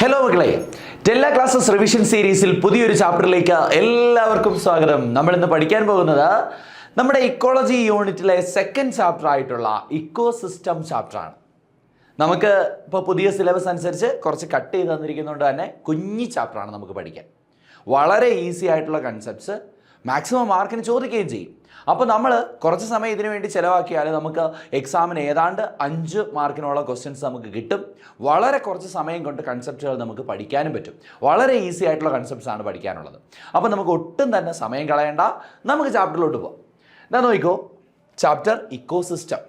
Hello മക്കളെ, ടെല്ല classes revision സീരീസിൽ പുതിയൊരു ചാപ്റ്ററിലേക്ക് എല്ലാവർക്കും സ്വാഗതം. നമ്മൾ ഇന്ന് പഠിക്കാൻ പോകുന്നത് നമ്മുടെ ഇക്കോളജി യൂണിറ്റിലെ സെക്കൻഡ് ചാപ്റ്റർ ആയിട്ടുള്ള ഇക്കോസിസ്റ്റം ചാപ്റ്ററാണ്. നമുക്ക് ഇപ്പോൾ പുതിയ സിലബസ് അനുസരിച്ച് കുറച്ച് കട്ട് ചെയ്ത് തന്നിരിക്കുന്നതുകൊണ്ട് തന്നെ കുഞ്ഞി ചാപ്റ്ററാണ് നമുക്ക് പഠിക്കാൻ. വളരെ ഈസി ആയിട്ടുള്ള കൺസെപ്റ്റ്സ് മാക്സിമം മാർക്കിന് ചോദിക്കുകയും ചെയ്യും. അപ്പോൾ നമ്മൾ കുറച്ച് സമയം ഇതിനു വേണ്ടി ചിലവാക്കിയാൽ നമുക്ക് എക്സാമിന് ഏതാണ്ട് 5 മാർക്കിനുള്ള ക്വസ്റ്റ്യൻസ് നമുക്ക് കിട്ടും. വളരെ കുറച്ച് സമയം കൊണ്ട് കൺസെപ്റ്റുകൾ നമുക്ക് പഠിക്കാനും പറ്റും. വളരെ ഈസി ആയിട്ടുള്ള കൺസെപ്റ്റ്സ് ആണ് പഠിക്കാനുള്ളത്. അപ്പോൾ നമുക്ക് ഒട്ടും തന്നെ സമയം കളയണ്ട, നമുക്ക് ചാപ്റ്ററിലോട്ട് പോകാം. എന്താ നോക്കിക്കോ, ചാപ്റ്റർ ഇക്കോസിസ്റ്റം.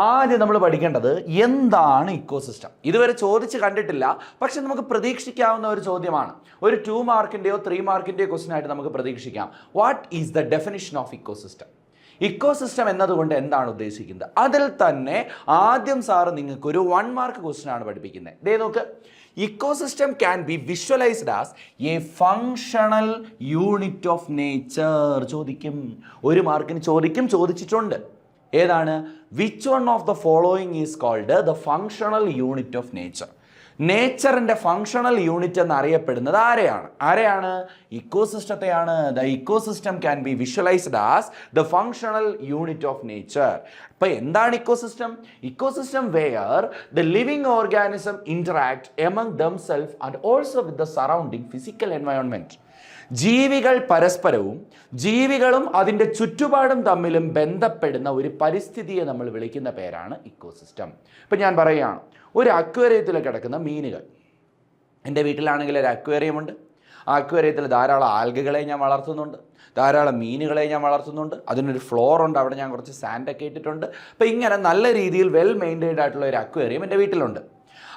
ആദ്യം നമ്മൾ പഠിക്കേണ്ടത് എന്താണ് ഇക്കോസിസ്റ്റം. ഇതുവരെ ചോദിച്ച് കണ്ടിട്ടില്ല, പക്ഷെ നമുക്ക് പ്രതീക്ഷിക്കാവുന്ന ഒരു ചോദ്യമാണ്. ഒരു 2 മാർക്കിൻ്റെയോ 3 മാർക്കിൻ്റെയോ ക്വസ്റ്റ്യൻ ആയിട്ട് നമുക്ക് പ്രതീക്ഷിക്കാം. What is the definition of ecosystem? Ecosystem എന്നതുകൊണ്ട് എന്താണ് ഉദ്ദേശിക്കുന്നത്? അതിൽ തന്നെ ആദ്യം സാറ് നിങ്ങൾക്ക് ഒരു 1 മാർക്ക് ക്വസ്റ്റ്യൻ ആണ് പഠിപ്പിക്കുന്നത്. ദേ നോക്ക്, ecosystem can be visualised as a functional unit of nature. ചോദിക്കും, 1 മാർക്കിന് ചോദിച്ചിട്ടുണ്ട്. ഏതാണ്? Which one of the following is called the functional unit of nature? നേച്ചറിൻ്റെ ഫങ്ഷണൽ യൂണിറ്റ് എന്നറിയപ്പെടുന്നത് ആരെയാണ്? ഇക്കോസിസ്റ്റത്തെയാണ്. The ecosystem can be visualised as the functional unit of nature. അപ്പോൾ എന്താണ് ecosystem? Ecosystem where the living organism interact among themself and also with the surrounding physical environment. ജീവികൾ പരസ്പരവും ജീവികളും അതിൻ്റെ ചുറ്റുപാടും തമ്മിലും ബന്ധപ്പെടുന്ന ഒരു പരിസ്ഥിതിയെ നമ്മൾ വിളിക്കുന്ന പേരാണ് ഇക്കോസിസ്റ്റം. ഇപ്പം ഞാൻ പറയുകയാണ്, ഒരു അക്വേറിയത്തിൽ കിടക്കുന്ന മീനുകൾ. എൻ്റെ വീട്ടിലാണെങ്കിൽ ഒരു അക്വേറിയം ഉണ്ട്. ആ അക്വേറിയത്തിൽ ധാരാളം ആൽഗകളെ ഞാൻ വളർത്തുന്നുണ്ട്, ധാരാളം മീനുകളെ ഞാൻ വളർത്തുന്നുണ്ട്. അതിനൊരു ഫ്ലോർ ഉണ്ട്, അവിടെ ഞാൻ കുറച്ച് സാൻഡൊക്കെ ഇട്ടിട്ടുണ്ട്. അപ്പോൾ ഇങ്ങനെ നല്ല രീതിയിൽ വെൽ മെയിൻറ്റൈൻഡ് ആയിട്ടുള്ള ഒരു അക്വേറിയം എൻ്റെ വീട്ടിലുണ്ട്.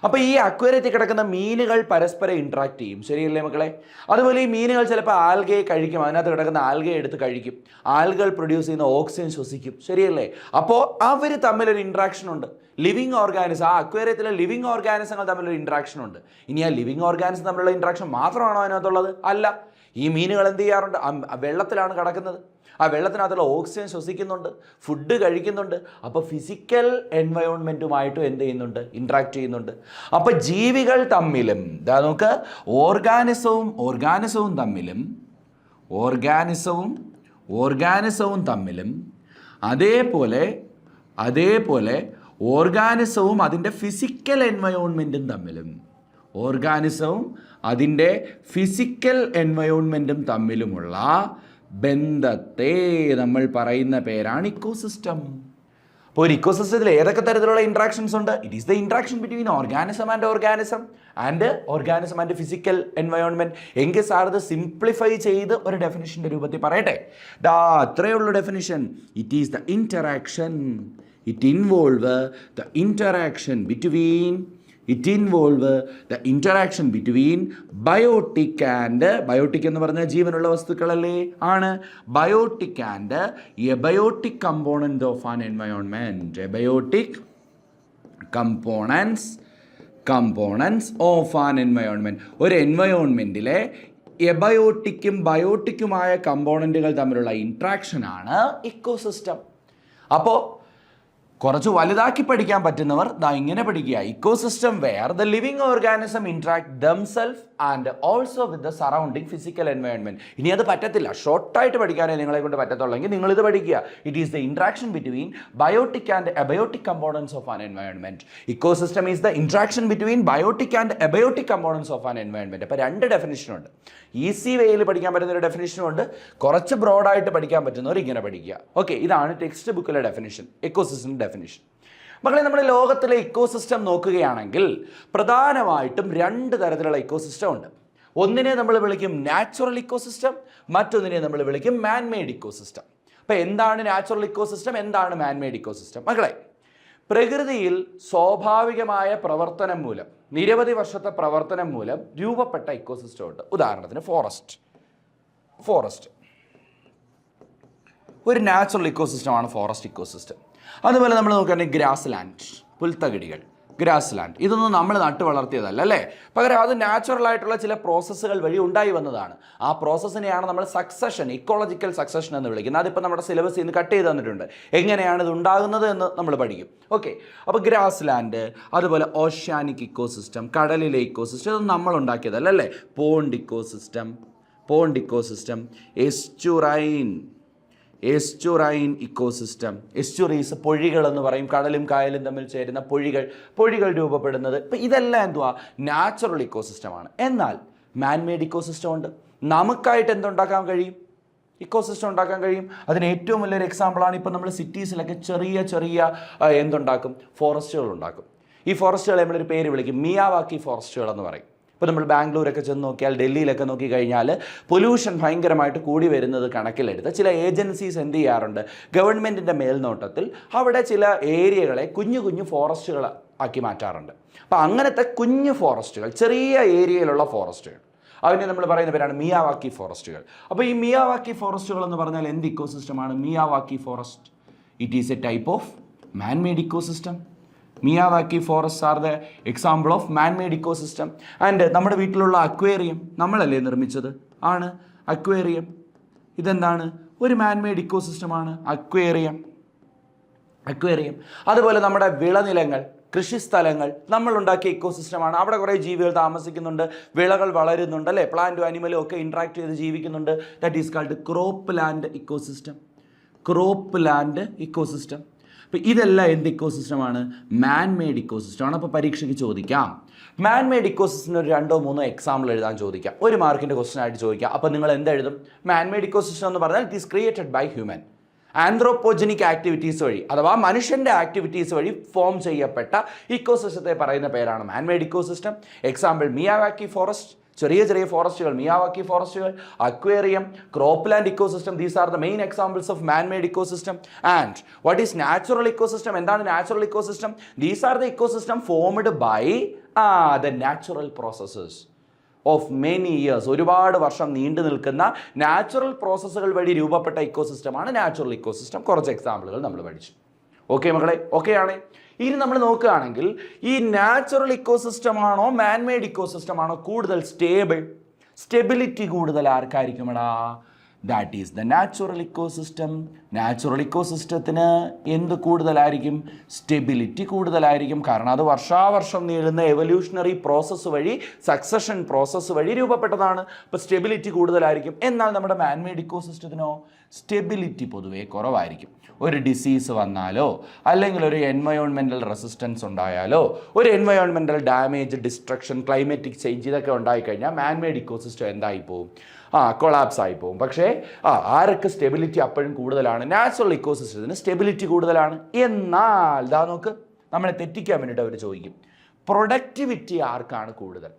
അപ്പോൾ ഈ അക്വേറിയത്തിൽ കിടക്കുന്ന മീനുകൾ പരസ്പരം ഇൻട്രാക്ട് ചെയ്യും, ശരിയല്ലേ മക്കളെ? അതുപോലെ ഈ മീനുകൾ ചിലപ്പോൾ ആൽഗയെ കഴിക്കും, അതിനകത്ത് കിടക്കുന്ന ആൽഗയെ എടുത്ത് കഴിക്കും. ആൽഗകൾ പ്രൊഡ്യൂസ് ചെയ്യുന്ന ഓക്സിജൻ ശ്വസിക്കും, ശരിയല്ലേ? അപ്പോൾ അവർ തമ്മിലൊരു ഇൻട്രാക്ഷൻ ഉണ്ട്. ലിവിങ് ഓർഗാനിസം, ആ അക്വേറിയത്തിലെ ലിവിങ് ഓർഗാനിസങ്ങൾ തമ്മിലൊരു ഇൻട്രാക്ഷൻ ഉണ്ട്. ഇനി ആ ലിവിങ് ഓർഗാനിസം തമ്മിലുള്ള ഇൻട്രാക്ഷൻ മാത്രമാണോ അതിനകത്തുള്ളത്? അല്ല. ഈ മീനുകൾ എന്ത് ചെയ്യാറുണ്ട്? വെള്ളത്തിലാണ് കിടക്കുന്നത്. ആ വെള്ളത്തിനകത്തുള്ള ഓക്സിജൻ ശ്വസിക്കുന്നുണ്ട്, ഫുഡ് കഴിക്കുന്നുണ്ട്. അപ്പോൾ ഫിസിക്കൽ എൻവയോൺമെൻറ്റുമായിട്ടും എന്ത് ചെയ്യുന്നുണ്ട്? ഇൻട്രാക്ട് ചെയ്യുന്നുണ്ട്. അപ്പോൾ ജീവികൾ തമ്മിലും നമുക്ക് ഓർഗാനിസവും തമ്മിലും അതേപോലെ ഓർഗാനിസവും അതിൻ്റെ ഫിസിക്കൽ എൻവയോൺമെൻറ്റും തമ്മിലുമുള്ള ബന്ധത്തെ നമ്മൾ പറയുന്ന പേരാണ് ഇക്കോസിസ്റ്റം. അപ്പോൾ ഒരു ഇക്കോസിസ്റ്റത്തിൽ ഏതൊക്കെ തരത്തിലുള്ള ഇൻട്രാക്ഷൻസ് ഉണ്ട്? It is the interaction between organism and physical environment. എങ്കിൽ സാർ ഇത് സിംപ്ലിഫൈ ചെയ്ത് ഒരു ഡെഫിനിഷൻ്റെ രൂപത്തിൽ പറയട്ടെ. അത്രയുള്ള definition. It is the interaction. It involve the interaction between biotic എന്ന് പറഞ്ഞാൽ ജീവനുള്ള വസ്തുക്കളല്ലേ ആണ്. Biotic and abiotic component of an environment. Abiotic components of an environment. ഒരു എൻവയോൺമെൻറ്റിലെ എബയോട്ടിക്കും ബയോട്ടിക്കുമായ കമ്പോണൻറ്റുകൾ തമ്മിലുള്ള ഇൻട്രാക്ഷനാണ് ഇക്കോസിസ്റ്റം. അപ്പോൾ കുറച്ച് വലുതാക്കി പഠിക്കാൻ പറ്റുന്നവർ ഇങ്ങനെ പഠിക്കുക. Ecosystem where the living organism interact themselves and also with the surrounding physical environment. ഇനി അത് പറ്റത്തില്ല, ഷോർട്ടായിട്ട് പഠിക്കാനേ നിങ്ങളെ കൊണ്ട് പറ്റത്തുള്ളെങ്കിൽ നിങ്ങളിത് പഠിക്കുക. It is the interaction between biotic and abiotic components of an environment. Ecosystem is the interaction between biotic and abiotic components of an environment. അപ്പോൾ 2 ഡെഫിനിഷനുണ്ട്. ഈസി വേയിൽ പഠിക്കാൻ പറ്റുന്ന ഒരു ഡെഫിനിഷനുണ്ട്, കുറച്ച് ബ്രോഡായിട്ട് പഠിക്കാൻ പറ്റുന്നവർ ഇങ്ങനെ പഠിക്കുക. ഓക്കെ, ഇതാണ് ടെക്സ്റ്റ് ബുക്കിലെ ഡെഫിനിഷൻ, ഇക്കോസിസ്റ്റം ഡെഫിനിഷൻ. മക്കളെ, നമ്മുടെ ലോകത്തിലെ ഇക്കോസിസ്റ്റം നോക്കുകയാണെങ്കിൽ പ്രധാനമായിട്ടും 2 തരത്തിലുള്ള ഇക്കോസിസ്റ്റം ഉണ്ട്. ഒന്നിനെ നമ്മൾ വിളിക്കും നാച്ചുറൽ ഇക്കോസിസ്റ്റം, മറ്റൊന്നിനെ നമ്മൾ വിളിക്കും മാൻമെയ്ഡ് ഇക്കോസിസ്റ്റം. അപ്പോൾ എന്താണ് നാച്ചുറൽ ഇക്കോസിസ്റ്റം, എന്താണ് മാൻമെയ്ഡ് ഇക്കോസിസ്റ്റം? മക്കളെ, പ്രകൃതിയിൽ സ്വാഭാവികമായ പ്രവർത്തനം മൂലം, നിരവധി വർഷത്തെ പ്രവർത്തനം മൂലം രൂപപ്പെട്ട ഇക്കോസിസ്റ്റം ഉണ്ട്. ഉദാഹരണത്തിന് ഫോറസ്റ്റ് ഒരു നാച്ചുറൽ ഇക്കോസിസ്റ്റമാണ് ഫോറസ്റ്റ് ഇക്കോസിസ്റ്റം. അതുപോലെ നമ്മൾ നോക്കുകയാണെങ്കിൽ ഗ്രാസ് ലാൻഡ്, പുൽത്തകിടികൾ, ഗ്രാസ് ലാൻഡ്. ഇതൊന്നും നമ്മൾ നട്ടു വളർത്തിയതല്ല അല്ലേ, പകരം അത് നാച്ചുറൽ ആയിട്ടുള്ള ചില പ്രോസസ്സുകൾ വഴി ഉണ്ടായി വന്നതാണ്. ആ പ്രോസസ്സിനെയാണ് നമ്മൾ സക്സഷൻ, ഇക്കോളജിക്കൽ സക്സഷൻ എന്ന് വിളിക്കുന്നത്. അതിപ്പോൾ നമ്മുടെ സിലബസിൽ നിന്ന് കട്ട് ചെയ്ത് തന്നിട്ടുണ്ട്. എങ്ങനെയാണ് ഇത് ഉണ്ടാകുന്നത് എന്ന് നമ്മൾ പഠിക്കും. ഓക്കെ, അപ്പോൾ ഗ്രാസ് ലാൻഡ്, അതുപോലെ ഓഷ്യാനിക് ഇക്കോസിസ്റ്റം, കടലിലെ ഇക്കോസിസ്റ്റം, ഇതൊന്നും നമ്മൾ ഉണ്ടാക്കിയതല്ല അല്ലേ. Pond ecosystem, estuarine ecosystem. Estuaries പൊഴികളെന്ന് പറയും, കടലും കായലും തമ്മിൽ ചേരുന്ന പൊഴികൾ രൂപപ്പെടുന്നത്. ഇപ്പം ഇതെല്ലാം എന്തുവാ, നാച്ചുറൽ ഇക്കോസിസ്റ്റമാണ്. എന്നാൽ മാൻമെയ്ഡ് ഇക്കോസിസ്റ്റം ഉണ്ട്. നമുക്കായിട്ട് എന്തുണ്ടാക്കാൻ കഴിയും, ഇക്കോസിസ്റ്റം ഉണ്ടാക്കാൻ കഴിയും. അതിന് ഏറ്റവും വലിയൊരു എക്സാമ്പിളാണ് ഇപ്പോൾ നമ്മൾ സിറ്റീസിലൊക്കെ ചെറിയ എന്തുണ്ടാക്കും, ഫോറസ്റ്റുകൾ ഉണ്ടാക്കും. ഈ ഫോറസ്റ്റുകളെ നമ്മളൊരു പേര് വിളിക്കും, മിയാവാക്കി ഫോറസ്റ്റുകൾ എന്ന് പറയും. ഇപ്പോൾ നമ്മൾ ബാംഗ്ലൂരൊക്കെ ചെന്ന് നോക്കിയാൽ, ഡൽഹിയിലൊക്കെ നോക്കിക്കഴിഞ്ഞാൽ പൊല്യൂഷൻ ഭയങ്കരമായിട്ട് കൂടി വരുന്നത് കണക്കിലെടുത്ത് ചില ഏജൻസീസ് എന്ത് ചെയ്യാറുണ്ട്, ഗവൺമെൻറ്റിൻ്റെ മേൽനോട്ടത്തിൽ അവിടെ ചില ഏരിയകളെ കുഞ്ഞു ഫോറസ്റ്റുകൾ ആക്കി മാറ്റാറുണ്ട്. അപ്പോൾ അങ്ങനത്തെ കുഞ്ഞു ഫോറസ്റ്റുകൾ, ചെറിയ ഏരിയയിലുള്ള ഫോറസ്റ്റുകൾ, അതിനെ നമ്മൾ പറയുന്ന പേരാണ് മിയാവാക്കി ഫോറസ്റ്റുകൾ. അപ്പോൾ ഈ മിയാവാക്കി ഫോറസ്റ്റുകൾ എന്ന് പറഞ്ഞാൽ എന്ത് ഇക്കോസിസ്റ്റമാണ്? Miyawaki forest, it is a type of manmade ecosystem. Miyawaki forest are the example of manmade ecosystem. And നമ്മുടെ വീട്ടിലുള്ള അക്വേറിയം നമ്മളല്ലേ നിർമ്മിച്ചത്? ആണ് അക്വേറിയം. ഇതെന്താണ്? ഒരു മാൻമെയ്ഡ് ഇക്കോസിസ്റ്റമാണ് അക്വേറിയം. അതുപോലെ നമ്മുടെ വിളനിലങ്ങൾ, കൃഷിസ്ഥലങ്ങൾ നമ്മളുണ്ടാക്കിയ ഇക്കോസിസ്റ്റമാണ്. അവിടെ കുറേ ജീവികൾ താമസിക്കുന്നുണ്ട്, വിളകൾ വളരുന്നുണ്ട് അല്ലേ, പ്ലാന്റും അനിമലും ഒക്കെ ഇൻട്രാക്ട് ചെയ്ത് ജീവിക്കുന്നുണ്ട്. That is called crop land ecosystem. അപ്പോൾ ഇതെല്ലാം എന്ത് ഇക്കോസിസ്റ്റമാണ്? മാൻമെയ്ഡ് ഇക്കോസിസ്റ്റമാണ്. അപ്പോൾ പരീക്ഷയ്ക്ക് ചോദിക്കാം, മാൻമെയ്ഡ് ഇക്കോസിസ്റ്റത്തിന് ഒരു 2-3 എക്സാമ്പിൾ എഴുതാൻ ചോദിക്കാം. 1 മാർക്കിൻ്റെ ക്വസ്റ്റൻ ആയിട്ട് ചോദിക്കാം. അപ്പോൾ നിങ്ങൾ എന്തെഴുതും? മാൻമെയ്ഡ് ഇക്കോസിസ്റ്റം എന്ന് പറഞ്ഞാൽ it is created by human, anthropogenic activities വഴി, അഥവാ മനുഷ്യൻ്റെ ആക്ടിവിറ്റീസ് വഴി ഫോം ചെയ്യപ്പെട്ട ഇക്കോസിസ്റ്റത്തെ പറയുന്ന പേരാണ് manmade ecosystem. Example Miyawaki forest, ചെറിയ ഫോറസ്റ്റുകൾ, മിയാവാക്കി ഫോറസ്റ്റുകൾ, aquarium, cropland ecosystem. These are the main examples of manmade ecosystem. And what is natural ecosystem? എന്താണ് natural ecosystem? These are the ecosystem formed by the natural processes of many years. ഒരുപാട് വർഷം നീണ്ടു നിൽക്കുന്ന natural പ്രോസസ്സുകൾ വഴി രൂപപ്പെട്ട ഇക്കോസിസ്റ്റമാണ് natural ecosystem. കുറച്ച് എക്സാമ്പിളുകൾ നമ്മൾ പഠിച്ചു. ഓക്കെ മക്കളെ, ഓക്കെ ആണ്. ഇനി നമ്മൾ നോക്കുകയാണെങ്കിൽ ഈ നാച്ചുറൽ ഇക്കോസിസ്റ്റം ആണോ മാൻമെയ്ഡ് ഇക്കോസിസ്റ്റം ആണോ കൂടുതൽ സ്റ്റെബിലിറ്റി കൂടുതൽ ആർക്കായിരിക്കുമെടാ? That is the natural ecosystem. Natural ഇക്കോസിസ്റ്റത്തിന് എന്ത് കൂടുതലായിരിക്കും? സ്റ്റെബിലിറ്റി കൂടുതലായിരിക്കും. കാരണം അത് വർഷാവർഷം നീളുന്ന എവല്യൂഷണറി പ്രോസസ്സ് വഴി, സക്സഷൻ പ്രോസസ്സ് വഴി രൂപപ്പെട്ടതാണ്. അപ്പോൾ സ്റ്റെബിലിറ്റി കൂടുതലായിരിക്കും. എന്നാൽ നമ്മുടെ മാൻമെയ്ഡ് ഇക്കോസിസ്റ്റത്തിനോ സ്റ്റെബിലിറ്റി പൊതുവേ കുറവായിരിക്കും. ഒരു ഡിസീസ് വന്നാലോ, അല്ലെങ്കിൽ ഒരു എൻവയോൺമെൻറ്റൽ റെസിസ്റ്റൻസ് ഉണ്ടായാലോ, ഒരു environmental damage, destruction, climatic change ഇതൊക്കെ ഉണ്ടായിക്കഴിഞ്ഞാൽ മാൻമെയ്ഡ് ഇക്കോസിസ്റ്റം എന്തായി പോവും? കൊളാപ്സ് ആയി പോകും. പക്ഷേ ആരൊക്കെ സ്റ്റെബിലിറ്റി അപ്പോഴും കൂടുതലാണ്? നാച്ചുറൽ ഇക്കോസിസ്റ്റത്തിന് സ്റ്റെബിലിറ്റി കൂടുതലാണ്. എന്നാൽ ഇതാ നോക്ക്, നമ്മളെ തെറ്റിക്കാൻ വേണ്ടിയിട്ട് അവർ ചോദിക്കും, പ്രൊഡക്ടിവിറ്റി ആർക്കാണ് കൂടുതൽ?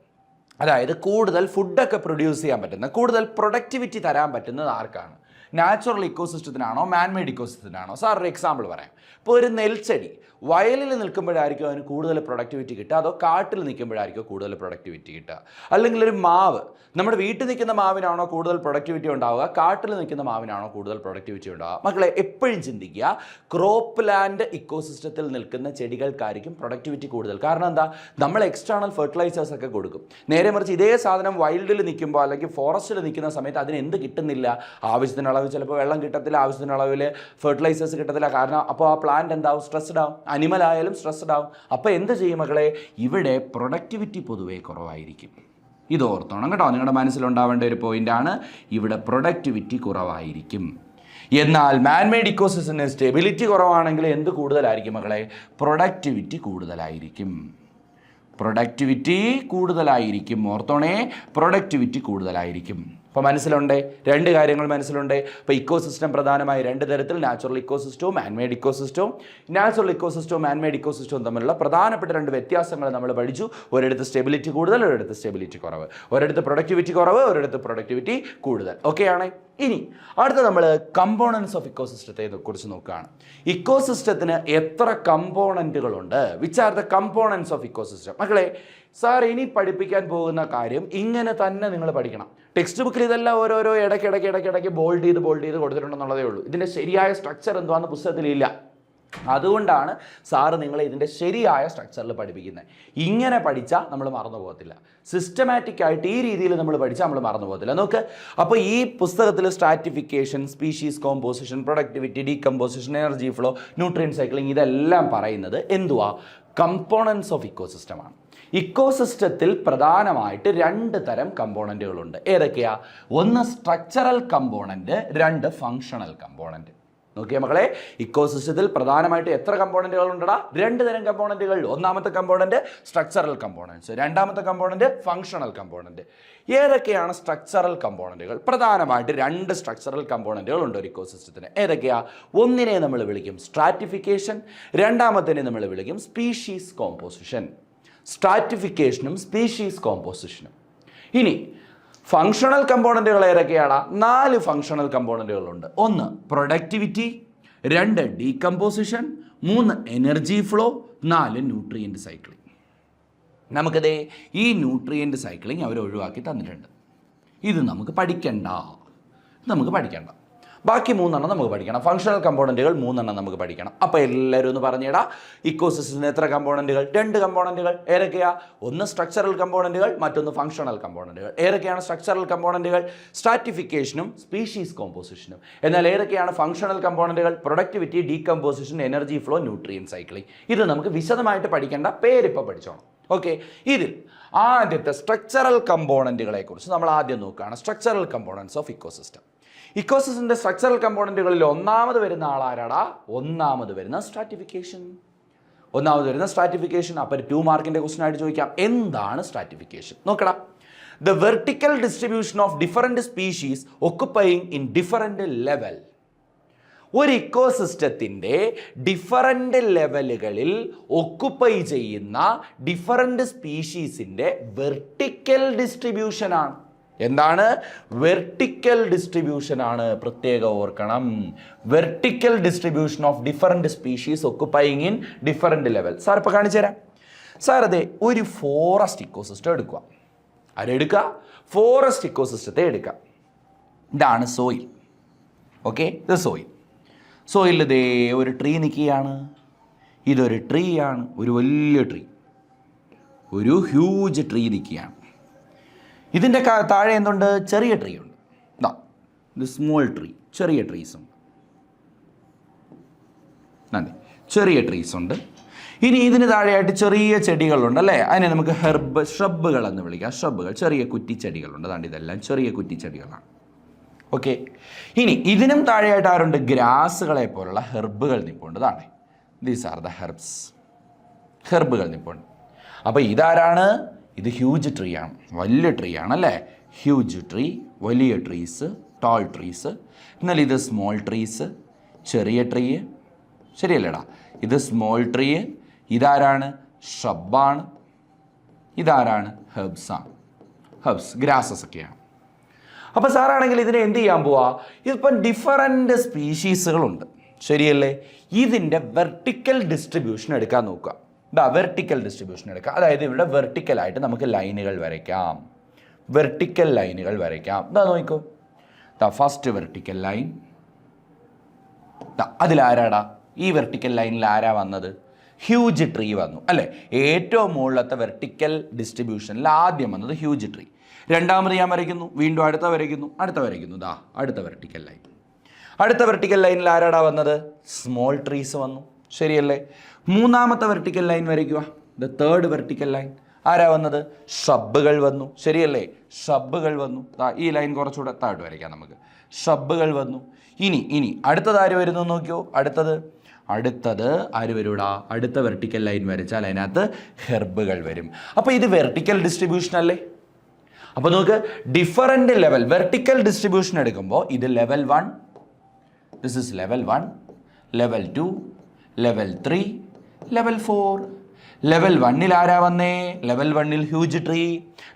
അതായത് കൂടുതൽ ഫുഡൊക്കെ പ്രൊഡ്യൂസ് ചെയ്യാൻ പറ്റുന്ന, കൂടുതൽ പ്രൊഡക്ടിവിറ്റി തരാൻ പറ്റുന്നത് ആർക്കാണ്? നാച്ചുറൽ ഇക്കോസിസ്റ്റത്തിനാണോ മാൻമെയ്ഡ് ഇക്കോസിസ്റ്റത്തിനാണോ? സാർ ഒരു എക്സാമ്പിൾ പറയാം. ഇപ്പോൾ ഒരു നെൽച്ചെടി വയലിൽ നിൽക്കുമ്പോഴായിരിക്കും അതിന് കൂടുതൽ പ്രൊഡക്ടിവിറ്റി കിട്ടുക, അതോ കാട്ടിൽ നിൽക്കുമ്പോഴായിരിക്കും കൂടുതൽ പ്രൊഡക്ടിവിറ്റി കിട്ടുക? അല്ലെങ്കിൽ ഒരു മാവ്, നമ്മുടെ വീട്ടിൽ നിൽക്കുന്ന മാവിനാണോ കൂടുതൽ പ്രൊഡക്ടിവിറ്റി ഉണ്ടാവുക, കാട്ടിൽ നിൽക്കുന്ന മാവിനാണോ കൂടുതൽ പ്രൊഡക്ടിവിറ്റി ഉണ്ടാവുക? മക്കളെ എപ്പോഴും ചിന്തിക്കുക, ക്രോപ്പ് ലാൻഡ് ഇക്കോസിസ്റ്റത്തിൽ നിൽക്കുന്ന ചെടികൾക്കായിരിക്കും പ്രൊഡക്ടിവിറ്റി കൂടുതൽ. കാരണം എന്താ? നമ്മൾ എക്സ്റ്റേണൽ ഫെർട്ടിലൈസേഴ്സ് ഒക്കെ കൊടുക്കും. നേരെ മറിച്ച് ഇതേ സാധനം വൈൽഡിൽ നിൽക്കുമ്പോൾ അല്ലെങ്കിൽ ഫോറസ്റ്റിൽ നിൽക്കുന്ന സമയത്ത് അതിന് എന്ത് കിട്ടുന്നില്ല? ആവശ്യത്തിന് അളവ് ചിലപ്പോൾ വെള്ളം കിട്ടത്തില്ല, ആവശ്യത്തിന് അളവിൽ ഫെർട്ടിലൈസേഴ്സ് കിട്ടത്തില്ല. കാരണം അപ്പോൾ ആ പ്ലാന്റ് എന്താവും? സ്ട്രെസ്ഡ് ആവും. അനിമൽ ആയാലും സ്ട്രെസ്ഡ് ആവും. അപ്പോൾ എന്ത് ചെയ്യും മക്കളെ? ഇവിടെ പ്രൊഡക്ടിവിറ്റി പൊതുവേ കുറവായിരിക്കും. ഇത് ഓർത്തോണം കേട്ടോ, നിങ്ങളുടെ മനസ്സിലുണ്ടാവേണ്ട ഒരു പോയിൻ്റാണ്. ഇവിടെ പ്രൊഡക്ടിവിറ്റി കുറവായിരിക്കും. എന്നാൽ മാൻമെയ്ഡ് ഇക്കോസിസ്റ്റത്തിന് സ്റ്റെബിലിറ്റി കുറവാണെങ്കിൽ എന്ത് കൂടുതലായിരിക്കും മക്കളെ? പ്രൊഡക്ടിവിറ്റി കൂടുതലായിരിക്കും. ഓർത്തോണേ, പ്രൊഡക്ടിവിറ്റി കൂടുതലായിരിക്കും. അപ്പോൾ മനസ്സിലുണ്ടേ, 2 കാര്യങ്ങൾ മനസ്സിലുണ്ടേ. അപ്പോൾ ഇക്കോസിസ്റ്റം പ്രധാനമായി 2 തരത്തിൽ, നാച്ചുറൽ ഇക്കോസിസ്റ്റവും മാൻമെയ്ഡ് ഇക്കോസിസ്റ്റവും. നാച്ചുറൽ ഇക്കോസിസ്റ്റവും മാൻമെയ്ഡ് ഇക്കോസിസ്റ്റവും തമ്മിലുള്ള പ്രധാനപ്പെട്ട 2 വ്യത്യാസങ്ങൾ നമ്മൾ പഠിച്ചു. ഒരിടത്ത് സ്റ്റെബിലിറ്റി കൂടുതൽ, ഒരിടത്ത് സ്റ്റെബിലിറ്റി കുറവ്. ഒരിടത്ത് പ്രൊഡക്ടിവിറ്റി കുറവ്, ഒരിടത്ത് പ്രൊഡക്ടിവിറ്റി കൂടുതൽ. ഓക്കെ ആണ്. ഇനി അടുത്ത നമ്മൾ കമ്പോണൻസ് ഓഫ് ഇക്കോസിസ്റ്റത്തെ കുറിച്ച് നോക്കുകയാണ്. ഇക്കോസിസ്റ്റത്തിന് എത്ര കമ്പോണൻറ്റുകളുണ്ട്? Which are the components of ecosystem? മക്കളെ സാർ ഇനി പഠിപ്പിക്കാൻ പോകുന്ന കാര്യം ഇങ്ങനെ തന്നെ നിങ്ങൾ പഠിക്കണം. ടെക്സ്റ്റ് ബുക്കിൽ ഇതെല്ലാം ഓരോരോ ഇടയ്ക്കിടയ്ക്ക് ബോൾഡ് ചെയ്ത് കൊടുത്തിട്ടുണ്ടെന്നുള്ളതേ ഉള്ളൂ. ഇതിൻ്റെ ശരിയായ സ്ട്രക്ചർ എന്തുവാന്ന് പുസ്തകത്തിലില്ല. അതുകൊണ്ടാണ് സാറ് നിങ്ങളെ ഇതിൻ്റെ ശരിയായ സ്ട്രക്ചറിൽ പഠിപ്പിക്കുന്നത്. ഇങ്ങനെ പഠിച്ചാൽ നമ്മൾ മറന്നു പോകത്തില്ല. സിസ്റ്റമാറ്റിക് ആയിട്ട് ഈ രീതിയിൽ നമ്മൾ പഠിച്ചാൽ നമ്മൾ മറന്നു പോകത്തില്ല. നോക്ക്, അപ്പോൾ ഈ പുസ്തകത്തിൽ stratification, species composition, productivity, decomposition, energy flow, nutrient cycling ഇതെല്ലാം പറയുന്നത് എന്തുവാ? Components of ഇക്കോസിസ്റ്റമാണ്. ഇക്കോസിസ്റ്റത്തിൽ പ്രധാനമായിട്ട് 2 തരം കമ്പോണൻറ്റുകളുണ്ട്. ഏതൊക്കെയാ? ഒന്ന് സ്ട്രക്ചറൽ കമ്പോണൻറ്റ്, 2 ഫങ്ഷണൽ കമ്പോണൻറ്റ്. നോക്കിയ മക്കളെ, ഇക്കോസിസ്റ്റത്തിൽ പ്രധാനമായിട്ട് എത്ര കമ്പോണൻറ്റുകൾ ഉണ്ടടാ? 2 തരം കമ്പോണൻറ്റുകൾ. ഒന്നാമത്തെ കമ്പോണൻറ്റ് സ്ട്രക്ചറൽ കമ്പോണൻറ്റ്സ്, രണ്ടാമത്തെ കമ്പോണൻറ്റ് ഫങ്ഷണൽ കമ്പോണൻറ്റ്. ഏതൊക്കെയാണ് സ്ട്രക്ചറൽ കമ്പോണൻറ്റുകൾ? പ്രധാനമായിട്ട് 2 സ്ട്രക്ചറൽ കമ്പോണൻറ്റുകൾ ഉണ്ട് ഒരു ഇക്കോസിസ്റ്റത്തിന്. ഏതൊക്കെയാ? ഒന്നിനെ നമ്മൾ വിളിക്കും സ്ട്രാറ്റിഫിക്കേഷൻ, രണ്ടാമത്തിനെ നമ്മൾ വിളിക്കും സ്പീഷീസ് കോമ്പോസിഷൻ. സ്ട്രാറ്റിഫിക്കേഷനും സ്പീഷീസ് കോമ്പോസിഷനും. ഇനി ഫങ്ഷണൽ കമ്പോണൻറ്റുകൾ ഏതൊക്കെയാണ്? 4 ഫങ്ഷണൽ കമ്പോണൻറ്റുകളുണ്ട്. 1 productivity, 2 decomposition, 3 energy flow, 4 nutrient cycling. നമുക്കതേ ഈ ന്യൂട്രിയൻ്റ് സൈക്ലിംഗ് അവർ ഒഴിവാക്കി തന്നിട്ടുണ്ട്. ഇത് നമുക്ക് പഠിക്കണ്ട. ബാക്കി 3 നമുക്ക് പഠിക്കണം. ഫങ്ഷണൽ കമ്പോണൻറ്റുകൾ 3 നമുക്ക് പഠിക്കണം. അപ്പോൾ എല്ലാവരും ഒന്ന് പറഞ്ഞേടാ, ഇക്കോസിസ്റ്റത്തിന് എത്ര കമ്പോണൻറ്റുകൾ? 2 കമ്പോണൻറ്റുകൾ. ഏതൊക്കെയാ? ഒന്ന് സ്ട്രക്ചറൽ കമ്പോണൻറ്റുകൾ, മറ്റൊന്ന് ഫങ്ഷണൽ കമ്പോണൻറ്റുകൾ. ഏതൊക്കെയാണ് സ്ട്രക്ചറൽ കമ്പോണൻറ്റുകൾ? സ്ട്രാറ്റിഫിക്കേഷനും സ്പീഷീസ് കോമ്പോസിഷനും. എന്നാൽ ഏതൊക്കെയാണ് ഫങ്ഷണൽ കമ്പോണൻറ്റുകൾ? Productivity, decomposition, energy flow, nutrient cycling. ഇത് നമുക്ക് വിശദമായിട്ട് പഠിക്കേണ്ട, പേരിപ്പോൾ പഠിച്ചോണം. ഓക്കെ, ഇതിൽ ആദ്യത്തെ സ്ട്രക്ചറൽ കമ്പോണൻറ്റുകളെ കുറിച്ച് നമ്മൾ ആദ്യം നോക്കുകയാണ്. Structural components of ecosystem. ഇക്കോസിസ്റ്റത്തിൻ്റെ സ്ട്രക്ചറൽ കമ്പോണൻറ്റുകളിൽ ഒന്നാമത് വരുന്ന ആളാരാടാ? ഒന്നാമത് വരുന്ന സ്ട്രാറ്റിഫിക്കേഷൻ. അപ്പോൾ 2 മാർക്കിൻ്റെ ക്വസ്റ്റൻ ആയിട്ട് ചോദിക്കാം, എന്താണ് സ്ട്രാറ്റിഫിക്കേഷൻ? നോക്കടാ. The vertical distribution of different species occupying in different level. ഒരു ഇക്കോസിസ്റ്റത്തിൻ്റെ ഡിഫറൻറ്റ് ലെവലുകളിൽ ഒക്കുപ്പൈ ചെയ്യുന്ന ഡിഫറൻറ്റ് സ്പീഷീസിൻ്റെ വെർട്ടിക്കൽ ഡിസ്ട്രിബ്യൂഷനാണ്. എന്താണ്? വെർട്ടിക്കൽ ഡിസ്ട്രിബ്യൂഷനാണ്. പ്രത്യേകം ഓർക്കണം, vertical distribution of different species occupying in different level. Sir ഇപ്പോൾ കാണിച്ചു തരാം. സാർ അതെ ഒരു ഫോറസ്റ്റ് ഇക്കോസിസ്റ്റം എടുക്കുക. ആരെടുക്കുക? ഫോറസ്റ്റ് ഇക്കോസിസ്റ്റത്തെ എടുക്കുക. ഇതാണ് സോയിൽ. ഓക്കെ, ഇത് സോയിൽ. സോയിൽ ഇതേ ഒരു ട്രീ നിൽക്കുകയാണ്. ഇതൊരു ട്രീ ആണ്, ഒരു വലിയ ട്രീ, ഒരു ഹ്യൂജ് ട്രീ നിൽക്കുകയാണ്. ഇതിൻ്റെ താഴെ എന്തുണ്ട്? ചെറിയ ട്രീ ഉണ്ട്. ഇത് സ്മോൾ ട്രീ, ചെറിയ ട്രീസ് ഉണ്ട്. അതെ, ചെറിയ ട്രീസ് ഉണ്ട്. ഇനി ഇതിന് താഴെയായിട്ട് ചെറിയ ചെടികളുണ്ട് അല്ലേ? അതിനെ നമുക്ക് ഷ്രബുകൾ എന്ന് വിളിക്കാം. ഷ്രബുകൾ, ചെറിയ കുറ്റിച്ചെടികളുണ്ട്. അതാണ്ട് ഇതെല്ലാം ചെറിയ കുറ്റിച്ചെടികളാണ്. ഓക്കെ, ഇനി ഇതിനും താഴെയായിട്ട് ആരുണ്ട്? ഗ്രാസുകളെ പോലുള്ള ഹെർബുകൾ നിൽപ്പുണ്ട്. അതാണ് ദീസ് ആർ ദ ഹെർബുകൾ നിൽപ്പുണ്ട്. അപ്പോൾ ഇതാരാണ്? ഇത് ഹ്യൂജ് ട്രീ ആണ്, വലിയ ട്രീ ആണല്ലേ? ഹ്യൂജ് ട്രീ, വലിയ ട്രീസ്, ടാൾ ട്രീസ്. എന്നാൽ ഇത് സ്മോൾ ട്രീസ്, ചെറിയ ട്രീ. ശരിയല്ലേടാ? ഇത് സ്മോൾ ട്രീ. ഇതാരാണ്? ഷ്രബാണ്. ഇതാരാണ്? ഹെർബ്സാണ്. ഹെർബ്സ്, ഗ്രാസസ് ഒക്കെയാണ്. അപ്പോൾ സാറാണെങ്കിൽ ഇതിനെ എന്ത് ചെയ്യാൻ പോവാ? ഇതിപ്പം ഡിഫറൻറ്റ് സ്പീഷീസുകളുണ്ട്, ശരിയല്ലേ? ഇതിൻ്റെ വെർട്ടിക്കൽ ഡിസ്ട്രിബ്യൂഷൻ എടുക്കാൻ നോക്കുക. വെർട്ടിക്കൽ ഡിസ്ട്രിബ്യൂഷൻ എടുക്കാം. അതായത് ഇവിടെ വെർട്ടിക്കലായിട്ട് നമുക്ക് ലൈനുകൾ വരയ്ക്കാം. വെർട്ടിക്കൽ ലൈനുകൾ വരയ്ക്കാം. ഇതാ നോക്കൂ, ഫസ്റ്റ് വെർട്ടിക്കൽ ലൈൻ. അതിലാരാടാ? ഈ വെർട്ടിക്കൽ ലൈനിൽ ആരാ വന്നത്? ഹ്യൂജ് ട്രീ വന്നു അല്ലേ? ഏറ്റവും മുകളിലത്തെ വെർട്ടിക്കൽ ഡിസ്ട്രിബ്യൂഷനിൽ ആദ്യം വന്നത് ഹ്യൂജ് ട്രീ. രണ്ടാമത് ഞാൻ വരയ്ക്കുന്നു, വീണ്ടും അടുത്ത വരയ്ക്കുന്നു. അടുത്ത വെർട്ടിക്കൽ ലൈൻ. അടുത്ത വെർട്ടിക്കൽ ലൈനിൽ ആരാടാ വന്നത്? സ്മോൾ ട്രീസ് വന്നു, ശരിയല്ലേ? മൂന്നാമത്തെ വെർട്ടിക്കൽ ലൈൻ വരയ്ക്കുക. The third vertical line. ആരാ വന്നത്? ഷബ്ബുകൾ വന്നു, ശരിയല്ലേ? ഷബ്ബുകൾ വന്നു. ഈ ലൈൻ കുറച്ചുകൂടെ താഴോട്ട് വരയ്ക്കാം നമുക്ക്. ഷബ്ബുകൾ വന്നു. ഇനി അടുത്തത് ആര് വരുന്നു നോക്കിയോ? അടുത്തത് ആര് വരൂടാ? അടുത്ത വെർട്ടിക്കൽ ലൈൻ വരച്ചാൽ അതിനകത്ത് ഹെർബുകൾ വരും. അപ്പോൾ ഇത് വെർട്ടിക്കൽ ഡിസ്ട്രിബ്യൂഷൻ അല്ലേ? അപ്പോൾ നമുക്ക് ഡിഫറൻറ്റ് ലെവൽ വെർട്ടിക്കൽ ഡിസ്ട്രിബ്യൂഷൻ എടുക്കുമ്പോൾ ഇത് level 1, this is level 1, level 2, level 3, level 4. Level 1-ൽ ആരാ വന്നേ? ലെവൽ 1-ൽ ഹ്യൂജ് ട്രീ.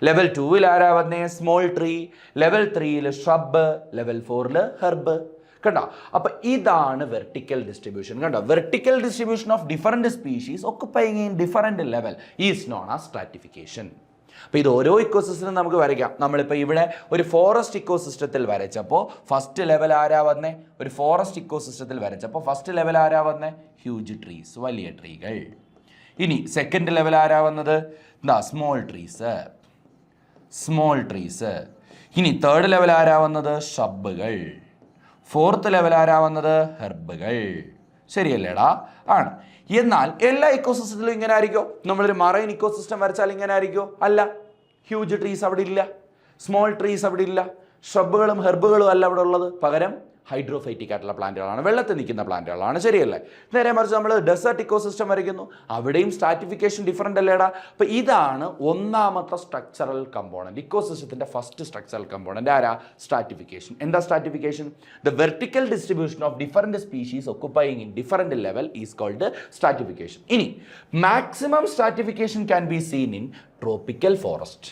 ലെവൽ 2-ൽ ആരാ വന്നേ? Small tree. ലെവൽ 3-ൽ ഷ്രബ്. ലെവൽ 4-ൽ ഹെർബ്. കണ്ടോ? അപ്പോൾ ഇതാണ് വെർട്ടിക്കൽ ഡിസ്ട്രിബ്യൂഷൻ. കണ്ടോ? Vertical distribution of different species occupying in different level is known as stratification. അപ്പോൾ ഇത് ഓരോ ഇക്കോസിസ്റ്റം നമുക്ക് വരയ്ക്കാം. നമ്മളിപ്പോൾ ഇവിടെ ഒരു ഫോറസ്റ്റ് ഇക്കോസിസ്റ്റത്തിൽ വരച്ചപ്പോൾ ഫസ്റ്റ് ലെവൽ ആരാ വന്നേ? ഒരു ഫോറസ്റ്റ് ഇക്കോസിസ്റ്റത്തിൽ വരച്ചപ്പോൾ ഫസ്റ്റ് ലെവൽ ആരാ വന്നേ? ഹ്യൂജ് ട്രീസ്, വലിയ ട്രീകൾ. ഇനി സെക്കൻഡ് ലെവൽ ആരാ വന്നത്? Small trees. ഇനി തേർഡ് ലെവൽ ആരാ വന്നത്? ഷബ്ബുകൾ. ഫോർത്ത് ലെവൽ ആരാ വന്നത്? ഹെർബുകൾ. ശരിയല്ലേടാ? ആണ്. എന്നാൽ എല്ലാ ഇക്കോസിസ്റ്റത്തിലും ഇങ്ങനെ ആയിരിക്കോ? നമ്മളൊരു മറൈൻ ഇക്കോസിസ്റ്റം വരച്ചാൽ ഇങ്ങനെ ആയിരിക്കോ? അല്ല. ഹ്യൂജ് ട്രീസ് അവിടെ ഇല്ല, സ്മോൾ ട്രീസ് അവിടെ ഇല്ല, ഷബ്ബുകളും ഹെർബുകളും അല്ല അവിടെ ഉള്ളത്. പകരം ഹൈഡ്രോഫൈറ്റിക് ആയിട്ടുള്ള പ്ലാന്റുകളാണ്, വെള്ളത്തിൽ നിൽക്കുന്ന പ്ലാന്റുകളാണ്. ശരിയല്ലേ? നേരെ മറിച്ച് നമ്മൾ ഡെസേർട്ട് ഇക്കോസിസ്റ്റം വരയ്ക്കുന്നു, അവിടെയും സ്ട്രാറ്റിഫിക്കേഷൻ ഡിഫറൻ്റ് അല്ലേടാ. അപ്പോൾ ഇതാണ് ഒന്നാമത്തെ സ്ട്രക്ചറൽ കമ്പോണൻറ്റ്. ഇക്കോസിസ്റ്റത്തിൻ്റെ ഫസ്റ്റ് സ്ട്രക്ചറൽ കമ്പോണൻറ്റ് ആരാ? സ്ട്രാറ്റിഫിക്കേഷൻ. എന്താ stratification? The vertical distribution of different species occupying in different level is called stratification. ഇനി maximum stratification can be seen in tropical forest.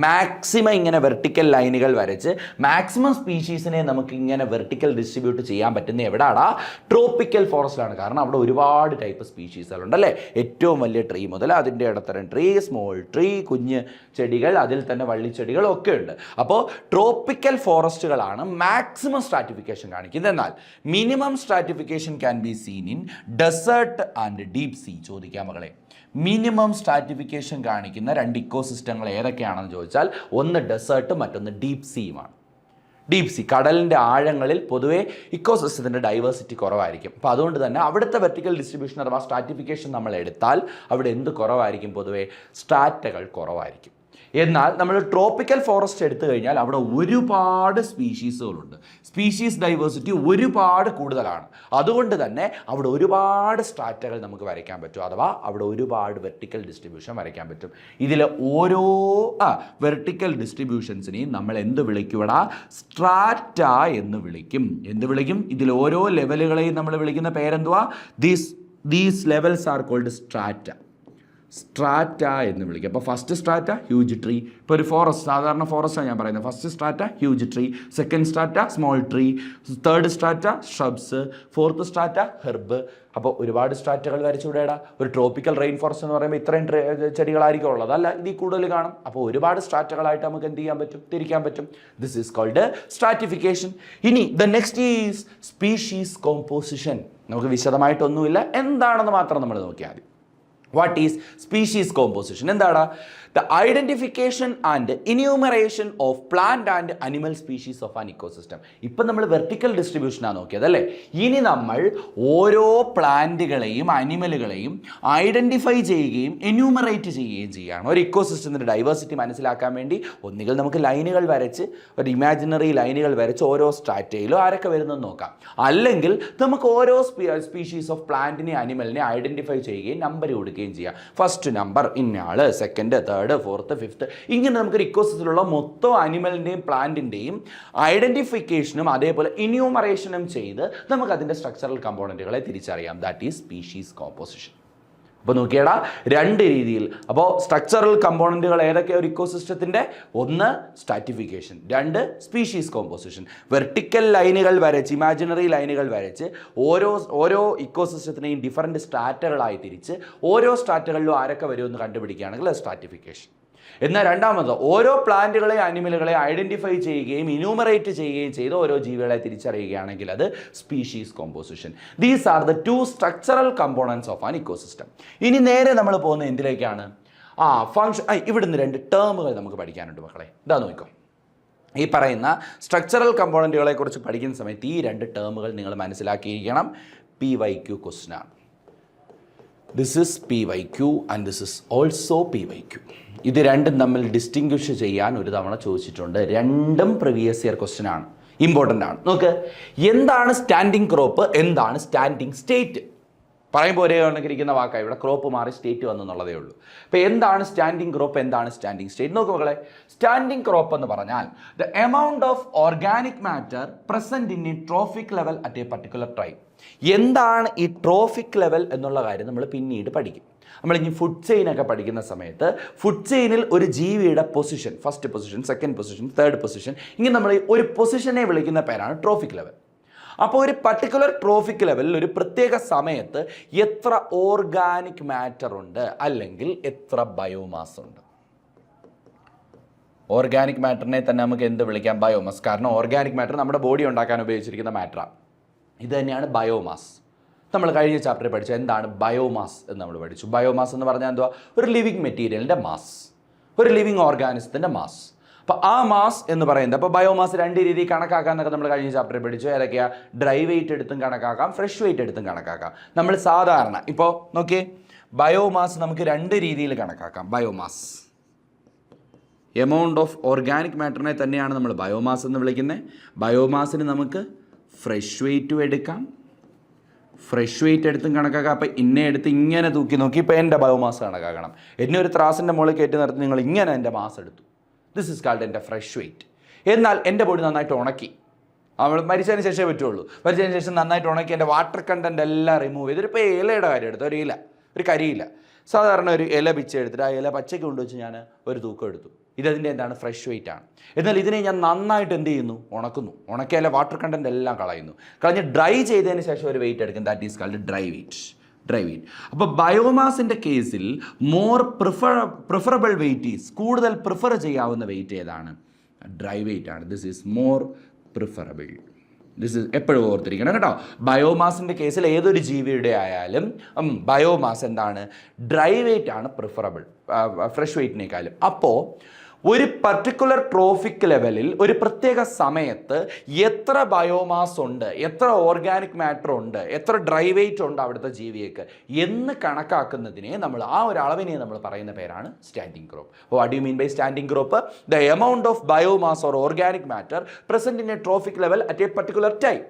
Maximum ഇങ്ങനെ vertical ലൈനുകൾ വരച്ച് മാക്സിമം സ്പീഷീസിനെ നമുക്ക് ഇങ്ങനെ vertical distribute ചെയ്യാൻ പറ്റുന്ന എവിടെയാടാ? ട്രോപ്പിക്കൽ ഫോറസ്റ്റിലാണ്. കാരണം അവിടെ ഒരുപാട് ടൈപ്പ് സ്പീഷീസുകളുണ്ട് അല്ലേ? ഏറ്റവും വലിയ ട്രീ മുതൽ അതിൻ്റെ ഇടത്തരം ട്രീ, സ്മോൾ ട്രീ, കുഞ്ഞ് ചെടികൾ, അതിൽ തന്നെ വള്ളിച്ചെടികളും ഒക്കെ ഉണ്ട്. അപ്പോൾ ട്രോപ്പിക്കൽ ഫോറസ്റ്റുകളാണ് മാക്സിമം സ്ട്രാറ്റിഫിക്കേഷൻ കാണിക്കുന്നത്. എന്നാൽ minimum stratification can be seen in desert and deep sea. ചോദിക്കാം മകളെ, മിനിമം സ്ട്രാറ്റിഫിക്കേഷൻ കാണിക്കുന്ന രണ്ട് ഇക്കോസിസ്റ്റങ്ങൾ ഏതൊക്കെയാണെന്ന് ചോദിച്ചാൽ ഒന്ന് ഡെസേർട്ടും മറ്റൊന്ന് ഡീപ് സീയുമാണ്. ഡീപ് സീ, കടലിൻ്റെ ആഴങ്ങളിൽ പൊതുവേ ഇക്കോസിസ്റ്റത്തിൻ്റെ ഡൈവേഴ്സിറ്റി കുറവായിരിക്കും. അപ്പോൾ അതുകൊണ്ട് തന്നെ അവിടുത്തെ വെർട്ടിക്കൽ ഡിസ്ട്രിബ്യൂഷൻ അഥവാ സ്ട്രാറ്റിഫിക്കേഷൻ നമ്മൾ എടുത്താൽ അവിടെ എന്ത് കുറവായിരിക്കും? പൊതുവേ സ്ട്രാറ്റകൾ കുറവായിരിക്കും. എന്നാൽ നമ്മൾ ട്രോപ്പിക്കൽ ഫോറസ്റ്റ് എടുത്തു കഴിഞ്ഞാൽ അവിടെ ഒരുപാട് സ്പീഷീസുകളുണ്ട്. സ്പീഷീസ് ഡൈവേഴ്സിറ്റി ഒരുപാട് കൂടുതലാണ്. അതുകൊണ്ട് തന്നെ അവിടെ ഒരുപാട് സ്ട്രാറ്റകൾ നമുക്ക് വരയ്ക്കാൻ പറ്റും, അഥവാ അവിടെ ഒരുപാട് വെർട്ടിക്കൽ ഡിസ്ട്രിബ്യൂഷൻ വരയ്ക്കാൻ പറ്റും. ഇതിൽ ഓരോ വെർട്ടിക്കൽ ഡിസ്ട്രിബ്യൂഷൻസിനെയും നമ്മൾ എന്ത് വിളിക്കുവടാ? സ്ട്രാറ്റ എന്ന് വിളിക്കും. എന്ത് വിളിക്കും? ഇതിൽ ഓരോ ലെവലുകളെയും നമ്മൾ വിളിക്കുന്ന പേരെന്തുവാ? These levels are called strata. Strata എന്ന് വിളിക്കുക. അപ്പോൾ ഫസ്റ്റ് സ്ട്രാറ്റ ഹ്യൂജ് ട്രീ. ഇപ്പോൾ ഒരു ഫോറസ്റ്റ്, സാധാരണ ഫോറസ്റ്റാണ് ഞാൻ പറയുന്നത്. First strata huge tree, second strata small tree, third strata shrubs, fourth strata herb. അപ്പോൾ ഒരുപാട് സ്ട്രാറ്റകൾ വരച്ചുവിടേടാ. ഒരു ട്രോപ്പിക്കൽ റെയിൻ ഫോറസ്റ്റ് എന്ന് പറയുമ്പോൾ ഇത്രയും ചെടികളായിരിക്കും ഉള്ളത്, അല്ല, ഇതിൽ കൂടുതൽ കാണും. അപ്പോൾ ഒരുപാട് സ്ട്രാറ്റകളായിട്ട് നമുക്ക് എന്ത് ചെയ്യാൻ പറ്റും? തിരിക്കാൻ പറ്റും. This is called stratification. ഇനി the next is species composition. നമുക്ക് വിശദമായിട്ടൊന്നുമില്ല, എന്താണെന്ന് മാത്രം നമ്മൾ നോക്കിയാൽ മതി. What is species composition? എന്താണ്? The identification and enumeration of plant and animal species of an ecosystem. ഇപ്പം നമ്മൾ വെർട്ടിക്കൽ ഡിസ്ട്രിബ്യൂഷനാണ് നോക്കിയത് അല്ലേ? ഇനി നമ്മൾ ഓരോ പ്ലാന്റുകളെയും അനിമലുകളെയും ഐഡൻറ്റിഫൈ ചെയ്യുകയും എന്യൂമറേറ്റ് ചെയ്യുകയും ചെയ്യുകയാണ്. ഒരു ഇക്കോസിസ്റ്റത്തിൻ്റെ ഡൈവേഴ്സിറ്റി മനസ്സിലാക്കാൻ വേണ്ടി ഒന്നുകിൽ നമുക്ക് ലൈനുകൾ വരച്ച്, ഒരു ഇമാജിനറി ലൈനുകൾ വരച്ച് ഓരോ സ്ട്രാറ്റയിലും ആരൊക്കെ വരുന്നതെന്ന് നോക്കാം. അല്ലെങ്കിൽ നമുക്ക് ഓരോ സ്പീഷീസ് ഓഫ് പ്ലാന്റിനെ അനിമലിനെ ഐഡൻറ്റിഫൈ ചെയ്യുകയും നമ്പർ കൊടുക്കുകയും ചെയ്യാം. ഫസ്റ്റ് നമ്പർ ഇന്നയാള്, സെക്കൻഡ്, തേർഡ്, ഫോർത്ത്, ഫിഫ്ത്ത്, ഇങ്ങനെ നമുക്കൊരു ഇക്കോസിസ്റ്റത്തിലുള്ള മൊത്തം അനിമലിൻ്റെയും പ്ലാന്റിൻ്റെയും ഐഡൻറ്റിഫിക്കേഷനും അതേപോലെ ഇന്യൂമറേഷനും ചെയ്ത് നമുക്ക് അതിൻ്റെ സ്ട്രക്ചറൽ കമ്പോണൻറ്റുകളെ തിരിച്ചറിയാം. That is species composition. അപ്പോൾ നോക്കിയേടാ, രണ്ട് രീതിയിൽ. അപ്പോൾ സ്ട്രക്ചറൽ കമ്പോണൻറ്റുകൾ ഏതൊക്കെയാണ് ഒരു ഇക്കോസിസ്റ്റത്തിൻ്റെ? ഒന്ന് സ്ട്രാറ്റിഫിക്കേഷൻ, രണ്ട് സ്പീഷീസ് കോമ്പോസിഷൻ. വെർട്ടിക്കൽ ലൈനുകൾ വരച്ച്, ഇമാജിനറി ലൈനുകൾ വരച്ച് ഓരോ ഇക്കോസിസ്റ്റത്തിനെയും ഡിഫറൻറ്റ് സ്ട്രാറ്റകളായി തിരിച്ച് ഓരോ സ്ട്രാറ്റകളിലും ആരൊക്കെ വരുമെന്ന് കണ്ടുപിടിക്കുകയാണെങ്കിൽ അത് സ്ട്രാറ്റിഫിക്കേഷൻ. എന്നാൽ രണ്ടാമത് ഓരോ പ്ലാന്റുകളെ അനിമലുകളെ ഐഡൻറ്റിഫൈ ചെയ്യുകയും ഇന്യൂമറേറ്റ് ചെയ്യുകയും ചെയ്ത് ഓരോ ജീവികളെ തിരിച്ചറിയുകയാണെങ്കിൽ അത് species composition. These are the two structural components of an ecosystem. ഇനി നേരെ നമ്മൾ പോകുന്ന എന്തിലേക്കാണ്? ഫങ്ഷൻ. ഇവിടുന്ന് രണ്ട് ടേമുകൾ നമുക്ക് പഠിക്കാനുണ്ട് മക്കളെ. ഇതാ നോക്കോ, ഈ പറയുന്ന സ്ട്രക്ചറൽ കമ്പോണൻറ്റുകളെ കുറിച്ച് പഠിക്കുന്ന സമയത്ത് ഈ രണ്ട് ടേമുകൾ നിങ്ങൾ മനസ്സിലാക്കിയിരിക്കണം. PYQ ക്വസ്റ്റ്യൻ ആണ്. This is PYQ and this is also PYQ. ഇത് രണ്ടും തമ്മിൽ ഡിസ്റ്റിങ്വിഷ് ചെയ്യാൻ ഒരു തവണ ചോദിച്ചിട്ടുണ്ട്. രണ്ടും പ്രീവിയസ് ഇയർ ക്വസ്റ്റ്യൻ ആണ്, ഇമ്പോർട്ടൻ്റ് ആണ്. നോക്ക്, എന്താണ് സ്റ്റാൻഡിങ് ക്രോപ്പ്, എന്താണ് സ്റ്റാൻഡിങ് സ്റ്റേറ്റ്? പറയുമ്പോൾ ഒരേ കണക്കിരിക്കുന്ന വാക്കാണ്, ഇവിടെ ക്രോപ്പ് മാറി സ്റ്റേറ്റ് വന്നെന്നുള്ളതേ ഉള്ളൂ. അപ്പോൾ എന്താണ് സ്റ്റാൻഡിങ് ക്രോപ്പ്, എന്താണ് സ്റ്റാൻഡിങ് സ്റ്റേറ്റ്? നോക്കൂ മക്കളെ, സ്റ്റാൻഡിങ് ക്രോപ്പ് എന്ന് പറഞ്ഞാൽ the amount of organic matter present in a trophic level at a particular time. എന്താണ് ഈ ട്രോഫിക് ലെവൽ എന്നുള്ള കാര്യം നമ്മൾ പിന്നീട് പഠിക്കും. നമ്മളിനി ഫുഡ് ചെയിനൊക്കെ പഠിക്കുന്ന സമയത്ത് ഫുഡ് ചെയിനിൽ ഒരു ജീവിയുടെ position, first position, second position, third position, ഇങ്ങനെ നമ്മൾ ഒരു പൊസിഷനെ വിളിക്കുന്ന പേരാണ് ട്രോഫിക് ലെവൽ. അപ്പോൾ ഒരു പർട്ടിക്കുലർ ട്രോഫിക് ലെവലിൽ ഒരു പ്രത്യേക സമയത്ത് എത്ര ഓർഗാനിക് മാറ്റർ ഉണ്ട് അല്ലെങ്കിൽ എത്ര ബയോമാസ് ഉണ്ട്. ഓർഗാനിക് മാറ്ററിനെ തന്നെ നമുക്ക് എന്ത് വിളിക്കാം? ബയോമാസ്. കാരണം ഓർഗാനിക് മാറ്റർ നമ്മുടെ ബോഡി ഉണ്ടാക്കാൻ ഉപയോഗിച്ചിരിക്കുന്ന മാറ്ററാണ്. ഇത് തന്നെയാണ് ബയോമാസ്. നമ്മൾ കഴിഞ്ഞ ചാപ്റ്ററിൽ പഠിച്ചു എന്താണ് ബയോമാസ് എന്ന് നമ്മൾ പഠിച്ചു. ബയോമാസ് എന്ന് പറഞ്ഞാൽ എന്തുവാ? ഒരു ലിവിങ് മെറ്റീരിയലിൻ്റെ മാസ്, ഒരു ലിവിങ് ഓർഗാനിസത്തിൻ്റെ മാസ്. അപ്പോൾ ആ മാസ് എന്ന് പറയുന്നത്, അപ്പോൾ ബയോമാസ് രണ്ട് രീതിയിൽ കണക്കാക്കാമെന്നൊക്കെ നമ്മൾ കഴിഞ്ഞ ചാപ്റ്ററിൽ പഠിച്ചു. ഏതൊക്കെയാണ്? ഡ്രൈ വെയിറ്റ് എടുത്തും കണക്കാക്കാം, ഫ്രഷ് വെയിറ്റ് എടുത്തും കണക്കാക്കാം. നമ്മൾ സാധാരണ ഇപ്പോൾ നോക്കിയേ, ബയോമാസ് നമുക്ക് രണ്ട് രീതിയിൽ കണക്കാക്കാം. ബയോമാസ്, എമൗണ്ട് ഓഫ് ഓർഗാനിക് മാറ്ററിനെ തന്നെയാണ് നമ്മൾ ബയോമാസ് എന്ന് വിളിക്കുന്നത്. ബയോമാസിന് നമുക്ക് ഫ്രഷ് വെയിറ്റും എടുക്കാം, ഫ്രഷ് വെയിറ്റ് എടുത്തും കണക്കാക്കാം. അപ്പോൾ ഇന്നെ എടുത്ത് ഇങ്ങനെ തൂക്കി നോക്കി ഇപ്പോൾ എൻ്റെ ബയോമാസ് കണക്കാക്കണം. എന്നെ ഒരു ത്രാസിൻ്റെ മുകളിൽ കയറ്റി നിർത്തി നിങ്ങൾ ഇങ്ങനെ എൻ്റെ മാസ് എടുത്തു. ദിസ് ഇസ് കാൾഡ് എൻ്റെ ഫ്രഷ് വെയിറ്റ്. എന്നാൽ എൻ്റെ ബോഡി നന്നായിട്ട് ഉണക്കി, നമ്മൾ മരിച്ചതിന് ശേഷമേ പറ്റുള്ളൂ. മരിച്ചതിന് ശേഷം നന്നായിട്ട് ഉണക്കി എൻ്റെ വാട്ടർ കണ്ടൻറ്റ് എല്ലാം റിമൂവ് ചെയ്ത്, ഇപ്പോൾ ഇലയുടെ കാര്യം എടുത്തു, ഒരു ഇല, ഒരു കരിയില, സാധാരണ ഒരു ഇല പിച്ചെടുത്തിട്ട് ആ ഇല പച്ചയ്ക്ക് കൊണ്ടുവച്ച് ഞാൻ ഒരു തൂക്കം എടുത്തു. ഇതതിൻ്റെ എന്താണ്? ഫ്രഷ് വെയിറ്റ് ആണ്. എന്നാൽ ഇതിനെ ഞാൻ നന്നായിട്ട് എന്ത് ചെയ്യുന്നു? ഉണക്കുന്നു. ഉണക്കിയാലെ വാട്ടർ കണ്ടൻറ്റ് എല്ലാം കളയുന്നു. കളഞ്ഞ് ഡ്രൈ ചെയ്തതിന് ശേഷം ഒരു വെയിറ്റ് എടുക്കും. That is called dry weight. Dry weight. അപ്പോൾ ബയോമാസിൻ്റെ കേസിൽ മോർ പ്രിഫറബിൾ വെയിറ്റ് ഈസ്, കൂടുതൽ പ്രിഫർ ചെയ്യാവുന്ന വെയിറ്റ് ഏതാണ്? ഡ്രൈ വെയിറ്റ് ആണ്. This is more preferable. This is എപ്പോഴും ഓർത്തിരിക്കണം കേട്ടോ. ബയോമാസിൻ്റെ കേസിൽ ഏതൊരു ജീവിയുടെ ആയാലും ബയോമാസ് എന്താണ്? ഡ്രൈ വെയിറ്റ് ആണ് പ്രിഫറബിൾ ഫ്രഷ് വെയിറ്റിനേക്കാളും. അപ്പോൾ ഒരു പർട്ടിക്കുലർ ട്രോഫിക് ലെവലിൽ ഒരു പ്രത്യേക സമയത്ത് എത്ര ബയോമാസ് ഉണ്ട്, എത്ര ഓർഗാനിക് മാറ്റർ ഉണ്ട്, എത്ര ഡ്രൈ വെയിറ്റ് ഉണ്ട് അവിടുത്തെ ജീവിക്ക് എന്ന് കണക്കാക്കുന്നതിനെ നമ്മൾ, ആ ഒരു അളവിനെ നമ്മൾ പറയുന്ന പേരാണ് standing crop. What do you mean by standing crop? The amount of biomass or organic matter present in a trophic level at a particular time.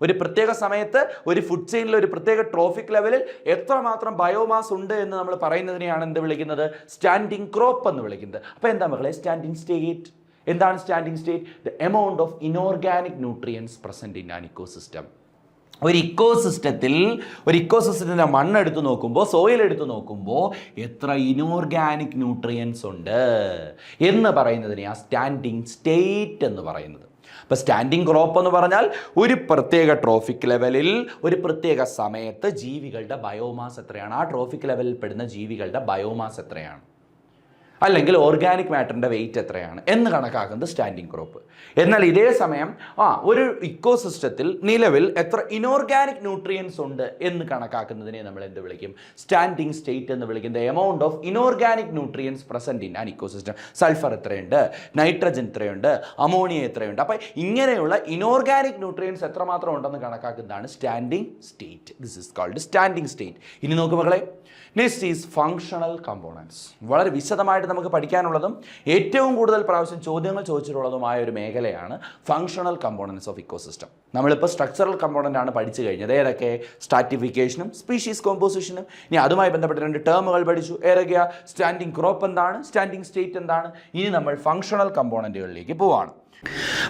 ഒരു പ്രത്യേക സമയത്ത് ഒരു ഫുഡ് ചെയിനിൽ ഒരു പ്രത്യേക ട്രോഫിക് ലെവലിൽ എത്രമാത്രം ബയോമാസ് ഉണ്ട് എന്ന് നമ്മൾ പറയുന്നതിനെയാണ് എന്ത് വിളിക്കുന്നത്? സ്റ്റാൻഡിംഗ് ക്രോപ്പ് എന്ന് വിളിക്കുന്നത്. അപ്പോൾ എന്താ മക്കളെ സ്റ്റാൻഡിംഗ് സ്റ്റേറ്റ്? എന്താണ് standing state? The amount of inorganic nutrients present in an ecosystem. ഒരു ഇക്കോസിസ്റ്റത്തിൻ്റെ മണ്ണെടുത്ത് നോക്കുമ്പോൾ, സോയിൽ എടുത്ത് നോക്കുമ്പോൾ എത്ര ഇനോർഗാനിക് ന്യൂട്രിയൻസ് ഉണ്ട് എന്ന് പറയുന്നതിനെയാണ് സ്റ്റാൻഡിംഗ് സ്റ്റേറ്റ് എന്ന് പറയുന്നത്. അപ്പോൾ സ്റ്റാൻഡിംഗ് ക്രോപ്പ് എന്ന് പറഞ്ഞാൽ ഒരു പ്രത്യേക ട്രോഫിക് ലെവലിൽ ഒരു പ്രത്യേക സമയത്ത് ജീവികളുടെ ബയോമാസ് എത്രയാണ്, ആ ട്രോഫിക് ലെവലിൽ പെടുന്ന ജീവികളുടെ ബയോമാസ് എത്രയാണ്, അല്ലെങ്കിൽ ഓർഗാനിക് മാറ്ററിൻ്റെ വെയിറ്റ് എത്രയാണ് എന്ന് കണക്കാക്കുന്നത് സ്റ്റാൻഡിംഗ് ക്രോപ്പ്. എന്നാൽ ഇതേ സമയം ഒരു ഇക്കോസിസ്റ്റത്തിൽ നിലവിൽ എത്ര ഇനോർഗാനിക് ന്യൂട്രിയൻസ് ഉണ്ട് എന്ന് കണക്കാക്കുന്നതിനെ നമ്മൾ എന്ത് വിളിക്കും? സ്റ്റാൻഡിംഗ് സ്റ്റേറ്റ് എന്ന് വിളിക്കുന്നത്. Amount of inorganic nutrients present in an ecosystem. Sulphur എത്രയുണ്ട്, നൈട്രജൻ എത്രയുണ്ട്, അമോണിയ എത്രയുണ്ട്, അപ്പോൾ ഇങ്ങനെയുള്ള ഇനോർഗാനിക് ന്യൂട്രിയൻസ് എത്രമാത്രം ഉണ്ടെന്ന് കണക്കാക്കുന്നതാണ് standing state. This is called standing state. ഇനി നോക്കൂ മക്കളെ, നെക്സ്റ്റ് ഈസ് ഫങ്ഷണൽ കമ്പോണൻസ്. വളരെ വിശദമായിട്ട് നമുക്ക് പഠിക്കാനുള്ളതും ഏറ്റവും കൂടുതൽ പ്രാവശ്യം ചോദ്യങ്ങൾ ചോദിച്ചിട്ടുള്ളതുമായ ഒരു മേഖലയാണ് ഫങ്ഷണൽ കമ്പോണൻസ് ഓഫ് ഇക്കോസിസ്റ്റം. നമ്മളിപ്പോൾ സ്ട്രക്ചറൽ കമ്പോണൻ്റ് ആണ് പഠിച്ചു കഴിഞ്ഞത്. ഏതൊക്കെ? സ്ട്രാറ്റിഫിക്കേഷനും സ്പീഷീസ് കോമ്പോസിഷനും. ഇനി അതുമായി ബന്ധപ്പെട്ട രണ്ട് ടേമുകൾ പഠിച്ചു. ഏതൊക്കെയാ? സ്റ്റാൻഡിംഗ് ക്രോപ്പ് എന്താണ്, സ്റ്റാൻഡിംഗ് സ്റ്റേറ്റ് എന്താണ്. ഇനി നമ്മൾ ഫങ്ഷണൽ കമ്പോണൻറ്റുകളിലേക്ക് പോവാണ്.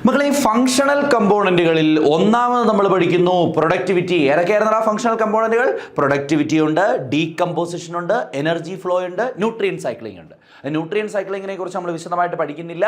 മക്കളെ, ഈ ഫങ്ഷണൽ കമ്പോണൻറ്റുകളിൽ ഒന്നാമത് നമ്മൾ പഠിക്കുന്നു പ്രൊഡക്ടിവിറ്റി. ഏതൊക്കെയായിരുന്നാ ഫങ്ഷണൽ കമ്പോണൻറ്റുകൾ? പ്രൊഡക്ടിവിറ്റി ഉണ്ട്, ഡീകമ്പോസിഷൻ ഉണ്ട്, എനർജി ഫ്ലോ ഉണ്ട്, ന്യൂട്രിയൻ സൈക്ലിംഗ് ഉണ്ട്. ന്യൂട്രിയൻ സൈക്ലിങ്ങിനെ കുറിച്ച് നമ്മൾ വിശദമായിട്ട് പഠിക്കുന്നില്ല.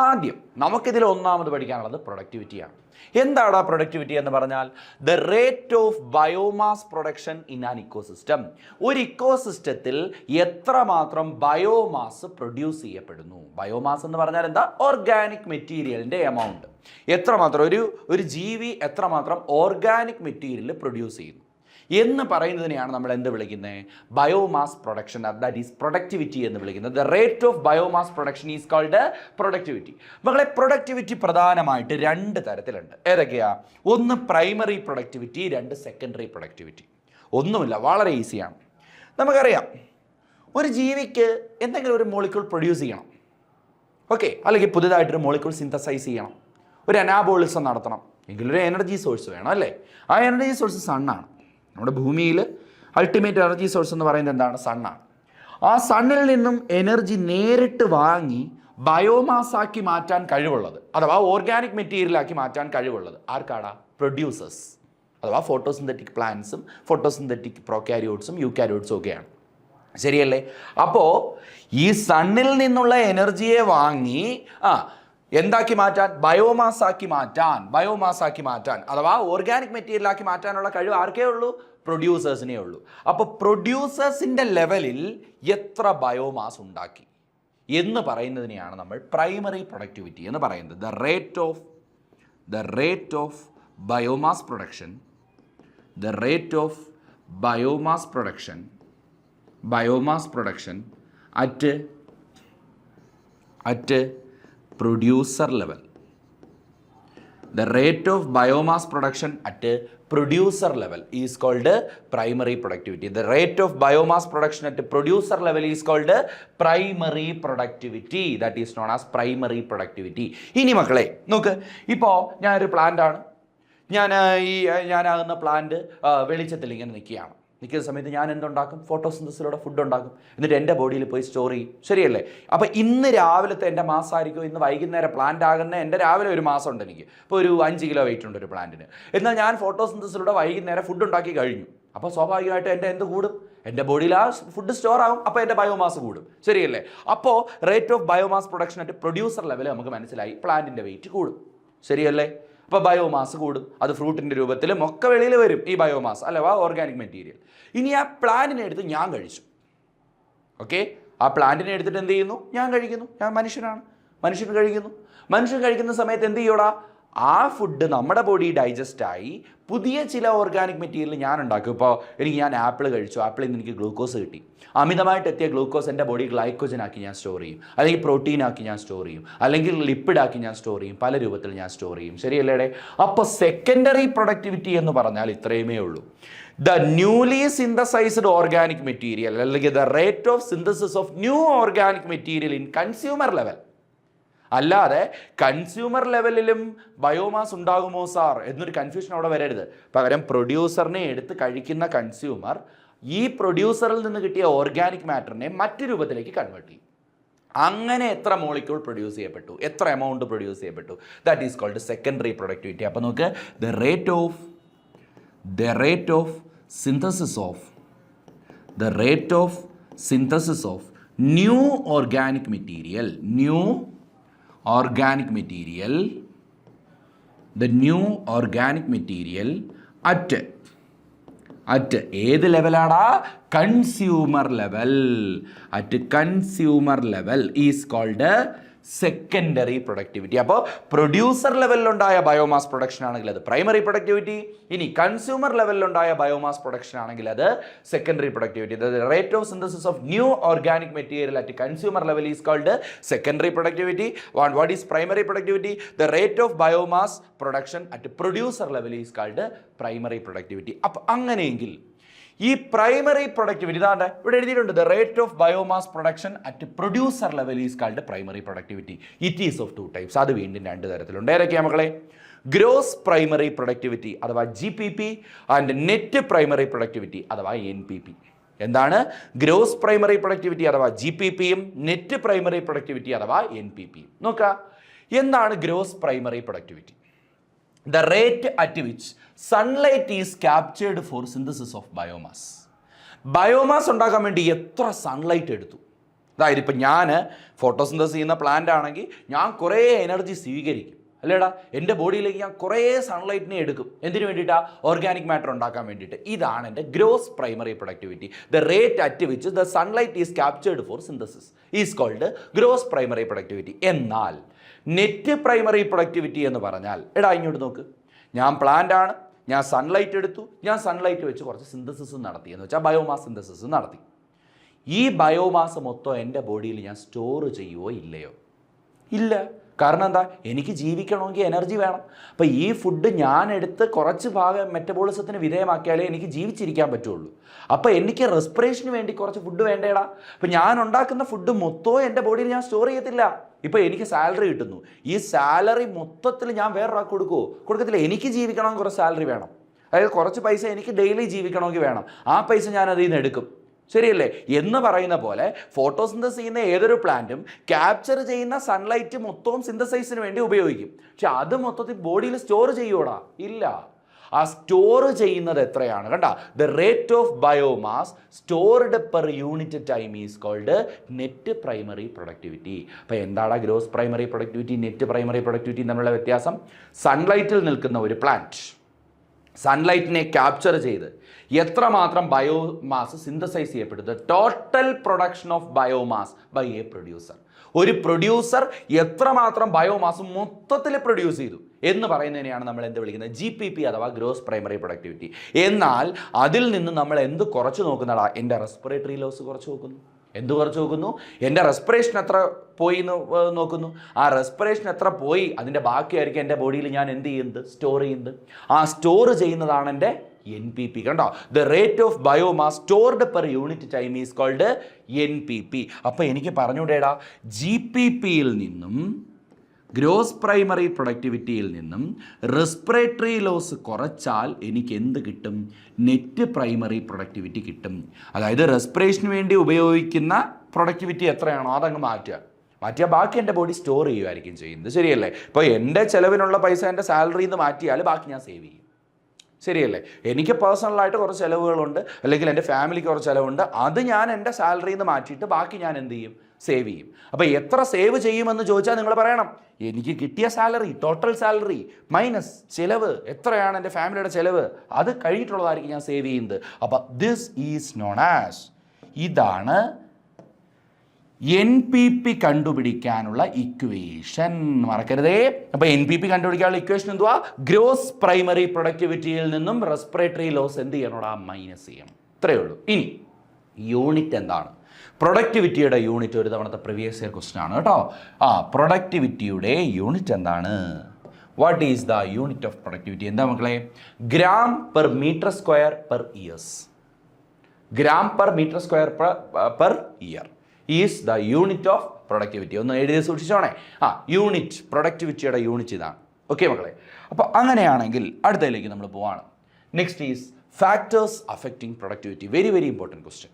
ആദ്യം നമുക്കിതിൽ ഒന്നാമത് പഠിക്കാനുള്ളത് പ്രൊഡക്ടിവിറ്റിയാണ്. എന്താണ് പ്രൊഡക്ടിവിറ്റി എന്ന് പറഞ്ഞാൽ? The rate of biomass production in an ecosystem. ഒരു ഇക്കോസിസ്റ്റത്തിൽ എത്രമാത്രം ബയോമാസ് പ്രൊഡ്യൂസ് ചെയ്യപ്പെടുന്നു. ബയോമാസ് എന്ന് പറഞ്ഞാൽ എന്താ? ഓർഗാനിക് മെറ്റീരിയലിൻ്റെ എമൗണ്ട്. എത്രമാത്രം ഒരു ജീവി എത്രമാത്രം ഓർഗാനിക് മെറ്റീരിയൽ പ്രൊഡ്യൂസ് ചെയ്യുന്നു എന്ന് പറയുന്നതിനെയാണ് നമ്മൾ എന്ത് വിളിക്കുന്നത്? Biomass production. That is productivity എന്ന് വിളിക്കുന്നത്. The rate of biomass production is called productivity. മക്കളെ, പ്രൊഡക്ടിവിറ്റി പ്രധാനമായിട്ട് രണ്ട് തരത്തിലുണ്ട്. ഏതൊക്കെയാ? ഒന്ന് പ്രൈമറി പ്രൊഡക്ടിവിറ്റി, രണ്ട് സെക്കൻഡറി പ്രൊഡക്ടിവിറ്റി. ഒന്നുമില്ല, വളരെ ഈസിയാണ്. നമുക്കറിയാം, ഒരു ജീവിക്ക് എന്തെങ്കിലും ഒരു മോളിക്യൂൾ പ്രൊഡ്യൂസ് ചെയ്യണം, ഓക്കെ, അല്ലെങ്കിൽ പുതുതായിട്ടൊരു മോളിക്യൂൾ സിന്തസൈസ് ചെയ്യണം, ഒരു അനാബോളിസം നടത്തണം, എങ്കിലൊരു എനർജി സോഴ്സ് വേണം, അല്ലേ? ആ എനർജി സോഴ്സ് സണ്ണാണ്. നമ്മുടെ ഭൂമിയിൽ അൾട്ടിമേറ്റ് എനർജി സോഴ്സ് എന്ന് പറയുന്നത് എന്താണ്? സണ്ണാണ്. ആ സണ്ണിൽ നിന്നും എനർജി നേരിട്ട് വാങ്ങി ബയോമാസാക്കി മാറ്റാൻ കഴിവുള്ളത്, അഥവാ ഓർഗാനിക് മെറ്റീരിയലാക്കി മാറ്റാൻ കഴിവുള്ളത് ആർക്കാടാ? പ്രൊഡ്യൂസേഴ്സ്, അഥവാ ഫോട്ടോസിന്തറ്റിക് പ്ലാന്റ്സും ഫോട്ടോസിന്തറ്റിക് പ്രോകാരിയോട്സും യൂകാരിയോട്സും ഒക്കെയാണ്. ശരിയല്ലേ? അപ്പോൾ ഈ സണ്ണിൽ നിന്നുള്ള എനർജിയെ വാങ്ങി എന്താക്കി മാറ്റാൻ? ബയോമാസാക്കി മാറ്റാൻ, അഥവാ ഓർഗാനിക് മെറ്റീരിയലാക്കി മാറ്റാനുള്ള കഴിവ് ആർക്കേ ഉള്ളൂ? പ്രൊഡ്യൂസേഴ്സിനേ ഉള്ളൂ. അപ്പോൾ പ്രൊഡ്യൂസേഴ്സിൻ്റെ ലെവലിൽ എത്ര ബയോമാസ് ഉണ്ടാക്കി എന്ന് പറയുന്നതിനെയാണ് നമ്മൾ പ്രൈമറി പ്രൊഡക്ടിവിറ്റി എന്ന് പറയുന്നത്. The rate of biomass production at producer level. The rate of biomass production at producer level is called primary productivity. The rate of biomass production at producer level is called primary productivity. That is known as primary productivity. ഇനി മക്കളെ നോക്ക്, ഇപ്പോൾ ഞാനൊരു പ്ലാന്റാണ്, ഞാനാകുന്ന plant വെളിച്ചത്തിൽ ഇങ്ങനെ നിൽക്കുന്ന സമയത്ത് ഞാൻ എന്തുണ്ടാക്കും? ഫോട്ടോസിന്തസിലൂടെ ഫുഡ് ഉണ്ടാക്കും, എന്നിട്ട് എൻ്റെ ബോഡിയിൽ പോയി സ്റ്റോർ ചെയ്യും. ശരിയല്ലേ? അപ്പോൾ ഇന്ന് രാവിലത്തെ എൻ്റെ മാസമായിരിക്കും ഇന്ന് വൈകുന്നേരം പ്ലാന്റ് ആകുന്ന എൻ്റെ രാവിലെ ഒരു മാസം ഉണ്ട് എനിക്ക്. ഇപ്പോൾ ഒരു 5 കിലോ വെയിറ്റ് ഉണ്ട് ഒരു പ്ലാന്റിന്. എന്നാൽ ഞാൻ ഫോട്ടോസിന്തസിലൂടെ വൈകുന്നേരം ഫുഡ് ഉണ്ടാക്കി കഴിഞ്ഞു. അപ്പോൾ സ്വാഭാവികമായിട്ട് എൻ്റെ എന്ത് കൂടും? എൻ്റെ ബോഡിയിൽ ആ ഫുഡ് സ്റ്റോർ ആകും, അപ്പോൾ എൻ്റെ ബയോമാസ് കൂടും. ശരിയല്ലേ? അപ്പോൾ rate of biomass production at producer level നമുക്ക് മനസ്സിലായി, പ്ലാന്റിൻ്റെ വെയിറ്റ് കൂടും. ശരിയല്ലേ? അപ്പോൾ ബയോമാസ് കൂടും, അത് ഫ്രൂട്ടിൻ്റെ രൂപത്തിലും ഒക്കെ വെളിയിൽ വരും ഈ ബയോമാസ് അല്ലവാ ഓർഗാനിക് മെറ്റീരിയൽ. ഇനി ആ പ്ലാന്റിനെ എടുത്ത് ഞാൻ കഴിച്ചു. ഓക്കെ, ആ പ്ലാന്റിനെ എടുത്തിട്ട് എന്ത് ചെയ്യുന്നു? ഞാൻ കഴിക്കുന്നു. ഞാൻ മനുഷ്യനാണ്, മനുഷ്യൻ കഴിക്കുന്ന സമയത്ത് എന്ത് ചെയ്യൂടാ? ആ ഫുഡ് നമ്മുടെ ബോഡി ഡൈജസ്റ്റായി പുതിയ ചില ഓർഗാനിക് മെറ്റീരിയൽ ഞാൻ ഉണ്ടാക്കും. ഇപ്പോൾ ഞാൻ ആപ്പിൾ കഴിച്ചു, ആപ്പിളിൽ നിന്ന് എനിക്ക് ഗ്ലൂക്കോസ് കിട്ടി. അമിതമായിട്ട് എത്തിയ ഗ്ലൂക്കോസ് എൻ്റെ ബോഡി ഗ്ലൈക്കോജനാക്കി ഞാൻ സ്റ്റോർ ചെയ്യും, അല്ലെങ്കിൽ പ്രോട്ടീനാക്കി ഞാൻ സ്റ്റോർ ചെയ്യും, അല്ലെങ്കിൽ ലിപ്പിഡാക്കി ഞാൻ സ്റ്റോർ ചെയ്യും, പല രൂപത്തിൽ ഞാൻ സ്റ്റോർ ചെയ്യും. ശരിയല്ലേടെ? അപ്പോൾ സെക്കൻഡറി പ്രൊഡക്ടിവിറ്റി എന്ന് പറഞ്ഞാൽ ഇത്രയുമേ ഉള്ളൂ. The newly synthesised organic material അല്ലെങ്കിൽ the rate of synthesis of new organic material in consumer level. അല്ലാതെ കൺസ്യൂമർ ലെവലിലും ബയോമാസ് ഉണ്ടാകുമോ സാർ എന്നൊരു കൺഫ്യൂഷൻ അവിടെ വരരുത്. പകരം പ്രൊഡ്യൂസറിനെ എടുത്ത് കഴിക്കുന്ന കൺസ്യൂമർ ഈ പ്രൊഡ്യൂസറിൽ നിന്ന് കിട്ടിയ ഓർഗാനിക് മാറ്ററിനെ മറ്റു രൂപത്തിലേക്ക് കൺവേർട്ട് ചെയ്യും. അങ്ങനെ എത്ര മോളിക്യൂൾ പ്രൊഡ്യൂസ് ചെയ്യപ്പെട്ടു, എത്ര എമൗണ്ട് പ്രൊഡ്യൂസ് ചെയ്യപ്പെട്ടു, that is called secondary productivity. അപ്പോൾ നമുക്ക് the rate of synthesis of new organic material at ഏത് ലെവലാടാ? Consumer level is called secondary productivity. അപ്പോൾ പ്രൊഡ്യൂസർ ലെവലിലുണ്ടായ ബയോമാസ് പ്രൊഡക്ഷൻ ആണെങ്കിൽ അത് പ്രൈമറി പ്രൊഡക്ടിവിറ്റി. ഇനി കൺസ്യൂമർ ലെവലിലുണ്ടായ ബയോമാസ് പ്രൊഡക്ഷൻ ആണെങ്കിൽ അത് secondary productivity. Rate of synthesis of new organic material at consumer level is called secondary productivity. What is primary productivity? The rate of biomass production at producer level is called primary productivity. അപ്പോൾ അങ്ങനെയെങ്കിൽ ഈ primary productivity ഇതാണ്ട് ഇവിടെ എഴുതിയിട്ടുണ്ട്. The rate of biomass production at producer level is called primary productivity. It is of 2 types. അത് വീണ്ടും 2 തരത്തിലുണ്ട്. ഏതൊക്കെയാ മക്കളെ? ഗ്രോസ് പ്രൈമറി പ്രൊഡക്ടിവിറ്റി അഥവാ GPP and net primary productivity അഥവാ NPP. എന്താണ് ഗ്രോസ് പ്രൈമറി പ്രൊഡക്ടിവിറ്റി അഥവാ GPPയും നെറ്റ് പ്രൈമറി പ്രൊഡക്ടിവിറ്റി അഥവാ NPPയും? നോക്കുക, എന്താണ് gross primary productivity? The rate at which sunlight is captured for synthesis of biomass. Biomass ഉണ്ടാക്കാൻ വേണ്ടി എത്ര സൺലൈറ്റ് എടുത്തു? അതായത് ഇപ്പം ഞാൻ ഫോട്ടോസിന്തസിസ് ചെയ്യുന്ന പ്ലാന്റ് ആണെങ്കിൽ ഞാൻ കുറേ എനർജി സ്വീകരിക്കും അല്ലേടാ. എൻ്റെ ബോഡിയിലേക്ക് ഞാൻ കുറേ സൺലൈറ്റിനെ എടുക്കും. എന്തിനു വേണ്ടിയിട്ടാണ്? ഓർഗാനിക് മാറ്റർ ഉണ്ടാക്കാൻ വേണ്ടിയിട്ട്. ഇതാണ് എൻ്റെ gross primary productivity. The rate at which the sunlight is captured for synthesis is called gross primary productivity. എന്നാൽ നെറ്റ് പ്രൈമറി പ്രൊഡക്ടിവിറ്റി എന്ന് പറഞ്ഞാൽ, എടാ ഇങ്ങോട്ട് നോക്ക്, ഞാൻ പ്ലാന്റ് ആണ്, ഞാൻ സൺലൈറ്റ് എടുത്തു, ഞാൻ സൺലൈറ്റ് വെച്ച് കുറച്ച് സിന്തസിസ് നടത്തി എന്ന് വെച്ചാൽ ബയോമാസ് സിന്തസിസ് നടത്തി. ഈ ബയോമാസ് മൊത്തം എൻ്റെ ബോഡിയിൽ ഞാൻ സ്റ്റോർ ചെയ്യുമോ ഇല്ലയോ? ഇല്ല. കാരണം എന്താ? എനിക്ക് ജീവിക്കണമെങ്കിൽ എനർജി വേണം. അപ്പോൾ ഈ ഫുഡ് ഞാൻ എടുത്ത് കുറച്ച് ഭാഗം മെറ്റബോളിസത്തിന് വിധേയമാക്കിയാലേ എനിക്ക് ജീവിച്ചിരിക്കാൻ പറ്റുള്ളൂ. അപ്പോൾ എനിക്ക് റെസ്പിറേഷന് വേണ്ടി കുറച്ച് ഫുഡ് വേണ്ടേടാ. അപ്പോൾ ഞാൻ ഉണ്ടാക്കുന്ന ഫുഡ് മൊത്തവും എൻ്റെ ബോഡിയിൽ ഞാൻ സ്റ്റോർ ചെയ്യത്തില്ല. ഇപ്പോൾ എനിക്ക് സാലറി കിട്ടുന്നു, ഈ സാലറി മൊത്തത്തിൽ ഞാൻ വേറൊരാൾക്ക് കൊടുക്കത്തില്ല. എനിക്ക് ജീവിക്കണമെങ്കിൽ കുറച്ച് സാലറി വേണം. അതായത് കുറച്ച് പൈസ എനിക്ക് ഡെയിലി ജീവിക്കണമെങ്കിൽ വേണം. ആ പൈസ ഞാൻ അതിൽ നിന്ന് എടുക്കും. ശരിയല്ലേ? എന്ന് പറയുന്ന പോലെ ഫോട്ടോസിന്തസിസ് ചെയ്യുന്ന ഏതൊരു പ്ലാന്റും ക്യാപ്ചർ ചെയ്യുന്ന സൺലൈറ്റ് മൊത്തവും സിന്തസൈസിന് വേണ്ടി ഉപയോഗിക്കും. പക്ഷെ അത് മൊത്തത്തിൽ ബോഡിയിൽ സ്റ്റോർ ചെയ്യൂടാ? ഇല്ല. ആ സ്റ്റോർ ചെയ്യുന്നത് എത്രയാണ്? കണ്ട, the rate of biomass stored per unit time is called net primary productivity. അപ്പോൾ എന്താണ് gross primary productivity, net primary productivity തമ്മിലുള്ള വ്യത്യാസം? സൺലൈറ്റിൽ നിൽക്കുന്ന ഒരു പ്ലാന്റ് സൺലൈറ്റിനെ ക്യാപ്ചർ ചെയ്ത് എത്രമാത്രം ബയോമാസ് സിന്തസൈസ് ചെയ്യപ്പെടുന്നത്, total production of biomass by a producer. ഒരു പ്രൊഡ്യൂസർ എത്രമാത്രം ബയോമാസ് മൊത്തത്തിൽ പ്രൊഡ്യൂസ് ചെയ്തു എന്ന് പറയുന്നതിനെയാണ് നമ്മൾ എന്ത് വിളിക്കുന്നത്? GPP അഥവാ ഗ്രോസ് പ്രൈമറി പ്രൊഡക്ടിവിറ്റി. എന്നാൽ അതിൽ നിന്ന് നമ്മൾ എന്ത് കുറച്ച് നോക്കുന്നതാ? എൻ്റെ റെസ്പിറേറ്ററി ലോസ് കുറച്ച് നോക്കുന്നു. എന്ത് കുറച്ച് നോക്കുന്നു? എൻ്റെ റെസ്പിറേഷൻ എത്ര പോയി എന്ന് നോക്കുന്നു. ആ റെസ്പിറേഷൻ എത്ര പോയി അതിൻ്റെ ബാക്കിയായിരിക്കും എൻ്റെ ബോഡിയിൽ ഞാൻ എന്ത് ചെയ്യുന്നത്? സ്റ്റോർ ചെയ്യുന്നത്. ആ സ്റ്റോർ ചെയ്യുന്നതാണ് എൻ്റെ NPP. കണ്ടോ? The rate of biomass stored per unit time is called NPP. അപ്പോൾ എനിക്ക് പറഞ്ഞുകൂടേടാ, GPPയിൽ നിന്നും ഗ്രോസ് പ്രൈമറി പ്രൊഡക്ടിവിറ്റിയിൽ നിന്നും റെസ്പിറേറ്ററി ലോസ് കുറച്ചാൽ എനിക്ക് എന്ത് കിട്ടും? നെറ്റ് പ്രൈമറി പ്രൊഡക്ടിവിറ്റി കിട്ടും. അതായത് റെസ്പിറേഷന് വേണ്ടി ഉപയോഗിക്കുന്ന പ്രൊഡക്ടിവിറ്റി എത്രയാണോ അതങ്ങ് മാറ്റിയാൽ ബാക്കി എൻ്റെ ബോഡി സ്റ്റോർ ചെയ്യുമായിരിക്കും ചെയ്യുന്നത്. ശരിയല്ലേ? ഇപ്പോൾ എൻ്റെ ചിലവിനുള്ള പൈസ എൻ്റെ സാലറിയിൽ നിന്ന് മാറ്റിയാൽ ബാക്കി ഞാൻ സേവ് ചെയ്യും. ശരിയല്ലേ? എനിക്ക് പേഴ്സണലായിട്ട് കുറച്ച് ചിലവുകളുണ്ട്, അല്ലെങ്കിൽ എൻ്റെ ഫാമിലിക്ക് കുറച്ച് ചിലവുണ്ട്. അത് ഞാൻ എൻ്റെ സാലറിയിൽ നിന്ന് മാറ്റിയിട്ട് ബാക്കി ഞാൻ എന്ത് ചെയ്യും? സേവ് ചെയ്യും. അപ്പോൾ എത്ര സേവ് ചെയ്യുമെന്ന് ചോദിച്ചാൽ നിങ്ങൾ പറയണം, എനിക്ക് കിട്ടിയ സാലറി, ടോട്ടൽ സാലറി മൈനസ് ചിലവ്, എത്രയാണ് എൻ്റെ ഫാമിലിയുടെ ചിലവ്, അത് കഴിഞ്ഞിട്ടുള്ളതായിരിക്കും ഞാൻ സേവ് ചെയ്യുന്നത്. അപ്പോൾ ദിസ് ഈസ് നോൺ ആസ്, ഇതാണ് NPP കണ്ടുപിടിക്കാനുള്ള ഇക്വേഷൻ. മറക്കരുതേ. അപ്പോൾ NPP കണ്ടുപിടിക്കാനുള്ള ഇക്വേഷൻ എന്തുവാ? ഗ്രോസ് പ്രൈമറി പ്രൊഡക്ടിവിറ്റിയിൽ നിന്നും റെസ്പിറേറ്ററി ലോസ് എന്ത് ചെയ്യണോടാ? മൈനസ് ചെയ്യണം. ഇത്രയേ ഉള്ളൂ. ഇനി യൂണിറ്റ് എന്താണ്? പ്രൊഡക്ടിവിറ്റിയുടെ യൂണിറ്റ് ഒരു തവണത്തെ പ്രീവിയസ് ഇയർ ക്വസ്റ്റൻ ആണ് കേട്ടോ. പ്രൊഡക്ടിവിറ്റിയുടെ യൂണിറ്റ് എന്താണ്? What is the unit of productivity? എന്താ മക്കളെ? Gram per meter square per years. Gram per meter square per year is the unit of productivity. ഒന്ന് എഴുതി സൂക്ഷിച്ചോണേ. യൂണിറ്റ്, പ്രൊഡക്ടിവിറ്റിയുടെ യൂണിറ്റ് ഇതാണ്. ഓക്കെ മക്കളെ? അപ്പോൾ അങ്ങനെയാണെങ്കിൽ അടുത്തതിലേക്ക് നമ്മൾ പോവാണ്. Next is factors affecting productivity. Very very important question.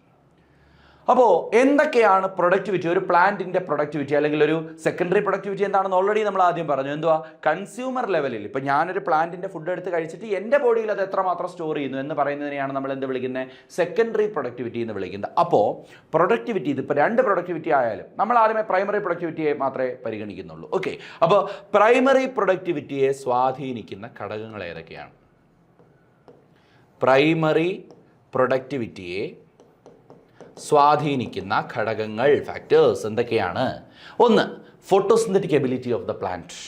അപ്പോൾ എന്തൊക്കെയാണ് പ്രൊഡക്ടിവിറ്റി? ഒരു പ്ലാന്റിൻ്റെ പ്രൊഡക്ടിവിറ്റി അല്ലെങ്കിൽ ഒരു സെക്കൻഡറി പ്രൊഡക്ടിവിറ്റി എന്താണെന്ന് ഓൾറെഡി നമ്മൾ ആദ്യം പറഞ്ഞു. എന്തുവാ? കൺസ്യൂമർ ലെവലിൽ ഇപ്പോൾ ഞാനൊരു പ്ലാന്റിൻ്റെ ഫുഡ് എടുത്ത് കഴിച്ചിട്ട് എൻ്റെ ബോഡിയിൽ അത് എത്രമാത്രം സ്റ്റോർ ചെയ്യുന്നു എന്ന് പറയുന്നതിനെയാണ് നമ്മൾ എന്ത് വിളിക്കുന്നത്? സെക്കൻഡറി പ്രൊഡക്ടിവിറ്റി എന്ന് വിളിക്കുന്നത്. അപ്പോൾ പ്രൊഡക്ടിവിറ്റി, ഇതിപ്പോൾ രണ്ട് പ്രൊഡക്ടിവിറ്റി ആയാലും നമ്മൾ ആദ്യമേ പ്രൈമറി പ്രൊഡക്ടിവിറ്റിയെ മാത്രമേ പരിഗണിക്കുന്നുള്ളൂ. ഓക്കെ, അപ്പോൾ പ്രൈമറി പ്രൊഡക്ടിവിറ്റിയെ സ്വാധീനിക്കുന്ന ഘടകങ്ങൾ ഏതൊക്കെയാണ്? പ്രൈമറി പ്രൊഡക്ടിവിറ്റിയെ സ്വാധീനിക്കുന്ന ഘടകങ്ങൾ, ഫാക്ടേഴ്സ് എന്തൊക്കെയാണ്? ഒന്ന്, photosynthetic ability of the plant.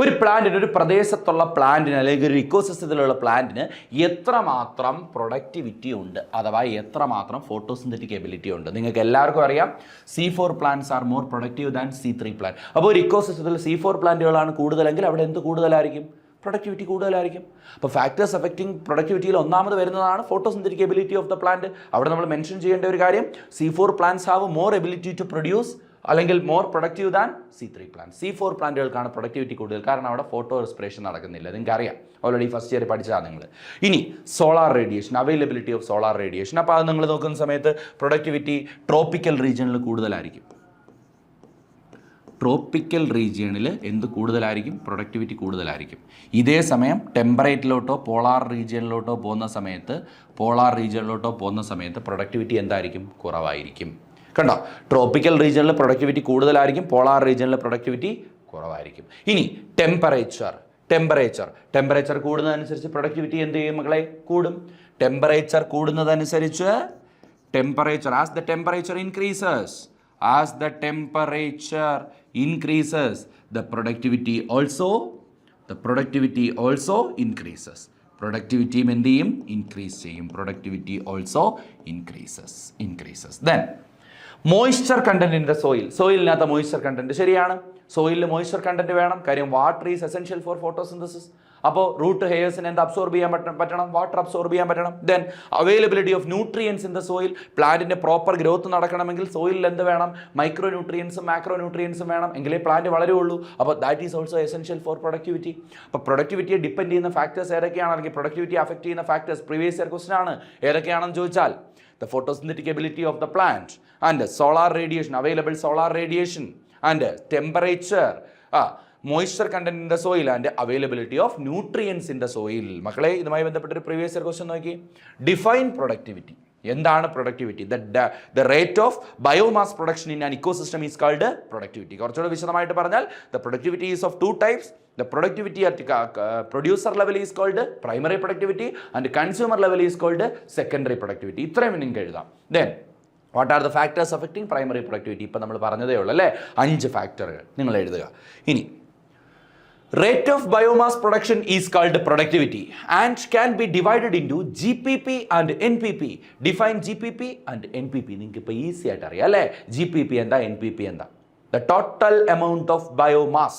ഒരു പ്ലാന്റിന്, ഒരു പ്രദേശത്തുള്ള പ്ലാന്റിന് അല്ലെങ്കിൽ ഒരു ഇക്കോസിസ്റ്റത്തിലുള്ള പ്ലാന്റിന് എത്രമാത്രം പ്രൊഡക്ടിവിറ്റി ഉണ്ട്, അഥവാ എത്രമാത്രം ഫോട്ടോസിന്തറ്റിക് എബിലിറ്റി ഉണ്ട്. നിങ്ങൾക്ക് എല്ലാവർക്കും അറിയാം, C4 plants are more productive than C3 plant. അപ്പോൾ ഒരു ഇക്കോസിസ്റ്റത്തിൽ C4 പ്ലാന്റുകളാണ് കൂടുതലെങ്കിൽ അവിടെ എന്ത് കൂടുതലായിരിക്കും? പ്രൊഡക്ടിവിറ്റി കൂടുതലായിരിക്കും. അപ്പോൾ ഫാക്ടേഴ്സ് അഫക്റ്റിംഗ് പ്രൊഡക്ടിവിറ്റിയിൽ ഒന്നാമത് വരുന്നതാണ് photosynthetic ability of the plant. അവിടെ നമ്മൾ മെൻഷൻ ചെയ്യേണ്ട ഒരു കാര്യം, C4 plants have more ability to produce അല്ലെങ്കിൽ more productive than C3 plant. C4 പ്ലാന്റുകൾക്കാണ് പ്രൊഡക്ടിവിറ്റി കൂടുതൽ, കാരണം അവിടെ ഫോട്ടോ റെസ്പിറേഷൻ നടക്കുന്നില്ല. നിങ്ങൾക്ക് അറിയാം, ഓൾറെഡി ഫസ്റ്റ് ഇയർ പഠിച്ചതാണ് നിങ്ങൾ. ഇനി solar radiation, availability of solar radiation. അപ്പോൾ അത് നിങ്ങൾ നോക്കുന്ന സമയത്ത് പ്രൊഡക്ടിവിറ്റി ട്രോപ്പിക്കൽ റീജിയനിൽ കൂടുതലായിരിക്കും. ട്രോപ്പിക്കൽ റീജിയണിൽ എന്ത് കൂടുതലായിരിക്കും? പ്രൊഡക്ടിവിറ്റി കൂടുതലായിരിക്കും. ഇതേ സമയം ടെമ്പറേറ്റിലോട്ടോ പോളാർ റീജിയനിലോട്ടോ പോകുന്ന സമയത്ത് പ്രൊഡക്ടിവിറ്റി എന്തായിരിക്കും? കുറവായിരിക്കും. കണ്ടോ? ട്രോപ്പിക്കൽ റീജിയനിൽ പ്രൊഡക്ടിവിറ്റി കൂടുതലായിരിക്കും, പോളാർ റീജിയനിൽ പ്രൊഡക്ടിവിറ്റി കുറവായിരിക്കും. ഇനി ടെമ്പറേച്ചർ കൂടുന്നതനുസരിച്ച് പ്രൊഡക്ടിവിറ്റി എന്ത് ചെയ്യും മക്കളെ? കൂടും. ടെമ്പറേച്ചർ കൂടുന്നതനുസരിച്ച് as the temperature increases, the productivity also increases. Productivity എന്ത് ചെയ്യും? ഇൻക്രീസ് ചെയ്യും. Productivity also increases. Then moisture content in the സോയിലിനകത്ത് മോയ്സ്ചർ കണ്ടന്റ് ശരിയാണ്. സോയിലിൽ മോയ്സ്ചർ കണ്ടന്റ് വേണം, കാര്യം water is essential for photosynthesis. അപ്പോൾ റൂട്ട് ഹെയർസിന് എന്ത് അബ്സോർബ് ചെയ്യാൻ പറ്റണം? വാട്ടർ അബ്സോർബ് ചെയ്യാൻ പറ്റണം. Then availability of nutrients in the soil. പ്ലാന്റിന്റെ പ്രോപ്പർ ഗ്രോത്ത് നടക്കണമെങ്കിൽ സോയിലിൽ എന്ത് വേണം? മൈക്രോ ന്യൂട്രിയൻസും മാക്രോ ന്യൂട്രിയൻസും വേണം, എങ്കിലേ പ്ലാന്റ് വളരുള്ളൂ. അപ്പോൾ that is also essential for productivity. അപ്പോൾ പ്രൊഡക്ടിവിറ്റിയെ ഡിപ്പെൻഡ് ചെയ്യുന്ന ഫാക്ടേഴ്സ് ഏതൊക്കെയാണ്, അല്ലെങ്കിൽ പ്രൊഡക്ടിവിറ്റി അഫക്ട് ചെയ്യുന്ന ഫാക്ടേഴ്സ് പ്രീവിയസ് ഇയർ ക്വസ്റ്റൻ ആണ്. ഏതൊക്കെയാണെന്ന് ചോദിച്ചാൽ the photosynthetic ability of the plant and solar radiation, available solar radiation and temperature, moisture content in the soil and availability of nutrients in the soil. മക്കളെ ഇതുമായി ബന്ധപ്പെട്ട ഒരു previous year question നോക്കി. Define productivity. എന്താണ് productivity? The rate of biomass production in an ecosystem is called productivity. കുറച്ചുകൂടെ വിശദമായിട്ട് പറഞ്ഞാൽ the productivity is of 2 types. The productivity at producer level is called primary productivity and consumer level is called secondary productivity. ഇത്രയും നിങ്ങൾക്ക് എഴുതാം. Then what are the factors affecting primary productivity? ഇപ്പം നമ്മൾ പറഞ്ഞതേ ഉള്ളൂ അല്ലേ, 5 ഫാക്ടറുകൾ നിങ്ങൾ എഴുതുക. ഇനി rate of biomass production is called productivity and can be divided into GPP and NPP. Define GPP and NPP. നിങ്ങൾക്ക് ഇപ്പോൾ ഈസി ആയിട്ട് അറിയാം അല്ലേ, GPP എന്താ, NPP എന്താ? The total amount of biomass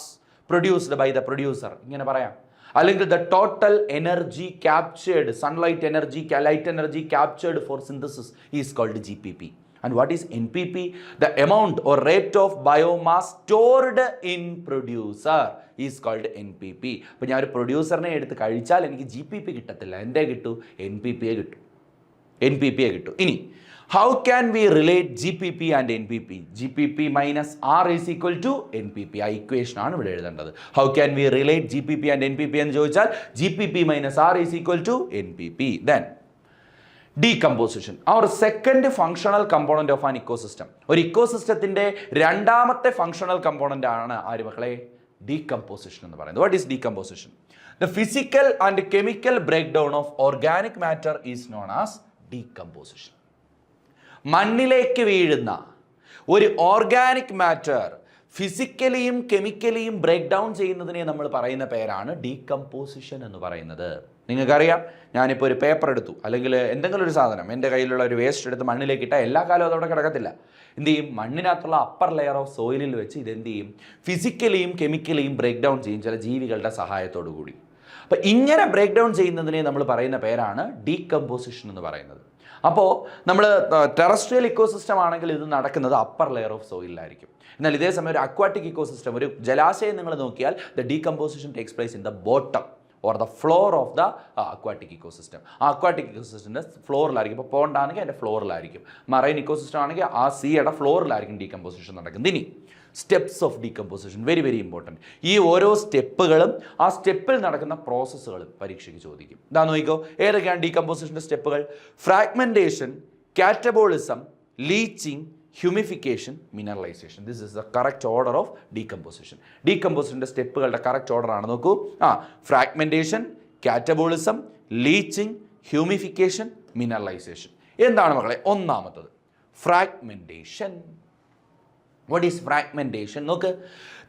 produced by the producer, ഇങ്ങനെ പറയാം. അല്ലെങ്കിൽ the total energy captured, sunlight energy, light energy captured for synthesis is called GPP. And what is NPP? The amount or rate of biomass stored in producer is called NPP. അപ്പോൾ ഞാൻ ഒരു പ്രൊഡ്യൂസറിനെ എടുത്ത് കഴിച്ചാൽ എനിക്ക് GPP കിട്ടത്തില്ല, എന്തേ കിട്ടൂ? NPP കിട്ടും, NPP കിട്ടും. ഇനി how can we relate GPP and NPP? GPP minus R is equal to NPP. ആ ഇക്വേഷൻ ആണ് ഇവിടെ എഴുതേണ്ടത്. How can we relate GPP and NPP എന്ന് ചോദിച്ചാൽ GPP minus R is equal to NPP. Then decomposition, our second functional component of an ecosystem. ഒരു ഇക്കോസിസ്റ്റത്തിന്റെ രണ്ടാമത്തെ functional component ആണ് ആര് മക്കളെ? ഡീകമ്പോസിഷൻ എന്ന് പറയുന്നത്. What is decomposition? The physical and chemical break down of organic matter is known as decomposition. മണ്ണിലേക്ക് വീഴുന്ന ഒരു ഓർഗാനിക് മാറ്റർ ഫിസിക്കലിയും കെമിക്കലിയും ബ്രേക്ക് ഡൗൺ ചെയ്യുന്നതിനെ നമ്മൾ പറയുന്ന പേരാണ് ഡീകമ്പോസിഷൻ എന്ന് പറയുന്നത്. നിങ്ങൾക്കറിയാം, ഞാനിപ്പോൾ ഒരു പേപ്പർ എടുത്തു, അല്ലെങ്കിൽ എന്തെങ്കിലും ഒരു സാധനം എൻ്റെ കയ്യിലുള്ള ഒരു വേസ്റ്റ് എടുത്ത് മണ്ണിലേക്ക് ഇട്ടാൽ എല്ലാ കാലവും അതവിടെ കിടക്കത്തില്ല. എന്ത് ചെയ്യും? മണ്ണിനകത്തുള്ള അപ്പർ ലെയർ ഓഫ് സോയിലിൽ വെച്ച് ഇതെന്ത് ചെയ്യും? ഫിസിക്കലിയും കെമിക്കലിയും ബ്രേക്ക് ഡൗൺ ചെയ്യും, ചില ജീവികളുടെ സഹായത്തോടു കൂടി. അപ്പം ഇങ്ങനെ ബ്രേക്ക് ഡൗൺ ചെയ്യുന്നതിനെ നമ്മൾ പറയുന്ന പേരാണ് ഡീകമ്പോസിഷൻ എന്ന് പറയുന്നത്. അപ്പോൾ നമ്മൾ ടെറസ്ട്രിയൽ ഇക്കോസിസ്റ്റം ആണെങ്കിൽ ഇത് നടക്കുന്നത് അപ്പർ ലെയർ ഓഫ് സോയിലായിരിക്കും. എന്നാൽ ഇതേ സമയം ഒരു അക്വാട്ടിക് ഇക്കോസിസ്റ്റം, ഒരു ജലാശയം നിങ്ങൾ നോക്കിയാൽ the decomposition takes place in the bottom or the floor of the aquatic ecosystem. ആ അക്വാട്ടിക് ഇക്കോസിസ്റ്റത്തിൻ്റെ ഫ്ലോറിലായിരിക്കും. ഇപ്പോൾ പോണ്ടാണെങ്കിൽ അതിൻ്റെ ഫ്ലോറിലായിരിക്കും. മറൈൻ ഇക്കോസിസ്റ്റം ആണെങ്കിൽ ആ സീയുടെ ഫ്ലോറിലായിരിക്കും ഡീകമ്പോസിഷൻ നടക്കുന്നത്. ഇനി steps of decomposition, very very important. ഈ ഓരോ സ്റ്റെപ്പുകളും ആ സ്റ്റെപ്പിൽ നടക്കുന്ന പ്രോസസ്സുകളും പരീക്ഷയ്ക്ക് ചോദിക്കും. ഇതാ നോക്കിക്കോ, ഏതൊക്കെയാണ് ഡീകമ്പോസിഷൻ്റെ സ്റ്റെപ്പുകൾ? Fragmentation, catabolism, leaching, humification, mineralisation. This is the correct order of decomposition. ഡീകമ്പോസിഷൻ്റെ സ്റ്റെപ്പുകളുടെ കറക്റ്റ് ഓർഡർ ആണ്. നോക്കൂ, fragmentation, catabolism, leaching, humification, mineralisation. എന്താണ് മക്കളെ ഒന്നാമത്തത്? ഫ്രാഗ്മെൻറ്റേഷൻ. What is fragmentation? നോക്ക്,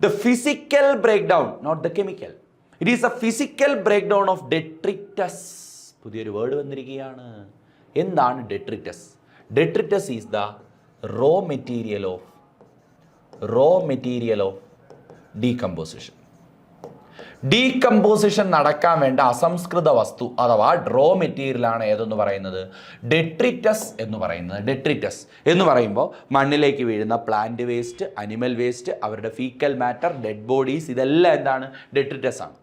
the physical breakdown, not the chemical. It is a physical breakdown of detritus. പുതിയൊരു word വന്നിരിക്കുകയാണ്. എന്താണ് detritus? Detritus is the raw material of decomposition. Decomposition നടക്കാൻ വേണ്ട അസംസ്കൃത വസ്തു അഥവാ റോ മെറ്റീരിയലാണ് ഏതെന്ന് പറയുന്നത്? ഡെട്രിറ്റസ് എന്ന് പറയുന്നത്. ഡെട്രിറ്റസ് എന്ന് പറയുമ്പോൾ മണ്ണിലേക്ക് വീഴുന്ന പ്ലാന്റ് വേസ്റ്റ്, അനിമൽ വേസ്റ്റ്, അവരുടെ ഫീക്കൽ മാറ്റർ, ഡെഡ് ബോഡീസ്, ഇതെല്ലാം എന്താണ്? ഡെട്രിറ്റസ് ആണ്.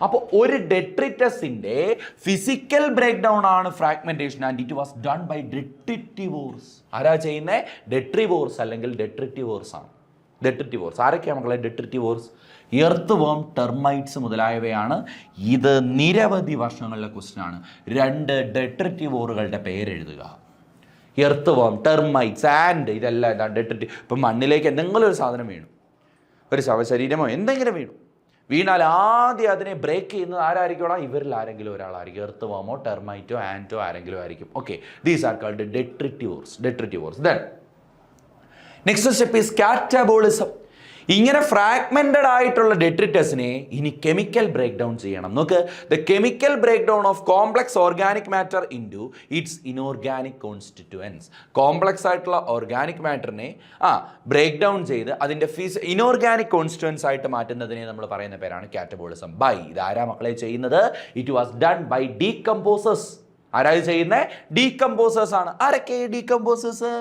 അപ്പോൾ ഒരു ഡെട്രിറ്റസിൻ്റെ ഫിസിക്കൽ ബ്രേക്ക് ഡൗൺ ആണ് fragmentation. And it was done by detritivores. ആരാ ചെയ്യുന്നത്? ഡെട്രിവോർസ് അല്ലെങ്കിൽ ഡെട്രിറ്റിവോർസ് ആണ്. ഡെട്രിറ്റിവോർസ് ആരൊക്കെയാണ് മക്കളെ? ഡെട്രിറ്റിവോർസ് എർത്ത് വേം, ടെർമൈറ്റ്സ് മുതലായവയാണ്. ഇത് നിരവധി വർഷങ്ങളിലെ ക്വസ്റ്റ്യൻ ആണ്. 2 ഡെട്രിറ്റിവോറുകളുടെ പേരെഴുതുക. എർത്ത് വേം, ടെർമൈറ്റ്സ്, ആൻഡ് ഇതെല്ലാം ഇതാണ് ഡെട്രിറ്റി. ഇപ്പം മണ്ണിലേക്ക് എന്തെങ്കിലും ഒരു സാധനം വീണു, ഒരു ശവശരീരമോ എന്തെങ്കിലും വീണാൽ ആദ്യം അതിനെ ബ്രേക്ക് ചെയ്യുന്നത് ആരായിരിക്കും? ഇവരിൽ ആരെങ്കിലും ഒരാളായിരിക്കും. എർത്ത് വേമോ, ടെർമൈറ്റോ, ആൻറ്റോ ആരെങ്കിലും ആയിരിക്കും. Okay, these are called detritivores. Then next step is catabolism. ഇങ്ങനെ ഫ്രാഗ്മെന്റഡ് ആയിട്ടുള്ള ഡെട്രിറ്റസിനെ ഇനി കെമിക്കൽ ബ്രേക്ക് ഡൗൺ ചെയ്യണം. നോക്ക്, the chemical break down of complex organic matter into its inorganic constituents. Complex ആയിട്ടുള്ള ഓർഗാനിക് മാറ്ററിനെ ബ്രേക്ക് ഡൗൺ ചെയ്ത് അതിൻ്റെ ഇനോർഗാനിക് കോൺസ്റ്റിറ്റ്യുവൻസ് ആയിട്ട് മാറ്റുന്നതിനെ നമ്മൾ പറയുന്ന പേരാണ് കാറ്റബോളിസം. ബൈ, ഇതാരാ മക്കളെ ചെയ്യുന്നത്? It was done by decomposers. ആരായത് ചെയ്യുന്നത്? ഡീകമ്പോസേഴ്സ് ആണ്. ആരൊക്കെ ഡീകമ്പോസേഴ്സ്?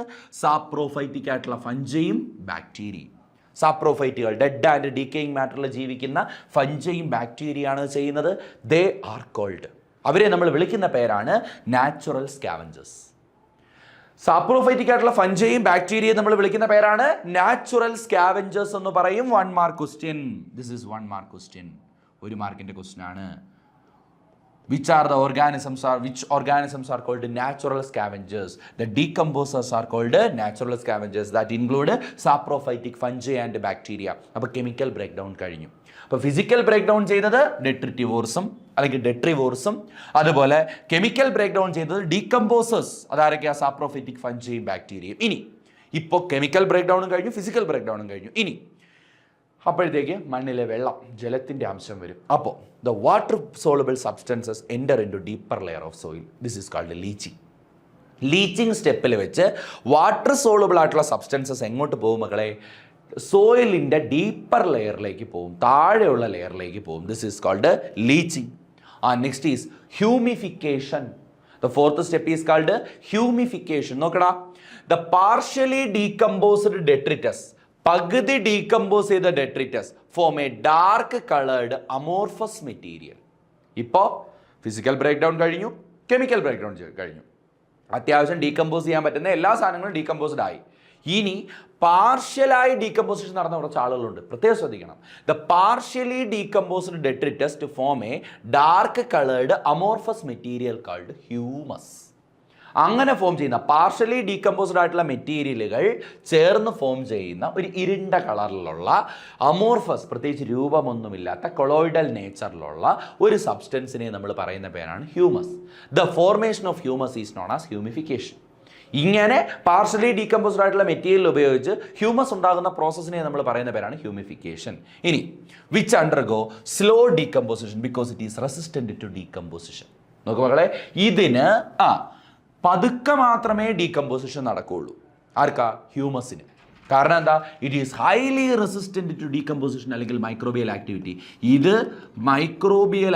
സാപ്രോഫൈറ്റിക് ആയിട്ടുള്ള ഫഞ്ചയും ബാക്ടീരിയയും. സാപ്രോഫൈറ്റുകൾ ഡെഡ് ആൻഡ് ഡീക്കേയിങ് മാറ്ററിൽ ജീവിക്കുന്ന ഫഞ്ചയും ബാക്ടീരിയയാണ് ചെയ്യുന്നത്. ദേ ആർ കോൾഡ്, അവരെ നമ്മൾ വിളിക്കുന്ന പേരാണ് നാച്ചുറൽ സ്കാവഞ്ചേഴ്സ്. സാപ്രോഫൈറ്റിക് ആയിട്ടുള്ള ഫഞ്ചയും ബാക്ടീരിയയും നമ്മൾ വിളിക്കുന്ന പേരാണ് നാച്ചുറൽ സ്കാവഞ്ചേഴ്സ് എന്ന് പറയും. 1 mark question. This is 1 mark question. 1 മാർക്കിൻ്റെ ക്വസ്റ്റ്യൻ ആണ്. Which organisms are called natural scavengers? The decomposers are called natural scavengers that include saprophytic fungi and bacteria. അപ്പോൾ കെമിക്കൽ ബ്രേക്ക് ഡൗൺ കഴിഞ്ഞു. അപ്പോൾ ഫിസിക്കൽ ബ്രേക്ക് ഡൗൺ ചെയ്തത് ഡെട്രിറ്റിവോർസും അല്ലെങ്കിൽ ഡെട്രിവോർസും, അതുപോലെ chemical break down ചെയ്തത് decomposers, അതാരൊക്കെയാ? Saprophytic ഫഞ്ചിയും ബാക്ടീരിയയും. ഇനി ഇപ്പോൾ കെമിക്കൽ ബ്രേക്ക് ഡൗണും കഴിഞ്ഞു, ഫിസിക്കൽ ബ്രേക്ക് ഡൗണും കഴിഞ്ഞു. ഇനി അപ്പോഴത്തേക്ക് മണ്ണിലെ വെള്ളം, ജലത്തിൻ്റെ അംശം വരും. അപ്പോൾ the water soluble substances enter in to deeper layer of soil. This is called leaching. Leaching സ്റ്റെപ്പിൽ വെച്ച് വാട്ടർ സോളുബിൾ ആയിട്ടുള്ള സബ്സ്റ്റൻസസ് എങ്ങോട്ട് പോകും മക്കളെ? സോയിലിൻ്റെ ഡീപ്പർ ലെയറിലേക്ക് പോകും, താഴെയുള്ള ലെയറിലേക്ക് പോകും. This is called leaching. Next is humification. The fourth step is called humification. നോക്കടാ, ദ പാർഷ്യലി ഡീകമ്പോസ്ഡ് ഡെട്രിറ്റസ്, പകുതി ഡീകമ്പോസ് ചെയ്ത detritus form a dark coloured amorphous material. ഇപ്പോൾ ഫിസിക്കൽ ബ്രേക്ക് ഡൗൺ കഴിഞ്ഞു, കെമിക്കൽ ബ്രേക്ക് ഡൗൺ കഴിഞ്ഞു, അത്യാവശ്യം decompose ചെയ്യാൻ പറ്റുന്ന എല്ലാ സാധനങ്ങളും ഡീകമ്പോസ്ഡ് ആയി. ഇനി പാർഷ്യലായി ഡീകമ്പോസിഷൻ നടന്ന കുറച്ച് ആളുകളുണ്ട്, പ്രത്യേകം ശ്രദ്ധിക്കണം. The partially decomposed detritus to form a dark coloured amorphous material called humus. അങ്ങനെ ഫോം ചെയ്യുന്ന പാർഷ്യലി ഡീകമ്പോസ്ഡ് ആയിട്ടുള്ള മെറ്റീരിയലുകൾ ചേർന്ന് ഫോം ചെയ്യുന്ന ഒരു ഇരുണ്ട കളറിലുള്ള അമോർഫസ്, പ്രത്യേകിച്ച് രൂപമൊന്നുമില്ലാത്ത കൊളോയിഡൽ നേച്ചറിലുള്ള ഒരു സബ്സ്റ്റൻസിനെ നമ്മൾ പറയുന്ന പേരാണ് humus. The formation of humus is known as humification. ഇങ്ങനെ പാർഷ്യലി ഡീകമ്പോസ്ഡ് ആയിട്ടുള്ള മെറ്റീരിയൽ ഉപയോഗിച്ച് ഹ്യൂമസ് ഉണ്ടാകുന്ന പ്രോസസ്സിനെ നമ്മൾ പറയുന്ന പേരാണ് ഹ്യൂമിഫിക്കേഷൻ. ഇനി which undergo slow decomposition because it is resistant to decomposition. നോക്കൂ മക്കളെ, ഇതിന് പതുക്കെ മാത്രമേ ഡീകമ്പോസിഷൻ നടക്കുകയുള്ളൂ. ആർക്കാ? ഹ്യൂമസിന്. കാരണം എന്താ? It is highly resistant to decomposition അല്ലെങ്കിൽ മൈക്രോബിയൽ ആക്ടിവിറ്റി. ഇത് മൈക്രോബിയൽ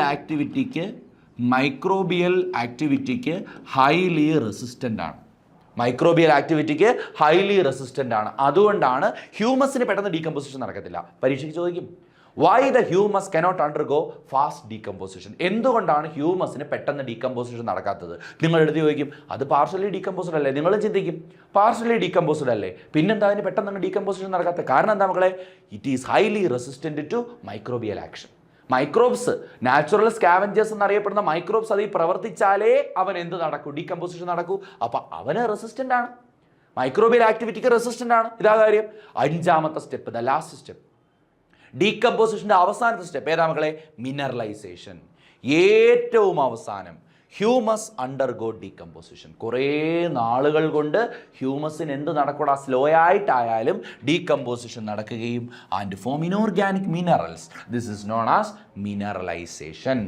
ആക്ടിവിറ്റിക്ക് ഹൈലി റെസിസ്റ്റൻ്റ് ആണ്. അതുകൊണ്ടാണ് ഹ്യൂമസിന് പെട്ടെന്ന് ഡീകമ്പോസിഷൻ നടക്കത്തില്ല. പരീക്ഷയ്ക്ക് ചോദിക്കും, why the humus cannot undergo fast decomposition? എന്തുകൊണ്ടാണ് ഹ്യൂമസിന് പെട്ടെന്ന് ഡീകമ്പോസിഷൻ നടക്കാത്തത്? നിങ്ങൾ എടുത്ത് ചോദിക്കും, അത് പാർഷ്യലി ഡീകമ്പോസ്ഡ് അല്ലേ? നിങ്ങൾ ചിന്തിക്കും, പാർഷ്യലി ഡീകമ്പോസ്ഡ് അല്ലേ, പിന്നെന്താ അതിന് പെട്ടെന്ന് ഡീകമ്പോസിഷൻ നടക്കാത്തത്? കാരണം എന്താ മക്കളെ? It is highly resistant to microbial action. Microbes, natural scavengers എന്നറിയപ്പെടുന്ന മൈക്രോബ്സ് അതിൽ പ്രവർത്തിച്ചാലേ അവൻ എന്ത് നടക്കൂ? ഡീകമ്പോസിഷൻ നടക്കൂ. അപ്പം അവന് റെസിസ്റ്റൻ്റ് ആണ്, മൈക്രോബിയൽ ആക്ടിവിറ്റിക്ക് റെസിസ്റ്റൻ്റ് ആണ്. ഇതാ കാര്യം. അഞ്ചാമത്തെ സ്റ്റെപ്പ്, ദ ലാസ്റ്റ് സ്റ്റെപ്പ്, ഡീകമ്പോസിഷൻ്റെ അവസാനത്തെ സ്റ്റെപ്പ് ഏതാ മക്കളെ? മിനറലൈസേഷൻ. ഏറ്റവും അവസാനം ഹ്യൂമസ് അണ്ടർഗോ ഡീകമ്പോസിഷൻ. കുറേ നാളുകൾ കൊണ്ട് ഹ്യൂമസിന് എന്ത് നടക്കൂടാ? സ്ലോ ആയിട്ടായാലും ഡീകമ്പോസിഷൻ നടക്കുകയും and form inorganic minerals. This is known as mineralisation.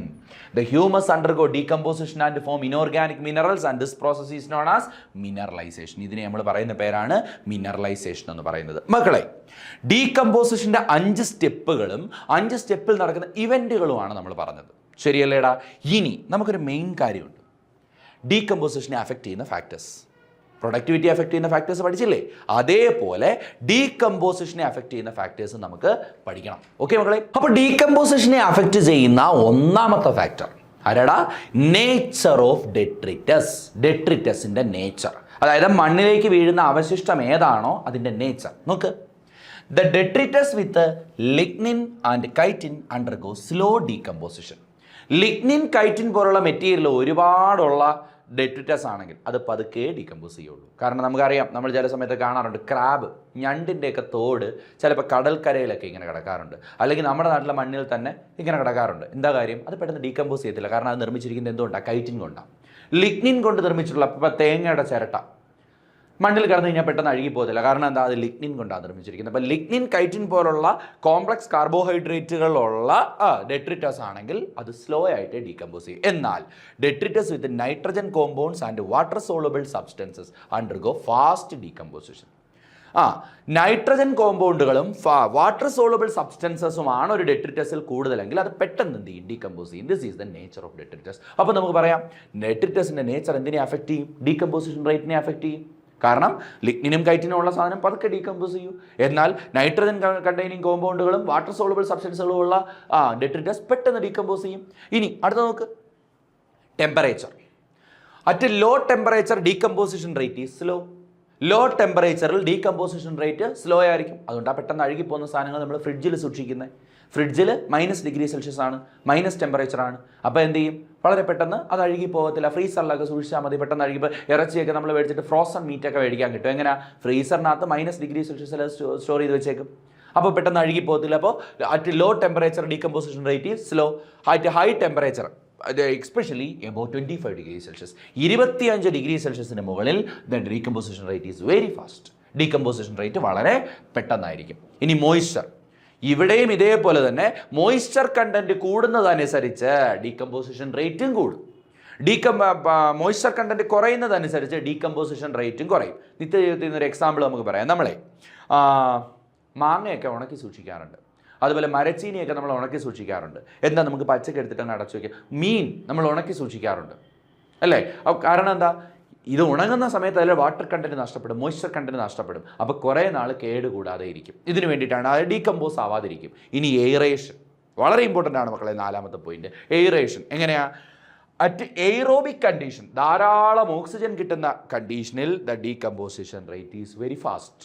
The humus undergo decomposition and form inorganic minerals and this process is known as mineralisation. ഇതിനെ നമ്മൾ പറയുന്ന പേരാണ് മിനറലൈസേഷൻ എന്ന് പറയുന്നത്. മക്കളെ, ഡീകമ്പോസിഷൻ്റെ 5 സ്റ്റെപ്പുകളും 5 സ്റ്റെപ്പിൽ നടക്കുന്ന ഇവൻറ്റുകളുമാണ് നമ്മൾ പറഞ്ഞത്. ശരിയല്ലേടാ? ഇനി നമുക്കൊരു മെയിൻ കാര്യമുണ്ട്. ഡീകമ്പോസിഷനെ അഫക്റ്റ് ചെയ്യുന്ന ഫാക്ടേഴ്സ്. പ്രൊഡക്ടിവിറ്റി അഫക്റ്റ് ചെയ്യുന്ന ഫാക്ടേഴ്സ് പഠിച്ചില്ലേ? അതേപോലെ ഡീകമ്പോസിഷനെ അഫക്റ്റ് ചെയ്യുന്ന ഫാക്ടേഴ്സ് നമുക്ക് പഠിക്കണം. ഓക്കെ മക്കളെ? അപ്പോൾ ഡീകമ്പോസിഷനെ അഫക്റ്റ് ചെയ്യുന്ന ഒന്നാമത്തെ ഫാക്ടർ ആരാടാ? Nature of detritus. ഡെട്രിറ്റസിൻ്റെ നേച്ചർ, അതായത് മണ്ണിലേക്ക് വീഴുന്ന അവശിഷ്ടം ഏതാണോ അതിൻ്റെ നേച്ചർ. നോക്ക്, the detritus with lignin and chitin undergo slow decomposition. Lignin, chitin പോലുള്ള മെറ്റീരിയൽ ഒരുപാടുള്ള ഡെട്രിറ്റസ് ആണെങ്കിൽ അത് പതുക്കെ ഡീകമ്പോസ് ചെയ്യുള്ളൂ. കാരണം നമുക്കറിയാം, നമ്മൾ ചില സമയത്ത് കാണാറുണ്ട് ക്രാബ്, ഞണ്ടിൻ്റെയൊക്കെ തോട് ചിലപ്പോൾ കടൽക്കരയിലൊക്കെ ഇങ്ങനെ കിടക്കാറുണ്ട്, അല്ലെങ്കിൽ നമ്മുടെ നാട്ടിലെ മണ്ണിൽ തന്നെ ഇങ്ങനെ കിടക്കാറുണ്ട്. എന്താ കാര്യം? അത് പെട്ടെന്ന് ഡീകമ്പോസ് ചെയ്യത്തില്ല. കാരണം അത് നിർമ്മിച്ചിരിക്കുന്നത് എന്തുകൊണ്ടാണ്? കൈറ്റിൻ കൊണ്ടാണ്. ലിഗ്നിൻ കൊണ്ട് നിർമ്മിച്ചിട്ടുള്ള ഇപ്പോൾ തേങ്ങയുടെ ചിരട്ട മണ്ണിൽ കിടന്നു കഴിഞ്ഞാൽ പെട്ടെന്ന് അഴുകി പോകത്തില്ല. കാരണം എന്താ? അത് ലിഗ്നിൻ കൊണ്ടാണ് നിർമ്മിച്ചിരിക്കുന്നത്. അപ്പോൾ ലിഗ്നിൻ, കൈറ്റിൻ പോലുള്ള കോംപ്ലക്സ് കാർബോഹൈഡ്രേറ്റുകളുള്ള ഡെട്രിറ്റസ് ആണെങ്കിൽ അത് സ്ലോ ആയിട്ട് ഡീകമ്പോസ് ചെയ്യും. എന്നാൽ detritus with nitrogen compounds and water soluble substances undergo fast decomposition. Nitrogen കോമ്പൗണ്ടുകളും വാട്ടർ സോളുബിൾ സബ്സ്റ്റൻസസുമാണ് ഒരു ഡെട്രിറ്റസിൽ കൂടുതലെങ്കിൽ അത് പെട്ടെന്ന് എന്ത് ചെയ്യും? ഡീകമ്പോസ് ചെയ്യും. This is the nature of detritus. അപ്പോൾ നമുക്ക് പറയാം, ഡെട്രിറ്റസിൻ്റെ നേച്ചർ എന്തിനെ അഫക്റ്റ് ചെയ്യും? ഡീകമ്പോസിഷൻ റേറ്റിനെ അഫക്റ്റ് ചെയ്യും. കാരണം ലിഗ്നിനും കൈറ്റിനും ഉള്ള സാധനം പതുക്കെ ഡീകമ്പോസ് ചെയ്യും. എന്നാൽ നൈട്രജൻ കണ്ടെയ്നിങ് കോമ്പൗണ്ടുകളും വാട്ടർ സോളുബിൾ സബ്സ്റ്റൻസുകളും ഉള്ള ഡെട്രിറ്റസ് പെട്ടെന്ന് ഡീകമ്പോസ് ചെയ്യും. ഇനി അടുത്ത നോക്ക്, temperature. At low temperature decomposition rate is slow. Low ടെമ്പറേച്ചറിൽ ഡീകമ്പോസിഷൻ റേറ്റ് സ്ലോ ആയിരിക്കും. അതുകൊണ്ടാണ് പെട്ടെന്ന് അഴുകിപ്പോകുന്ന സാധനങ്ങൾ നമ്മൾ ഫ്രിഡ്ജിൽ സൂക്ഷിക്കുന്നത്. ഫ്രിഡ്ജിൽ -°C ആണ്, മൈനസ് ടെമ്പറേച്ചറാണ്. അപ്പോൾ എന്ത് ചെയ്യും? വളരെ പെട്ടെന്ന് അത് അഴുകി പോകത്തില്ല. ഫ്രീസറിലൊക്കെ സൂക്ഷിച്ചാൽ മതി, പെട്ടെന്ന് അഴുകിപ്പോൾ ഇറച്ചിയൊക്കെ നമ്മൾ മേടിച്ചിട്ട് ഫ്രോസൺ മീറ്റൊക്കെ മേടിക്കാൻ കിട്ടും. എങ്ങനെ? ഫ്രീസറിനകത്ത് -°C സ്റ്റോർ ചെയ്ത് വെച്ചേക്കും. അപ്പോൾ പെട്ടെന്ന് അഴുകി പോകത്തില്ല. അപ്പോൾ at low temperature decomposition rate is slow. At high temperature especially about 25°C 25°C മുകളിൽ the decomposition rate is very fast. Decomposition rate വളരെ പെട്ടെന്നായിരിക്കും. ഇനി മോയ്സ്ചർ, ഇവിടെയും ഇതേപോലെ തന്നെ മോയ്സ്ചർ കണ്ടന്റ് കൂടുന്നതനുസരിച്ച് ഡീകമ്പോസിഷൻ റേറ്റും കൂടും. മോയ്സ്ചർ കണ്ടന്റ് കുറയുന്നതനുസരിച്ച് ഡീകമ്പോസിഷൻ റേറ്റും കുറയും. നിത്യജീവിതത്തിൽ നിന്നൊരു എക്സാമ്പിൾ നമുക്ക് പറയാം. നമ്മളെ മാങ്ങയൊക്കെ ഉണക്കി സൂക്ഷിക്കാറുണ്ട്, അതുപോലെ മരച്ചീനിയൊക്കെ നമ്മൾ ഉണക്കി സൂക്ഷിക്കാറുണ്ട്. എന്താ? നമുക്ക് പച്ചക്ക് എടുത്തിട്ട് അടച്ചു വയ്ക്കുക. മീൻ നമ്മൾ ഉണക്കി സൂക്ഷിക്കാറുണ്ട് അല്ലേ? കാരണം എന്താ? ഇത് ഉണങ്ങുന്ന സമയത്ത് അതിൽ വാട്ടർ കണ്ടന്റ് നഷ്ടപ്പെടും, മോയ്സ്ചർ കണ്ടന്റ് നഷ്ടപ്പെടും. അപ്പോൾ കുറേ നാൾ കേടുകൂടാതെ ഇരിക്കും. ഇതിന് വേണ്ടിയിട്ടാണ് അത് ഡീകമ്പോസ് ആവാതിരിക്കും. ഇനി എയറേഷൻ വളരെ ഇമ്പോർട്ടൻ്റ് ആണ് മക്കളെ. 4ാമത്തെ പോയിന്റ് എയറേഷൻ. എങ്ങനെയാ? അറ്റ് എയ്റോബിക് കണ്ടീഷൻ, ധാരാളം ഓക്സിജൻ കിട്ടുന്ന കണ്ടീഷനിൽ the decomposition rate is very fast.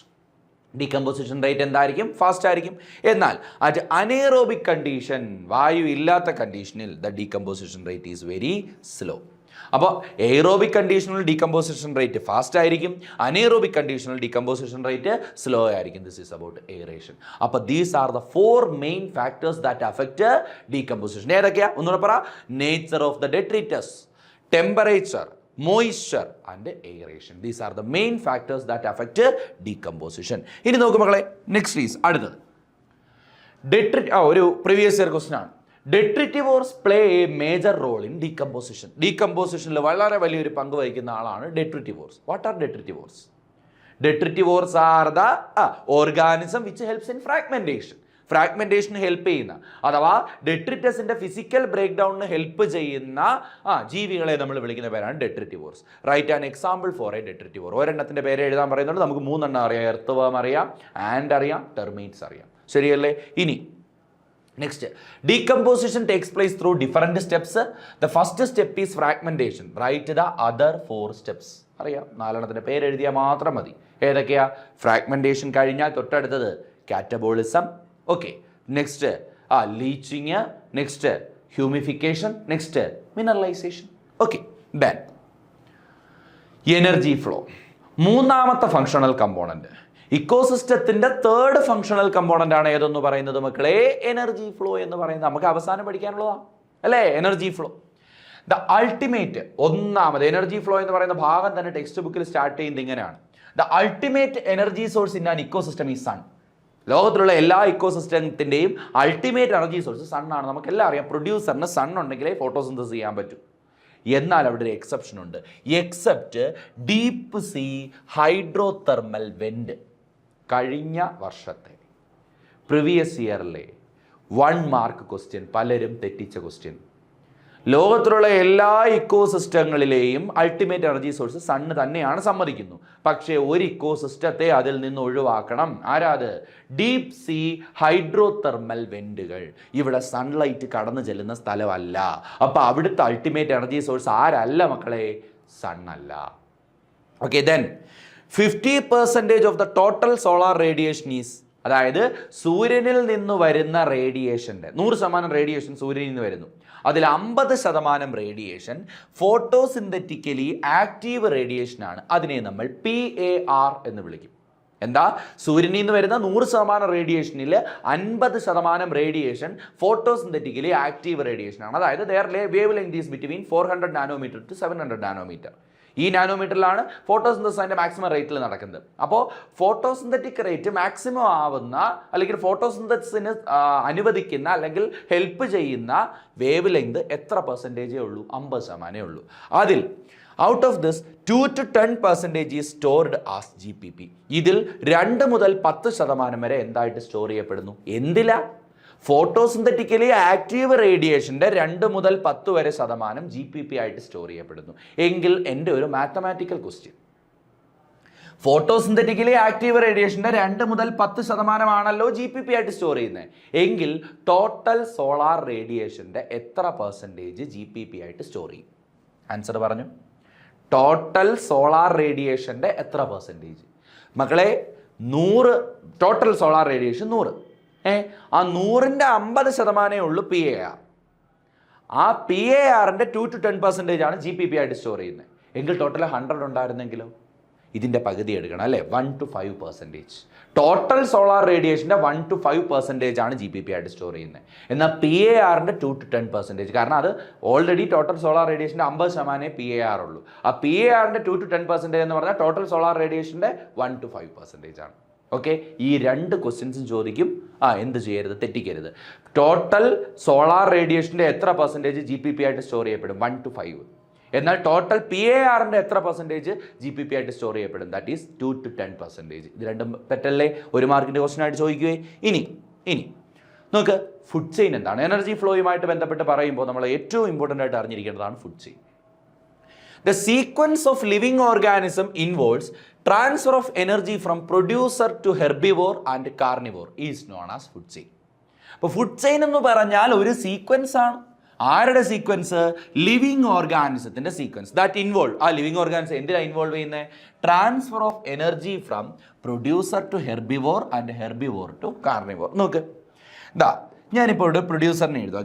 Decomposition rate എന്തായിരിക്കും? ഫാസ്റ്റ് ആയിരിക്കും. എന്നാൽ അറ്റ് അനേറോബിക് കണ്ടീഷൻ, വായു ഇല്ലാത്ത കണ്ടീഷനിൽ the decomposition rate is very slow. അപ്പോൾ aerobic conditional decomposition rate fast ആയിരിക്കും, anaerobic conditional decomposition rate slow ആയിരിക്കും. This is about aeration. അപ്പോൾ these are the 4 main factors that affect decomposition. ഏതൊക്കെയാ? ഒന്നുകൂടെ പറ. Nature of the detritus, temperature, moisture and aeration. These are the main factors that affect decomposition. ഇനി നോക്കൂ മക്കളെ, next is അടുത്തത് ഒരു പ്രീവിയസ് ഇയർ ക്വസ്റ്റ്യൻ ആണ്. Detritivores play a major role in decomposition. ഡീകമ്പോസിഷനിൽ വളരെ വലിയൊരു പങ്ക് വഹിക്കുന്ന ആളാണ് detritivores. What are detritivores? Detritivores are the organism which helps in fragmentation. ഫ്രാഗ്മെന്റേഷന് ഹെൽപ്പ് ചെയ്യുന്ന അഥവാ ഡെട്രിറ്റസിന്റെ ഫിസിക്കൽ ബ്രേക്ക് ഡൗണിന് ഹെൽപ്പ് ചെയ്യുന്ന ജീവികളെ നമ്മൾ വിളിക്കുന്ന പേരാണ് detritivores. Write an example for a detritivore. ഒരെണ്ണത്തിന്റെ പേര് എഴുതാൻ പറയുന്നുണ്ട്. നമുക്ക് 3 എണ്ണം അറിയാം. എർത്ത് അറിയാം, ആൻഡ് അറിയാം, ടെർമൈറ്റ്സ് അറിയാം. ശരിയല്ലേ? ഇനി next, decomposition takes place through different steps. The first step is fragmentation. Write the other 4 steps. അറിയാം, 4 എണ്ണത്തിന്റെ പേര് എഴുതിയാൽ മാത്രം മതി. ഏതൊക്കെയാ? ഫ്രാഗ്മെന്റേഷൻ കഴിഞ്ഞാൽ തൊട്ടടുത്തത് catabolism. Okay, next leaching, next humification, next mineralisation. Okay, then energy flow, 3ാമത്തെ ഫങ്ഷണൽ കമ്പോണന്റ്. ഇക്കോസിസ്റ്റത്തിന്റെ 3rd ഫങ്ഷണൽ കമ്പോണന്റ് ആണ് ഏതെന്ന് പറയുന്നത് മക്കളെ? എനർജി ഫ്ലോ എന്ന് പറയുന്നത്. നമുക്ക് അവസാനം പഠിക്കാനുള്ളതാണ് അല്ലേ? Energy flow. ദ അൾട്ടിമേറ്റ്, 1ാമത് എനർജി ഫ്ലോ എന്ന് പറയുന്ന ഭാഗം തന്നെ ടെക്സ്റ്റ് ബുക്കിൽ സ്റ്റാർട്ട് ചെയ്യുന്നത് ഇങ്ങനെയാണ്. The ultimate energy source in an ecosystem is sun. ലോകത്തിലുള്ള എല്ലാ ഇക്കോസിസ്റ്റത്തിൻ്റെയും അൾട്ടിമേറ്റ് എനർജി സോഴ്സ് സണ്ണാണ്. നമുക്കെല്ലാം അറിയാം, പ്രൊഡ്യൂസറിന് സൺ ഉണ്ടെങ്കിലേ ഫോട്ടോസിന്തസിസ് ചെയ്യാൻ പറ്റും. എന്നാൽ അവിടെ ഒരു എക്സെപ്ഷൻ ഉണ്ട്. Except deep sea hydrothermal vent. കഴിഞ്ഞ വർഷത്തെ പ്രീവിയസ് ഇയറിലെ 1 മാർക്ക് ക്വസ്റ്റ്യൻ, പലരും തെറ്റിച്ച ക്വസ്റ്റ്യൻ. ലോകത്തിലുള്ള എല്ലാ ഇക്കോസിസ്റ്റങ്ങളിലെയും അൾട്ടിമേറ്റ് എനർജി സോഴ്സ് സണ്ണ് തന്നെയാണ്, സമ്മതിക്കുന്നു. പക്ഷേ ഒരു ഇക്കോസിസ്റ്റത്തെ അതിൽ നിന്ന് ഒഴിവാക്കണം. ആരാത്? ഡീപ് സീ ഹൈഡ്രോതെർമൽ വെന്റുകൾ. ഇവിടെ സൺലൈറ്റ് കടന്നു ചെല്ലുന്ന സ്ഥലമല്ല. അപ്പോൾ അവിടുത്തെ അൾട്ടിമേറ്റ് എനർജി സോഴ്സ് ആരല്ല മക്കളെ? സണ്ണല്ല. Okay, then 50% of the total solar radiation is, അതായത് സൂര്യനിൽ നിന്ന് വരുന്ന റേഡിയേഷൻ്റെ 100% റേഡിയേഷൻ സൂര്യനിൽ നിന്ന് വരുന്നു. അതിൽ 50% റേഡിയേഷൻ ഫോട്ടോസിന്തറ്റിക്കലി ആക്റ്റീവ് റേഡിയേഷൻ ആണ്. അതിനെ നമ്മൾ PAR എന്ന് വിളിക്കും. എന്താ? സൂര്യനിൽ നിന്ന് വരുന്ന 100% റേഡിയേഷനിൽ 50% റേഡിയേഷൻ ഫോട്ടോസിന്തറ്റിക്കലി ആക്റ്റീവ് റേഡിയേഷൻ ആണ്. അതായത് their wavelength is between 400 nanometer to 700 nanometer. ഈ നാനോമീറ്ററിലാണ് ഫോട്ടോസിന്തസിന്റെ മാക്സിമം റേറ്റിൽ നടക്കുന്നത്. അപ്പോൾ ഫോട്ടോസിന്തറ്റിക് റേറ്റ് മാക്സിമം ആവുന്ന, അല്ലെങ്കിൽ ഫോട്ടോസിന്തസിന് അനുവദിക്കുന്ന അല്ലെങ്കിൽ ഹെൽപ്പ് ചെയ്യുന്ന വേവ് ലെങ്ത് എത്ര പെർസെൻറ്റേജേ ഉള്ളൂ? 50% ഉള്ളൂ. അതിൽ out of this 2 to 10% is stored as GPP. ഇതിൽ 2 മുതൽ 10% വരെ എന്തായിട്ട് സ്റ്റോർ ചെയ്യപ്പെടുന്നു? എന്തിലാ? ഫോട്ടോസിന്തറ്റിക്കലി ആക്റ്റീവ് റേഡിയേഷൻ്റെ 2 മുതൽ 10 വരെ ശതമാനം GPP ആയിട്ട് സ്റ്റോർ ചെയ്യപ്പെടുന്നു. എങ്കിൽ എൻ്റെ ഒരു മാത്തമാറ്റിക്കൽ ക്വസ്റ്റ്യൻ, ഫോട്ടോസിന്തറ്റിക്കലി ആക്റ്റീവ് റേഡിയേഷൻ്റെ 2 മുതൽ 10% ആണല്ലോ GPP ആയിട്ട് സ്റ്റോർ ചെയ്യുന്നത്. എങ്കിൽ ടോട്ടൽ സോളാർ റേഡിയേഷൻ്റെ എത്ര പെർസെൻറ്റേജ് GPP ആയിട്ട് സ്റ്റോർ ചെയ്യും? ആൻസർ പറഞ്ഞു. ടോട്ടൽ സോളാർ റേഡിയേഷൻ്റെ എത്ര പെർസെൻറ്റേജ്? മക്കളെ 100, ടോട്ടൽ സോളാർ റേഡിയേഷൻ 100. ആ 100ന്റെ 50% ഉള്ളൂ PAR. ആ PARന്റെ 2 to 10% ആണ് GPP ആയിട്ട് സ്റ്റോർ ചെയ്യുന്നത്. എങ്കിൽ ടോട്ടൽ 100 ഉണ്ടായിരുന്നെങ്കിലോ ഇതിൻ്റെ പകുതി എടുക്കണം അല്ലേ, 1 to 5%. ടോട്ടൽ സോളാർ റേഡിയേഷൻ്റെ 1 to 5% ആണ് GPP ആയിട്ട് സ്റ്റോർ ചെയ്യുന്നത്. എന്നാൽ PARന്റെ 2 to 10%, കാരണം അത് ഓൾറെഡി ടോട്ടൽ സോളാർ റേഡിയേഷൻ്റെ 50% PAR ഉള്ളൂ. ആ PARന്റെ 2 to 10% എന്ന് പറഞ്ഞാൽ ടോട്ടൽ സോളാർ റേഡിയേഷൻ്റെ 1 to 5% ആണ്. ഓക്കെ, ഈ 2 ക്വസ്റ്റ്യൻസും ചോദിക്കും. എന്ത് ചെയ്യരുത്, തെറ്റിക്കരുത്. ടോട്ടൽ സോളാർ റേഡിയേഷൻ്റെ എത്ര പെർസെൻറ്റേജ് GPP ആയിട്ട് സ്റ്റോർ ചെയ്യപ്പെടും, 1 to 5. എന്നാൽ ടോട്ടൽ PARന്റെ എത്ര പെർസെൻറ്റേജ് GPP ആയിട്ട് സ്റ്റോർ ചെയ്യപ്പെടും, ദാറ്റ് ഈസ് 2 to 10%. ഇത് രണ്ടും തെറ്റല്ലേ, 1 മാർക്കിൻ്റെ ക്വസ്റ്റ്യൻ ആയിട്ട് ചോദിക്കുകയെ. ഇനി നമുക്ക് ഫുഡ് ചെയിൻ എന്താണ്? എനർജി ഫ്ലോയുമായിട്ട് ബന്ധപ്പെട്ട് പറയുമ്പോൾ നമ്മൾ ഏറ്റവും ഇമ്പോർട്ടൻ്റ് ആയിട്ട് അറിഞ്ഞിരിക്കേണ്ടതാണ് food chain. The sequence of living organism involves transfer of energy from producer to herbivore and carnivore is known as food chain. അപ്പോൾ ഫുഡ് ചെയിൻ എന്ന് പറഞ്ഞാൽ ഒരു സീക്വൻസ് ആണ്. ആരുടെ സീക്വൻസ്? ലിവിങ് ഓർഗാനിസത്തിൻ്റെ സീക്വൻസ്. ദാറ്റ് ഇൻവോൾവ്, ആ ലിവിങ് ഓർഗാനിസം എന്തിനാണ് involve ചെയ്യുന്നത്? Transfer of energy from producer to herbivore and herbivore to carnivore. നോക്ക്, ഞാനിപ്പോൾ ഇവിടെ പ്രൊഡ്യൂസറിനെ എഴുതുക,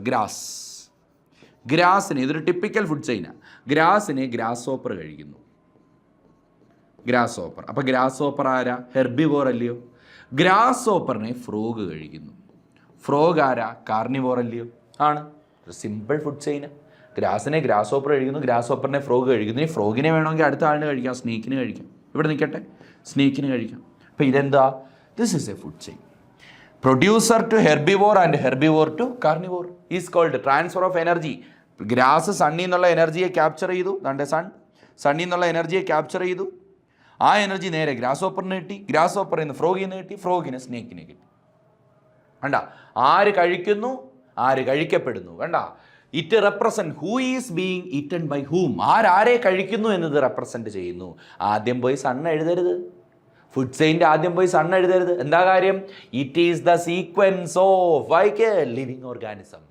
ഗ്രാസിന് ഇതൊരു ടിപ്പിക്കൽ ഫുഡ് ചെയിനാണ്. ഗ്രാസിനെ ഗ്രാസ് ഓപ്പർ കഴിക്കുന്നു, ഗ്രാസ് ഓപ്പർ. അപ്പോൾ ഗ്രാസ് ഓപ്പർ ആരാ? ഹെർബിവോർ അല്ലയോ? ഗ്രാസ് ഓപ്പറിനെ ഫ്രോഗ് കഴിക്കുന്നു, ഫ്രോഗ് ആരാ? കാർണിവോർ അല്ലയോ? ആണ്. ഒരു സിമ്പിൾ ഫുഡ് ചെയിന്. ഗ്രാസിനെ ഗ്രാസ് ഓപ്പർ കഴിക്കുന്നു, ഗ്രാസ് ഓപ്പറിനെ ഫ്രോഗ് കഴിക്കുന്നു. ഈ ഫ്രോഗിനെ വേണമെങ്കിൽ അടുത്ത ആളിന് കഴിക്കാം, സ്നേക്കിന് കഴിക്കാം. ഇവിടെ നിൽക്കട്ടെ, സ്നേക്കിന് കഴിക്കാം. അപ്പോൾ ഇതെന്താ? This is a food chain. Producer to herbivore and herbivore to carnivore is called transfer of energy. Grass സണ്ണിൽ നിന്നുള്ള എനർജിയെ ക്യാപ്ചർ ചെയ്തു, ദാണ്ടെ സണ്ണിൽ നിന്നുള്ള എനർജിയെ ക്യാപ്ചർ ചെയ്തു. ആ എനർജി നേരെ ഗ്രാസ് ഓപ്പറിന് കിട്ടി, ഗ്രാസ് ഓപ്പറിൽ നിന്ന് ഫ്രോഗിന് കിട്ടി, ഫ്രോഗിന് സ്നേക്കിന് കിട്ടി. കണ്ട, ആര് കഴിക്കുന്നു, ആര് കഴിക്കപ്പെടുന്നു. കണ്ട, it represent who is being eaten by whom. ആരെ കഴിക്കുന്നു എന്നത് റെപ്രസെൻറ്റ് ചെയ്യുന്നു. ആദ്യം പോയി സണ്ണ് എഴുതരുത്, ഫുഡ് ചെയിൻ്റെ ആദ്യം പോയി സണ്ണ് എഴുതരുത്. എന്താ കാര്യം? It is the sequence of living organism.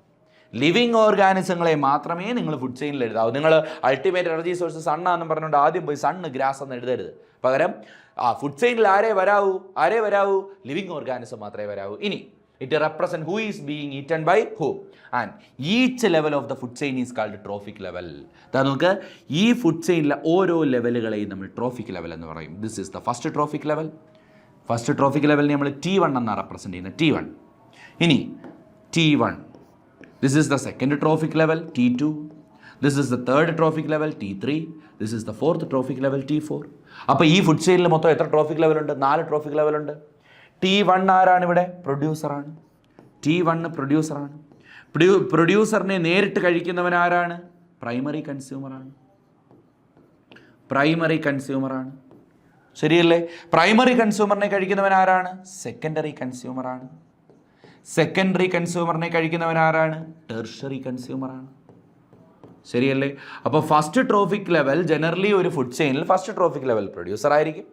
Living ഓർഗാനിസങ്ങളെ മാത്രമേ നിങ്ങൾ ഫുഡ് ചെയിനിൽ എഴുതാവൂ. നിങ്ങൾ അൾട്ടിമേറ്റ് എനർജി സോഴ്സ് സണ്ണാന്ന് പറഞ്ഞുകൊണ്ട് ആദ്യം പോയി സണ്ണ് ഗ്രാസ് എന്ന് എഴുതരുത്. പകരം ഫുഡ് ചെയിനിൽ ആരേ വരാവൂ? ലിവിങ് ഓർഗാനിസം മാത്രമേ വരാവൂ. ഇനി it represent who is being eaten by who, and each level of the food chain is called trophic level. നമുക്ക് ഈ ഫുഡ് ചെയിനിലെ ഓരോ ലെവലുകളെയും നമ്മൾ ട്രോഫിക് ലെവൽ എന്ന് പറയും. This is the first trophic level. First trophic ലെവലിനെ നമ്മൾ T1 എന്നാണ് represent ചെയ്യുന്നത്, T1. ഇനി T1. This is the second trophic level, T2. This is the third trophic level, T3. This is the fourth trophic level, T4. അപ്പോൾ ഈ food ചെയിനിൽ മൊത്തം എത്ര trophic ലെവലുണ്ട്? 4 trophic ലെവലുണ്ട്. T1 ആരാണ് ഇവിടെ? പ്രൊഡ്യൂസറാണ്. T1 പ്രൊഡ്യൂസറാണ്. പ്രൊഡ്യൂസറിനെ നേരിട്ട് കഴിക്കുന്നവൻ ആരാണ്? പ്രൈമറി കൺസ്യൂമറാണ്. ശരിയല്ലേ? പ്രൈമറി കൺസ്യൂമറിനെ കഴിക്കുന്നവൻ ആരാണ്? സെക്കൻഡറി കൺസ്യൂമറാണ്. സെക്കൻഡറി കൺസ്യൂമറിനെ കഴിക്കുന്നവൻ ആരാണ്? ടെർഷറി കൺസ്യൂമറാണ്. ശരിയല്ലേ? അപ്പോൾ ഫസ്റ്റ് ട്രോഫിക് ലെവൽ ജനറലി ഒരു ഫുഡ് ചെയിനിൽ ഫസ്റ്റ് ട്രോഫിക് ലെവൽ പ്രൊഡ്യൂസർ ആയിരിക്കും.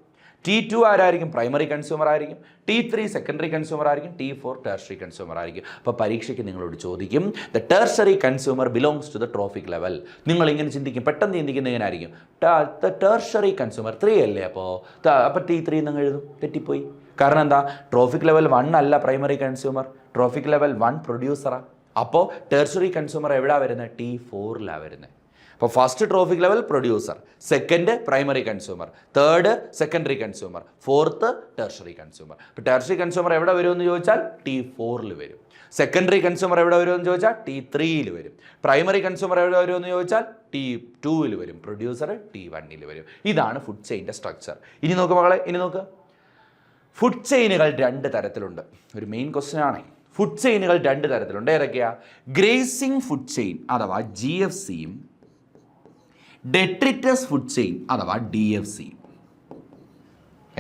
T2 ആരായിരിക്കും? പ്രൈമറി കൺസ്യൂമർ ആയിരിക്കും. T3 സെക്കൻഡറി കൺസ്യൂമർ ആയിരിക്കും. T4 ടെർഷറി കൺസ്യൂമർ ആയിരിക്കും. അപ്പോൾ പരീക്ഷയ്ക്ക് നിങ്ങളോട് ചോദിക്കും, the tertiary consumer belongs to the trophic level. നിങ്ങൾ ഇങ്ങനെ ചിന്തിക്കും, പെട്ടെന്ന് ചിന്തിക്കുന്നത് എങ്ങനെയായിരിക്കും? ദ ടെർഷറി കൺസ്യൂമർ 3 അല്ലേ? അപ്പോൾ T3 എന്നങ്ങ് എഴുതും. തെറ്റിപ്പോയി. കാരണം എന്താ? ട്രോഫിക് ലെവൽ 1 അല്ല പ്രൈമറി കൺസ്യൂമർ, ട്രോഫിക് ലെവൽ 1 പ്രൊഡ്യൂസറാണ്. അപ്പോൾ ടെർഷറി കൺസ്യൂമർ എവിടെയാണ് വരുന്നത്? T4ലാണ് വരുന്നത്. അപ്പോൾ first trophic level producer, second primary consumer, third secondary consumer, fourth tertiary consumer. ഇപ്പോൾ ടെർഷറി കൺസ്യൂമർ എവിടെ വരുമെന്ന് ചോദിച്ചാൽ T4ൽ വരും. സെക്കൻഡറി കൺസ്യൂമർ എവിടെ വരുമെന്ന് ചോദിച്ചാൽ T3ൽ വരും. പ്രൈമറി കൺസ്യൂമർ എവിടെ വരുമെന്ന് ചോദിച്ചാൽ T2ൽ വരും. പ്രൊഡ്യൂസർ T1ൽ വരും. ഇതാണ് ഫുഡ് ചെയിൻ്റെ സ്ട്രക്ചർ. ഇനി നോക്ക് മക്കളെ, ഫുഡ് ചെയിനുകൾ 2 തരത്തിലുണ്ട്. ഒരു മെയിൻ ക്വസ്റ്റ്യൻ ആണ്. ഫുഡ് ചെയിനുകൾ 2 തരത്തിലുണ്ട്. ഏതൊക്കെയാ? ഗ്രേസിംഗ് ഫുഡ് ചെയിൻ അഥവാ GFCയും ഡെട്രിറ്റസ് ഫുഡ് ചെയിൻ അഥവാ DFCയും.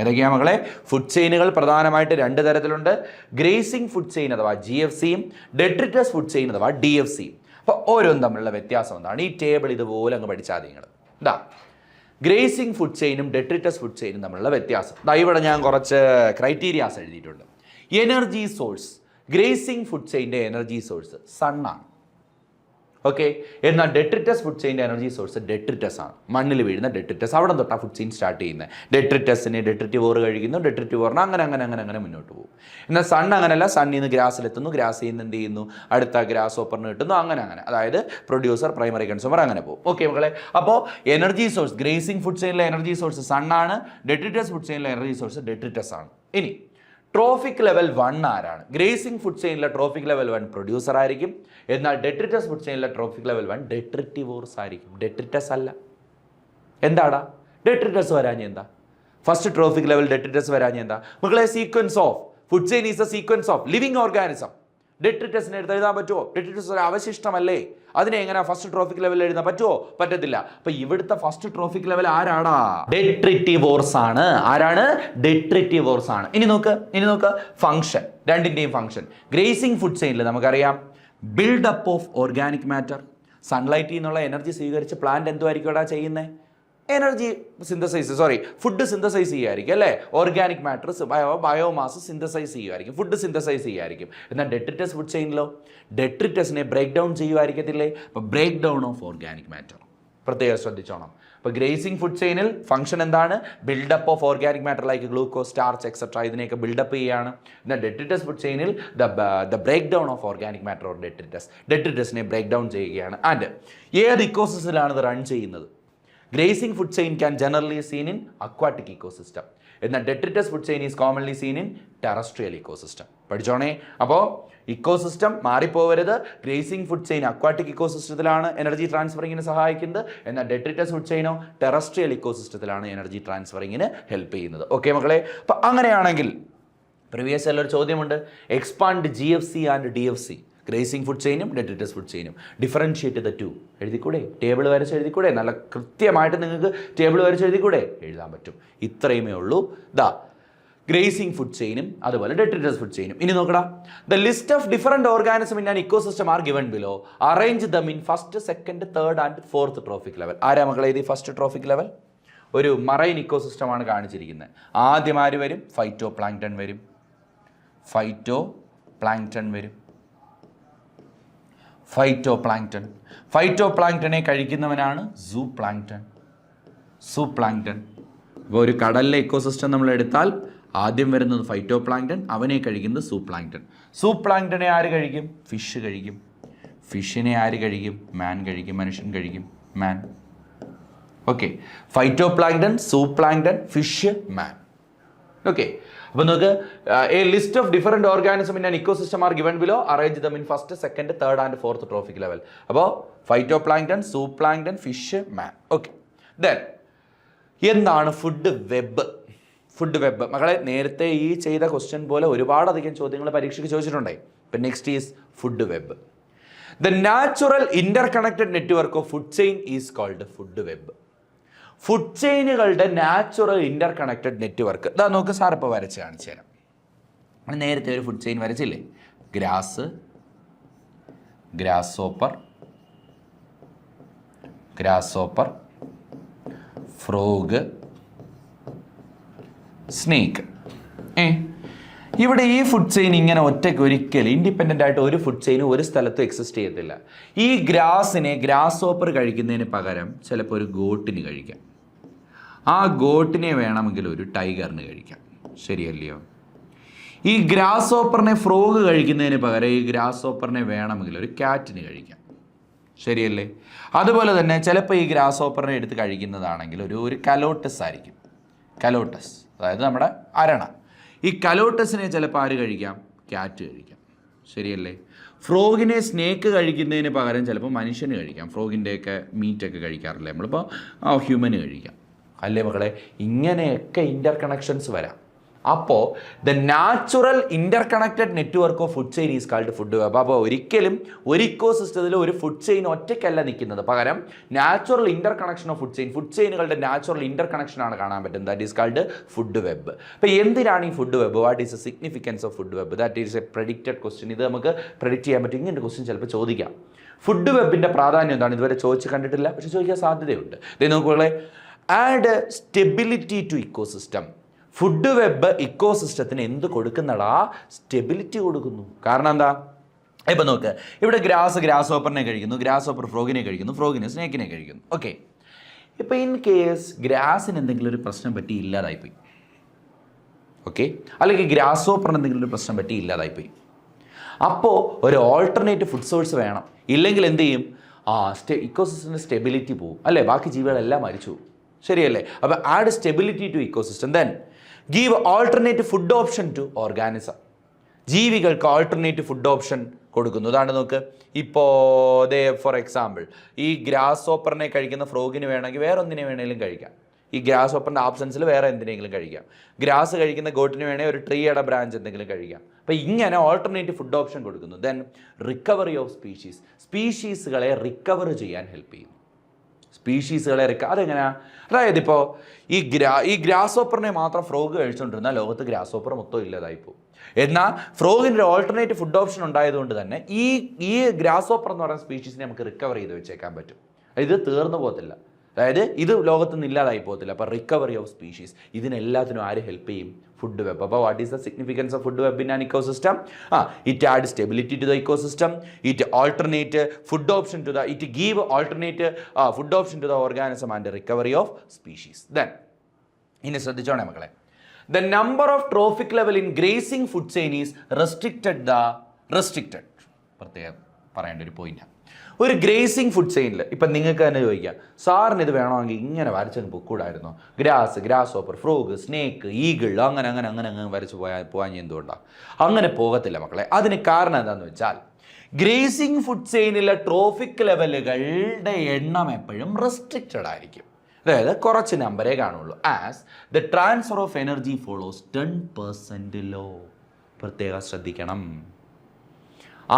ഏതൊക്കെയാ മക്കളെ? ഫുഡ് ചെയിനുകൾ പ്രധാനമായിട്ട് 2 തരത്തിലുണ്ട്. ഗ്രേസിംഗ് ഫുഡ് ചെയിൻ അഥവാ GFCയും ഡെട്രിറ്റസ് ഫുഡ് ചെയിൻ അഥവാ DFCയും. അപ്പോൾ ഓരോന്നും തമ്മിലുള്ള വ്യത്യാസം എന്താണ്? ഈ ടേബിൾ ഇതുപോലെ അങ്ങ് പഠിച്ചാൽ നിങ്ങൾ ഗ്രേസിംഗ് ഫുഡ് ചെയിനും ഡെട്രിറ്റസ് ഫുഡ് ചെയിനും തമ്മിലുള്ള വ്യത്യാസം. ഇവിടെ ഞാൻ കുറച്ച് ക്രൈറ്റീരിയാസ് എഴുതിയിട്ടുണ്ട്. Energy source. ഗ്രേസിംഗ് ഫുഡ് ചെയിൻ്റെ എനർജി സോഴ്സ് സണ്ണാണ്. ഓക്കെ. എന്നാൽ ഡെട്രിറ്റസ് ഫുഡ് ചെയിൻ്റെ എനർജി സോഴ്സ് ഡെട്രിറ്റസ് ആണ്, മണ്ണിൽ വീഴുന്ന ഡെട്രിറ്റസ്. അവിടെ തൊട്ടാണ് ഫുഡ് ചെയിൻ സ്റ്റാർട്ട് ചെയ്യുന്നത്. ഡെട്രിറ്റസിന് ഡെട്രിറ്റിവോർ കഴിക്കുന്നു, ഡെട്രിറ്റിവോറിന് അങ്ങനെ മുന്നോട്ട് പോകും. എന്നാൽ സൺ അങ്ങനെയല്ല, സണ്ണിൽ നിന്ന് ഗ്രാസിലെത്തുന്നു, ഗ്രാസിൽ നിന്ന് എന്ത് ചെയ്യുന്നു, അടുത്ത ഗ്രാസ് ഓപ്പറിന് കിട്ടുന്നു, അങ്ങനെ. അതായത് പ്രൊഡ്യൂസർ, പ്രൈമറി കൺസ്യൂമർ, അങ്ങനെ പോകും. ഓക്കെ മക്കളെ. അപ്പോൾ എനർജി സോഴ്സ്, ഗ്രേസിംഗ് ഫുഡ് ചെയിനിലെ എനർജി സോഴ്സ് സണ്ണാണ്, ഡെട്രിറ്റസ് ഫുഡ് ചെയിനിലെ എനർജി സോഴ്സ് ഡെട്രിറ്റസ് ആണ്. ഇനി ട്രോഫിക് ലെവൽ 1 ആരാണ്? ഗ്രേസിംഗ് ഫുഡ് ചെയിനിലെ ട്രോഫിക് ലെവൽ 1 പ്രൊഡ്യൂസർ ആയിരിക്കും. എന്നാൽ ഡെട്രിറ്റസ് ഫുഡ് ചെയിനിലെ ട്രോഫിക് ലെവൽ 1 ഡെട്രിറ്റിവോർസ് ആയിരിക്കും. ഡെട്രിറ്റസ് അല്ല. എന്താടാ ഡെട്രിറ്റസ് വരാഞ്ഞ എന്താ? ഫസ്റ്റ് ട്രോഫിക് ലെവൽ ഡെട്രിറ്റസ് വരാഞ്ഞ എന്താ മക്കളെ? Sequence of food chain is a sequence of living organism. ഡെട്രിറ്റസിനെ എടുത്ത് എഴുതാൻ പറ്റുമോ? ഡെട്രിറ്റസ് ഒരു അവശിഷ്ടമല്ലേ? അതിനെ എങ്ങനെ ഫസ്റ്റ് ട്രോഫിക് ലെവലിൽ എഴുതാൻ പറ്റുമോ? പറ്റത്തില്ല. അപ്പൊ ഇവിടുത്തെ ഫസ്റ്റ് ട്രോഫിക് ലെവൽ ആരാടാ? ഡെട്രിറ്റിവോർസ് ആണ്. ആരാണ്? ഡെട്രിറ്റിവോർസ് ആണ്. ഇനി നോക്ക് ഫംഗ്ഷൻ, രണ്ടിന്റെയും ഫംഗ്ഷൻ. ഗ്രേസിംഗ് ഫുഡ് ചെയിനിൽ നമുക്കറിയാം ബിൽഡപ്പ് ഓഫ് ഓർഗാനിക് മാറ്റർ. സൺലൈറ്റിൽ നിന്നുള്ള എനർജി സ്വീകരിച്ച് പ്ലാന്റ് എന്തുമായിരിക്കും ചെയ്യുന്നത്? എനർജി സിന്തസൈസ്, ഫുഡ് സിന്തസൈസ് ചെയ്യുമായിരിക്കും അല്ലേ? ഓർഗാനിക് മാറ്റർ ബയോമാസ് സിന്തസൈസ് ചെയ്യുമായിരിക്കും, ഫുഡ് സിന്തസൈസ് ചെയ്യുമായിരിക്കും. എന്നാൽ ഡെട്രിറ്റസ് ഫുഡ് ചെയിനിലോ ഡെട്രിറ്റസിനെ ബ്രേക്ക് ഡൗൺ ചെയ്യുമായിരിക്കത്തില്ലേ? അപ്പോൾ break down of organic matter പ്രത്യേകം ശ്രദ്ധിച്ചോണം. അപ്പോൾ ഗ്രേസിംഗ് ഫുഡ് ചെയിനിൽ ഫംഗ്ഷൻ എന്താണ്? Build up of organic matter like glucose, starch etcetera, ഇതിനെയൊക്കെ ബിൽഡപ്പ് ചെയ്യുകയാണ്. എന്നാൽ ഡെട്രിറ്റസ് ഫുഡ് ചെയിനിൽ the break down of organic matter or ഡെട്രിറ്റസിനെ ബ്രേക്ക് ഡൗൺ ചെയ്യുകയാണ്. ആൻഡ് ഏത് ഇക്കോസിസ്റ്റത്തിലാണ് ഇത് റൺ ചെയ്യുന്നത്? Grazing food chain can generally seen in aquatic ecosystem. എന്നാൽ detritus food chain is commonly seen in terrestrial ecosystem. പഠിച്ചോണേ. അപ്പോൾ ഇക്കോസിസ്റ്റം മാറിപ്പോവരുത്. ഗ്രേസിംഗ് ഫുഡ് ചെയിൻ അക്വാട്ടിക് ഇക്കോസിസ്റ്റത്തിലാണ് എനർജി ട്രാൻസ്ഫറിങ്ങിന് സഹായിക്കുന്നത്. എന്നാൽ ഡെട്രിറ്റസ് ഫുഡ് ചെയിനോ ടെറസ്ട്രിയൽ ഇക്കോസിസ്റ്റത്തിലാണ് എനർജി ട്രാൻസ്ഫറിങ്ങിന് ഹെൽപ്പ് ചെയ്യുന്നത്. ഓക്കെ മക്കളെ. അപ്പോൾ അങ്ങനെയാണെങ്കിൽ പ്രീവിയസ് ഒരു ചോദ്യമുണ്ട്, expand GFC and DFC. Grazing food ചെയിനും detritus food ചെയിനും differentiate the two. എഴുതിക്കൂടെ? Table വരച്ച് എഴുതിക്കൂടെ? നല്ല കൃത്യമായിട്ട് നിങ്ങൾക്ക് ടേബിൾ വരച്ച് എഴുതിക്കൂടെ? എഴുതാൻ പറ്റും. ഇത്രയുമേ ഉള്ളൂ. ഗ്രേസിംഗ് ഫുഡ് ചെയിനും അതുപോലെ ഡെട്രിറ്റസ് ഫുഡ് ചെയിനും. ഇനി നോക്കടാ. The list of different organism in an ecosystem are given below. Arrange them in first, second, third and fourth trophic level. ആരാ മക്കളെ ഇത് ഫസ്റ്റ് ട്രോഫിക് ലെവൽ? ഒരു മറൈൻ ഇക്കോസിസ്റ്റമാണ് കാണിച്ചിരിക്കുന്നത്. ആദ്യം ആര് വരും? ഫൈറ്റോ പ്ലാങ്ക്ടൺ വരും. ഫൈറ്റോ പ്ലാങ്ക്ടനെ കഴിക്കുന്നവനാണ് സൂ പ്ലാങ്ക്ടൺ. ഇപ്പോൾ ഒരു കടലിലെ ഇക്കോസിസ്റ്റം നമ്മൾ എടുത്താൽ ആദ്യം വരുന്നത് ഫൈറ്റോ പ്ലാങ്ക്ടൺ, അവനെ കഴിക്കുന്നത് സൂ പ്ലാങ്ക്ടനെ ആര് കഴിക്കും? ഫിഷ് കഴിക്കും. ഫിഷിനെ ആര് കഴിക്കും? മാൻ കഴിക്കും. മനുഷ്യൻ കഴിക്കും. മാൻ. ഓക്കെ. ഫൈറ്റോ പ്ലാങ്ക്ടൺ, സൂ പ്ലാങ്ക്ടൺ, ഫിഷ്, മാൻ. ഓക്കെ. അപ്പോൾ നമുക്ക് A list of different organism in an ecosystem are given below. Arrange them in first, second, third and fourth trophic level. അപ്പോൾ ഫൈറ്റോ പ്ലാങ്ക്ടൺ, സൂ പ്ലാങ്ക്ടൺ, ഫിഷ്, മാൻ. Okay. Then എന്താണ് food web? മക്കളെ നേരത്തെ ഈ ചെയ്ത question പോലെ ഒരുപാടധികം ചോദ്യങ്ങൾ പരീക്ഷയ്ക്ക് ചോദിച്ചിട്ടുണ്ടായി. ഇപ്പം next is food web. The natural interconnected network of food chain is called food web. Food ചെയിനുകളുടെ നാച്ചുറൽ ഇന്റർ കണക്റ്റഡ് നെറ്റ്വർക്ക്. ഇതാ നോക്ക്, സാർ ഇപ്പോൾ വരച്ച് കാണിച്ചു തരാം. നേരത്തെ ഒരു ഫുഡ് ചെയിൻ വരച്ചില്ലേ? Grasshopper, frog, snake. ഇവിടെ ഈ ഫുഡ് ചെയിൻ ഇങ്ങനെ ഒറ്റയ്ക്ക് ഒരിക്കലും ഇൻഡിപെൻഡൻ്റ് ആയിട്ട് ഒരു ഫുഡ് ചെയിനും ഒരു സ്ഥലത്തും എക്സിസ്റ്റ് ചെയ്യത്തില്ല. ഈ ഗ്രാസ് ഓപ്പർ കഴിക്കുന്നതിന് പകരം ചിലപ്പോൾ ഒരു ഗോട്ടിന് കഴിക്കാം. ആ ഗോട്ടിനെ വേണമെങ്കിൽ ഒരു ടൈഗറിന് കഴിക്കാം. ശരിയല്ലയോ? ഈ ഗ്രാസ് ഓപ്പറിനെ ഫ്രോഗ് കഴിക്കുന്നതിന് പകരം ഈ ഗ്രാസ് ഓപ്പറിനെ വേണമെങ്കിൽ ഒരു ക്യാറ്റിന് കഴിക്കാം. ശരിയല്ലേ? അതുപോലെ തന്നെ ചിലപ്പോൾ ഈ ഗ്രാസ് ഓപ്പറിനെ എടുത്ത് കഴിക്കുന്നതാണെങ്കിൽ ഒരു കലോട്ടസ് ആയിരിക്കും. അതായത് നമ്മുടെ അരണ. ഈ കലോട്ടസിനെ ചിലപ്പോൾ ആര് കഴിക്കാം? ക്യാറ്റ് കഴിക്കാം. ശരിയല്ലേ? ഫ്രോഗിനെ സ്നേക്ക് കഴിക്കുന്നതിന് പകരം ചിലപ്പോൾ മനുഷ്യന് കഴിക്കാം. ഫ്രോഗിൻ്റെയൊക്കെ മീറ്റൊക്കെ കഴിക്കാറില്ലേ നമ്മളിപ്പോൾ? ഹ്യൂമന് കഴിക്കാം. അല്ലേ മക്കളെ? ഇങ്ങനെയൊക്കെ ഇൻ്റർ കണക്ഷൻസ് വരാം. അപ്പോൾ the natural interconnected network of food chain is called food web. അപ്പോൾ ഒരിക്കലും ഒരു ഇക്കോസിസ്റ്റത്തിൽ ഒരു ഫുഡ് ചെയിൻ ഒറ്റയ്ക്കല്ല നിൽക്കുന്നത്, പകരം natural interconnection of food ചെയിനുകളുടെ നാച്ചുറൽ ഇന്റർ കണക്ഷനാണ് കാണാൻ പറ്റുന്നത്. That is called food web. അപ്പോൾ എന്തിനാണ് ഈ food web? What is a significance of food web? That is a predicted question. ഇത് നമുക്ക് പ്രെഡിക്റ്റ് ചെയ്യാൻ പറ്റും. ഇങ്ങനെ ക്വസ്റ്റ്യൻ ചിലപ്പോൾ ചോദിക്കാം. ഫുഡ് വെബിൻ്റെ പ്രാധാന്യം എന്താണ്? ഇതുവരെ ചോദിച്ച് കണ്ടിട്ടില്ല, പക്ഷെ ചോദിക്കാൻ സാധ്യതയുണ്ട്. ഇത് നോക്കുകളെ, add stability to ecosystem. Food web ഇക്കോസിസ്റ്റത്തിന് എന്ത് കൊടുക്കുന്നടാ? സ്റ്റെബിലിറ്റി കൊടുക്കുന്നു. കാരണം എന്താ? ഇപ്പം നോക്ക്, ഇവിടെ ഗ്രാസ് ഹോപ്പറിനെ കഴിക്കുന്നു, ഗ്രാസ് ഹോപ്പർ ഫ്രോഗിനെ കഴിക്കുന്നു, ഫ്രോഗിനെ സ്നേക്കിനെ കഴിക്കുന്നു. ഓക്കെ, ഇപ്പം ഇൻ കേസ് ഗ്രാസിന് എന്തെങ്കിലും ഒരു പ്രശ്നം പറ്റി ഇല്ലാതായിപ്പോയി, ഓക്കെ, അല്ലെങ്കിൽ ഗ്രാസ് ഹോപ്പറിന് എന്തെങ്കിലും ഒരു പ്രശ്നം പറ്റി ഇല്ലാതായിപ്പോയി, അപ്പോൾ ഒരു ഓൾട്ടർനേറ്റീവ് ഫുഡ് സോഴ്സ് വേണം. ഇല്ലെങ്കിൽ എന്ത് ചെയ്യും? ഇക്കോസിസ്റ്റത്തിൻ്റെ സ്റ്റെബിലിറ്റി പോവും, അല്ലേ? ബാക്കി ജീവികളെല്ലാം മരിച്ചു പോകും, ശരിയല്ലേ? അപ്പോൾ add stability to ecosystem, then give alternative food option to organism. ജീവികൾക്ക് ഓൾട്ടർനേറ്റീവ് ഫുഡ് ഓപ്ഷൻ കൊടുക്കുന്നു. അതാണ് നോക്ക്, ഇപ്പോൾ ഫോർ എക്സാമ്പിൾ ഈ ഗ്രാസ് ഹോപ്പറിനെ കഴിക്കുന്ന ഫ്രോഗിന് വേണമെങ്കിൽ വേറെ ഒന്നിനെ വേണമെങ്കിലും കഴിക്കാം. ഈ ഗ്രാസ് ഹോപ്പറിൻ്റെ ആബ്സെൻസിൽ വേറെ എന്തിനെങ്കിലും കഴിക്കാം. ഗ്രാസ് കഴിക്കുന്ന ഗോട്ടിന് വേണമെങ്കിൽ ഒരു ട്രീയുടെ ബ്രാഞ്ച് എന്തെങ്കിലും കഴിക്കാം. അപ്പോൾ ഇങ്ങനെ ഓൾട്ടർനേറ്റീവ് ഫുഡ് ഓപ്ഷൻ കൊടുക്കുന്നു. ദെൻ റിക്കവറി ഓഫ് സ്പീഷീസുകളെ റിക്കവർ ചെയ്യാൻ ഹെൽപ്പ് ചെയ്യും. സ്പീഷീസുകളെ അതെങ്ങനെയാണ്? അതായത് ഇപ്പോൾ ഈ ഗ്രാസ് ഹോപ്പറിനെ മാത്രം ഫ്രോഗ് കഴിച്ചുകൊണ്ടിരുന്നാൽ ലോകത്ത് ഗ്രാസ് ഹോപ്പർ മൊത്തം ഇല്ലാതായിപ്പോവും. എന്നാൽ ഫ്രോഗിൻ്റെ ഒരു ഓൾട്ടർനേറ്റീവ് ഫുഡ് ഓപ്ഷൻ ഉണ്ടായതുകൊണ്ട് തന്നെ ഈ ഗ്രാസ് ഹോപ്പർ എന്ന് പറയുന്ന സ്പീഷീസിനെ നമുക്ക് റിക്കവർ ചെയ്ത് വെച്ചേക്കാൻ പറ്റും. ഇത് തീർന്നു പോകത്തില്ല, അതായത് ഇത് ലോകത്ത് നിന്ന് ഇല്ലാതായി പോകത്തില്ല. അപ്പോൾ റിക്കവറി ഓഫ് സ്പീഷീസ്, ഇതിനെല്ലാത്തിനും ആര് ഹെൽപ്പ് ചെയ്യും? Food web. അപ്പോൾ what is the significance of food web in an ecosystem? It add stability to the ecosystem, it alternate food option to the, it give alternate food option to the organism and recovery of species. Then ഇനി ശ്രദ്ധിച്ചോണേ മക്കളെ, the number of trophic level in grazing food chain is restricted. പ്രത്യേകം പറയേണ്ട ഒരു പോയിന്റാണ്. ഒരു gracing food ചെയിനിൽ ഇപ്പം നിങ്ങൾക്ക് തന്നെ ചോദിക്കാം, സാറിന് ഇത് വേണമെങ്കിൽ ഇങ്ങനെ വരച്ചങ്ങ് പൊക്കൂടായിരുന്നോ? Grasshopper, frog, snake, eagle അങ്ങനെ വരച്ച് പോകാൻ എന്തുകൊണ്ടാണ്? അങ്ങനെ പോകത്തില്ല മക്കളെ. അതിന് കാരണം എന്താണെന്ന് വെച്ചാൽ ഗ്രേസിങ് ഫുഡ് ചെയിനിലെ ട്രോഫിക് ലെവലുകളുടെ എണ്ണം എപ്പോഴും റെസ്ട്രിക്റ്റഡ് ആയിരിക്കും. അതായത് കുറച്ച് നമ്പറേ കാണുള്ളൂ. As the transfer of energy follows 10% law. പ്രത്യേകം ശ്രദ്ധിക്കണം,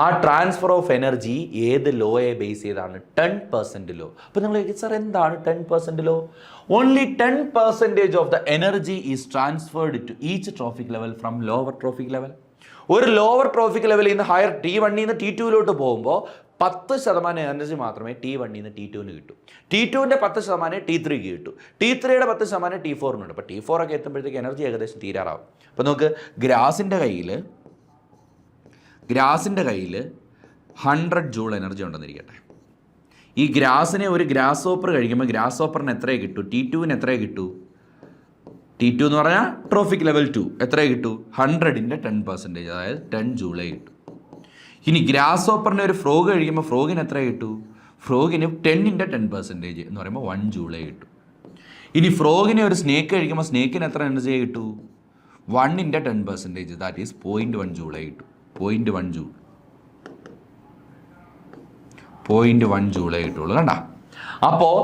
ആ ട്രാൻസ്ഫർ ഓഫ് എനർജി ഏത് ലോയെ ബേസ് ചെയ്താണ്? 10% ലോ. അപ്പോൾ നിങ്ങൾ സാർ എന്താണ് 10% law? Only 10% of the energy is transferred to each trophic level from lower trophic level. ഒരു ലോവർ ട്രോഫിക് ലെവലിൽ നിന്ന് ഹയർ T1 നിന്ന് T2 പോകുമ്പോൾ 10% എനർജി മാത്രമേ T1 നിന്ന് T2 കിട്ടൂ. T2ൻ്റെ 10% T3 കിട്ടൂ. T3യുടെ 10% T4 ഉണ്ട്. അപ്പോൾ T4 ഒക്കെ എത്തുമ്പോഴത്തേക്ക് എനർജി ഏകദേശം തീരാറാവും. അപ്പോൾ നമുക്ക് ഗ്രാസിൻ്റെ കയ്യിൽ 100 ജൂൾ എനർജി ഉണ്ടെന്നിരിക്കട്ടെ. ഈ ഗ്രാസിനെ ഒരു ഗ്രാസ് ഹോപ്പർ കഴിക്കുമ്പോൾ ഗ്രാസ് ഹോപ്പറിന് എത്രയേ കിട്ടൂ? T2ന് എത്രയേ കിട്ടൂ? T2 എന്ന് പറഞ്ഞാൽ ട്രോഫിക് ലെവൽ 2 എത്രയേ കിട്ടൂ? 100ൻ്റെ 10%, അതായത് 10 ജൂളേ കിട്ടൂ. ഇനി ഗ്രാസ് ഹോപ്പറിനെ ഒരു ഫ്രോഗ് കഴിക്കുമ്പോൾ ഫ്രോഗിന് എത്ര കിട്ടൂ? ഫ്രോഗിന് 10ൻ്റെ 10% എന്ന് പറയുമ്പോൾ 1 ജൂളേ കിട്ടും. ഇനി ഫ്രോഗിനെ ഒരു സ്നേക്ക് കഴിക്കുമ്പോൾ സ്നേക്കിന് എത്ര എനർജിയെ കിട്ടൂ? 1ൻ്റെ 10%, ദാറ്റ് ഈസ് 0.1 ജൂളേ കിട്ടും. 0.1 ജൂളേ കിട്ടുള്ളൂ. കണ്ട, അപ്പോൾ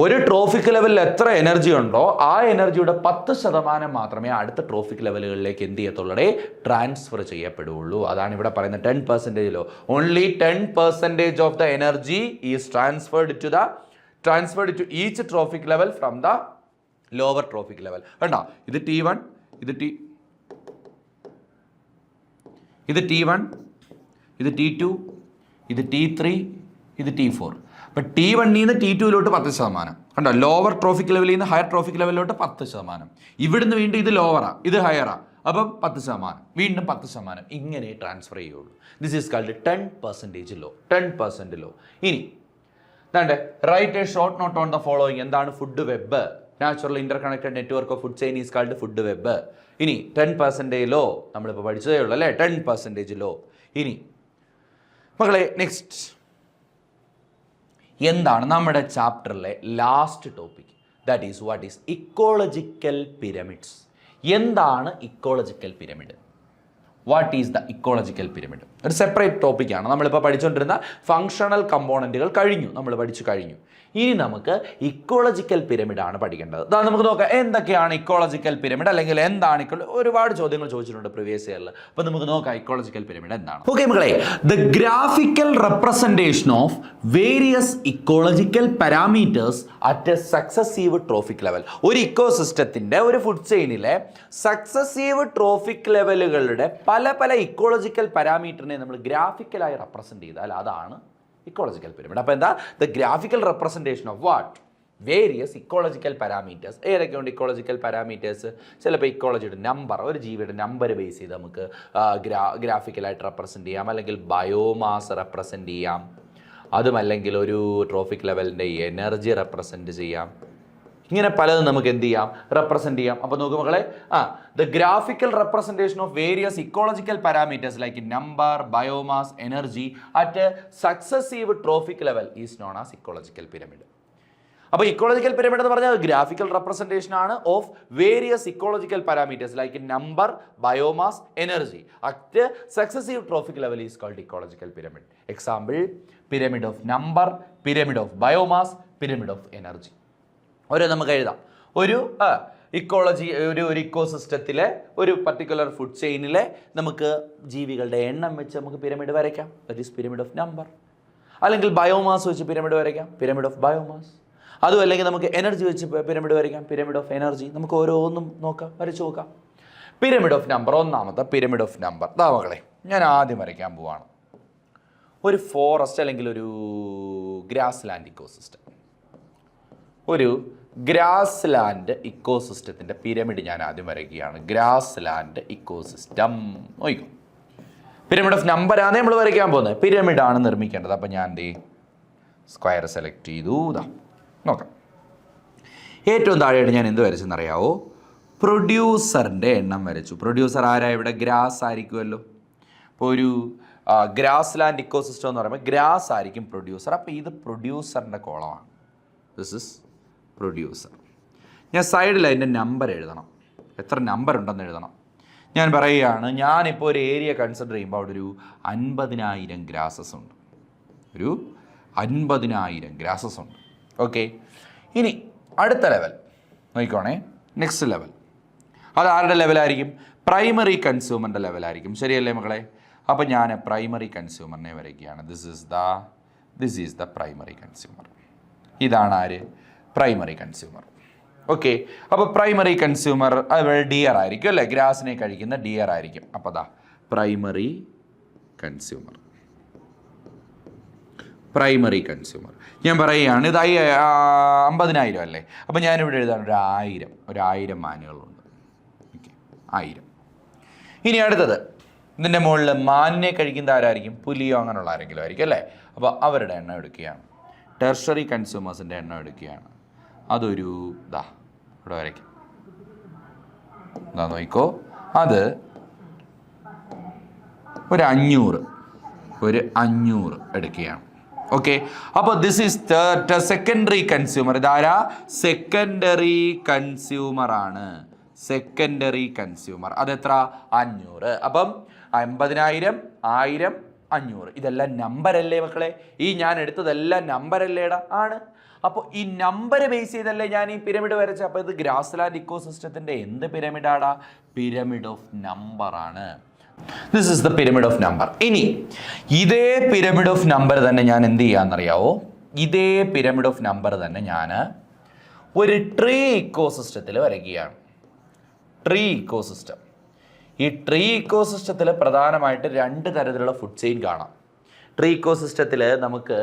ഒരു ട്രോഫിക് ലെവലിൽ എത്ര എനർജി ഉണ്ടോ ആ എനർജിയുടെ 10% മാത്രമേ അടുത്ത ട്രോഫിക് ലെവലുകളിലേക്ക് എന്ത് ചെയ്യത്തുള്ളൂ? ട്രാൻസ്ഫർ ചെയ്യപ്പെടുള്ളൂ. അതാണ് ഇവിടെ പറയുന്ന 10% law. Only 10% of the energy is transferred to each trophic level from the lower trophic level. കണ്ടോ, ഇത് T1, ഇത് T2, ഇത് T3, ഇത് T4. അപ്പം T1 നിന്ന് T2 10%. കണ്ടോ, ലോവർ ട്രോഫിക് ലെവലിൽ നിന്ന് ഹയർ ട്രോഫിക് ലെവലിലോട്ട് 10%. ഇവിടുന്ന് വീണ്ടും ഇത് ലോവറാ, ഇത് ഹയറാ, അപ്പം 10%, വീണ്ടും 10%. ഇങ്ങനെ ട്രാൻസ്ഫർ ചെയ്യുള്ളൂ. This is called 10% law. 10% law. ഇനി എന്താണ്ട് write a short note on the following. എന്താണ് food web? Natural interconnected network of food chain is called food web. ഇനി 10% ലോ നമ്മളിപ്പോൾ പഠിച്ചതേ ഉള്ളൂ അല്ലേ? 10% ലോ. ഇനി മക്കളെ നെക്സ്റ്റ് എന്താണ് നമ്മുടെ ചാപ്റ്ററിലെ last topic? That is what is ecological pyramids. എന്താണ് ecological pyramid? What is the ecological pyramid? ഒരു സെപ്പറേറ്റ് ടോപ്പിക്കാണ്. നമ്മളിപ്പോൾ പഠിച്ചുകൊണ്ടിരുന്ന ഫങ്ഷണൽ കമ്പോണൻറ്റുകൾ നമ്മൾ പഠിച്ചു കഴിഞ്ഞു. ഇനി നമുക്ക് ഇക്കോളജിക്കൽ പിരമിഡാണ് പഠിക്കേണ്ടത്. അതാണ് നമുക്ക് നോക്കാം എന്തൊക്കെയാണ് ഇക്കോളജിക്കൽ പിരമിഡ്, അല്ലെങ്കിൽ എന്താണ് ഒരുപാട് ചോദ്യങ്ങൾ ചോദിച്ചിട്ടുണ്ട് പ്രീവിയസ് ഇയറിൽ. അപ്പോൾ നമുക്ക് നോക്കാം ഇക്കോളജിക്കൽ പിരമിഡ് എന്താണ്. ഓക്കെ മക്കളെ, the graphical representation of various ecological parameters at A successive trophic level. ഒരു ഇക്കോസിസ്റ്റത്തിൻ്റെ, ഒരു ഫുഡ് ചെയിനിലെ സക്സസീവ് ട്രോഫിക് ലെവലുകളുടെ പല ഇക്കോളജിക്കൽ പാരാമീറ്ററിനെ നമ്മൾ ഗ്രാഫിക്കലായി റെപ്രസെൻറ്റ് ചെയ്താൽ അതാണ് ഇക്കോളജിക്കൽ പിരമിഡ്. അപ്പോൾ എന്താ? The graphical representation of what? Various ecological parameters. ഏതൊക്കെയുണ്ട് ഇക്കോളജിക്കൽ പാരാമീറ്റേഴ്സ്? ചിലപ്പോൾ ഇക്കോളജിയുടെ നമ്പർ, ഒരു ജീവിയുടെ നമ്പർ ബേസ് ചെയ്ത് നമുക്ക് ഗ്രാഫിക്കലായിട്ട് റെപ്രസെൻ്റ് ചെയ്യാം, അല്ലെങ്കിൽ ബയോമാസ് റെപ്രസെൻ്റ് ചെയ്യാം, അതുമല്ലെങ്കിൽ ഒരു ട്രോഫിക് ലെവലിൻ്റെ എനർജി റെപ്രസെൻ്റ് ചെയ്യാം. ഇങ്ങനെ പലതും നമുക്ക് എന്ത് ചെയ്യാം? റെപ്രസെൻ്റ് ചെയ്യാം. അപ്പോൾ നോക്കൂ മക്കളെ, the graphical representation of various ecological parameters like number, biomass, energy at successive trophic level is known as ecological pyramid. അപ്പോൾ ഇക്കോളജിക്കൽ പിരമിഡ് എന്ന് പറഞ്ഞാൽ ഗ്രാഫിക്കൽ റെപ്രസെൻറ്റേഷൻ ആണ് of various ecological parameters like number, biomass, energy at successive trophic level is called ecological pyramid. Example: pyramid of number, pyramid of biomass, pyramid of energy. ഓരോ നമുക്ക് എഴുതാം. ഒരു ecology, ഒരു ഇക്കോസിസ്റ്റത്തിലെ ഒരു particular food ചെയിനിലെ നമുക്ക് ജീവികളുടെ എണ്ണം വെച്ച് നമുക്ക് പിരമിഡ് വരയ്ക്കാം, that is pyramid of number. അല്ലെങ്കിൽ ബയോമാസ് വെച്ച് പിരമിഡ് വരയ്ക്കാം, പിരമിഡ് ഓഫ് ബയോമാസ്. അതും അല്ലെങ്കിൽ നമുക്ക് എനർജി വെച്ച് പിരമിഡ് വരയ്ക്കാം, പിരമിഡ് ഓഫ് എനർജി. നമുക്ക് ഓരോന്നും നോക്കാം, വരച്ചു നോക്കാം. പിരമിഡ് ഓഫ് നമ്പർ, ഒന്നാമത്തെ പിരമിഡ് ഓഫ് നമ്പർ. ദാ മക്കളെ, ഞാൻ ആദ്യം വരയ്ക്കാൻ പോവാണ്. ഒരു ഫോറസ്റ്റ് അല്ലെങ്കിൽ ഒരു ഗ്രാസ് ലാൻഡ് ഇക്കോസിസ്റ്റം. ഒരു ഗ്രാസ് ലാൻഡ് ഇക്കോസിസ്റ്റത്തിൻ്റെ പിരമിഡ് ഞാൻ ആദ്യം വരയ്ക്കുകയാണ്. ഗ്രാസ് ലാൻഡ് ഇക്കോസിസ്റ്റം നോക്കും. പിരമിഡ് ഓഫ് നമ്പറാണ് നമ്മൾ വരയ്ക്കാൻ പോകുന്നത്. പിരമിഡാണ് നിർമ്മിക്കേണ്ടത്. അപ്പം ഞാൻ എന്ത് ചെയ്യും? സ്ക്വയർ സെലക്ട് ചെയ്തു. നോക്കാം. ഏറ്റവും താഴെയായിട്ട് ഞാൻ എന്ത് വരച്ചെന്നറിയാവോ? പ്രൊഡ്യൂസറിൻ്റെ എണ്ണം വരച്ചു. പ്രൊഡ്യൂസർ ആരാ? ഇവിടെ ഗ്രാസ് ആയിരിക്കുമല്ലോ. അപ്പോൾ ഒരു ഗ്രാസ് ലാൻഡ് ഇക്കോസിസ്റ്റം എന്ന് പറയുമ്പോൾ ഗ്രാസ് ആയിരിക്കും പ്രൊഡ്യൂസർ. അപ്പോൾ ഇത് പ്രൊഡ്യൂസറിൻ്റെ കോളമാണ്. This is producer. ഞാൻ സൈഡിൽ അതിൻ്റെ നമ്പർ എഴുതണം. എത്ര നമ്പർ ഉണ്ടെന്ന് എഴുതണം. ഞാൻ പറയുകയാണ്, ഞാനിപ്പോൾ ഒരു ഏരിയ കൺസിഡർ ചെയ്യുമ്പോൾ അവിടെ ഒരു 50,000 ഗ്രാസസ് ഉണ്ട്. ഒരു 50,000 ഗ്രാസസ് ഉണ്ട്. ഓക്കെ, ഇനി അടുത്ത ലെവൽ നോക്കിക്കോണേ. നെക്സ്റ്റ് ലെവൽ അത് ആരുടെ ലെവലായിരിക്കും? പ്രൈമറി കൺസ്യൂമറിൻ്റെ ലെവലായിരിക്കും. ശരിയല്ലേ മക്കളെ? അപ്പോൾ ഞാൻ പ്രൈമറി കൺസ്യൂമറിനെ വരയ്ക്കുകയാണ്. This is the primary consumer. ഇതാണ് ആര്? Primary consumer. ഓക്കെ, അപ്പോൾ പ്രൈമറി കൺസ്യൂമർ അത് ഡിയർ ആയിരിക്കും അല്ലേ? ഗ്രാസിനെ കഴിക്കുന്ന ഡിയർ ആയിരിക്കും. അപ്പോൾ ദാ പ്രൈമറി കൺസ്യൂമർ. പ്രൈമറി കൺസ്യൂമർ ഞാൻ പറയുകയാണ്, ഇത് 50,000 അല്ലേ? അപ്പോൾ ഞാനിവിടെ എഴുതാണ് ഒരു 1000 മാനുകളുണ്ട്. ഓക്കെ, 1000. ഇനി അടുത്തത്, ഇതിൻ്റെ മുകളിൽ മാനിനെ കഴിക്കുന്ന ആരായിരിക്കും? പുലിയോ അങ്ങനെയുള്ള ആരെങ്കിലും ആയിരിക്കും അല്ലേ? അപ്പോൾ അവരുടെ എണ്ണം എടുക്കുകയാണ്. ടെർഷറി കൺസ്യൂമേഴ്സിൻ്റെ എണ്ണം എടുക്കുകയാണ്. അതൊരു ഇവിടെ വരയ്ക്കും. നോക്കിക്കോ, അത് ഒരു 500 എടുക്കുകയാണ്. ഓക്കെ, അപ്പോൾ ദിസ് ഈസ് സെക്കൻഡറി കൺസ്യൂമർ. ഇതാരാ? സെക്കൻഡറി കൺസ്യൂമർ ആണ്. സെക്കൻഡറി കൺസ്യൂമർ അതെത്ര? 500. അപ്പം 50,000, 1000, 500 ഇതെല്ലാം നമ്പറല്ലേ മക്കളെ? ഈ ഞാൻ എടുത്തതെല്ലാം നമ്പറല്ലേടാ? ആണ്. അപ്പോൾ ഈ നമ്പർ ബേസ് ചെയ്തല്ലേ ഞാൻ ഈ പിരമിഡ് വരച്ചത്. അപ്പോൾ ഇത് ഗ്രാസ് ലാൻഡ് ഇക്കോസിസ്റ്റത്തിൻ്റെ എന്ത് പിരമിഡാടാ? പിരമിഡ് ഓഫ് നമ്പർ ആണ്. This is the pyramid of number. ഇനി ഇതേ പിരമിഡ് ഓഫ് നമ്പർ തന്നെ ഞാൻ എന്ത് ചെയ്യാമെന്നറിയാവോ? ഇതേ പിരമിഡ് ഓഫ് നമ്പർ തന്നെ ഞാൻ ഒരു ട്രീ ഇക്കോസിസ്റ്റത്തിൽ വരയ്ക്കുകയാണ്. Tree ecosystem. ഈ ട്രീ ഇക്കോസിസ്റ്റത്തിൽ പ്രധാനമായിട്ട് 2 തരത്തിലുള്ള ഫുഡ് ചെയിൻ കാണാം. ട്രീ ഇക്കോസിസ്റ്റത്തിൽ നമുക്ക്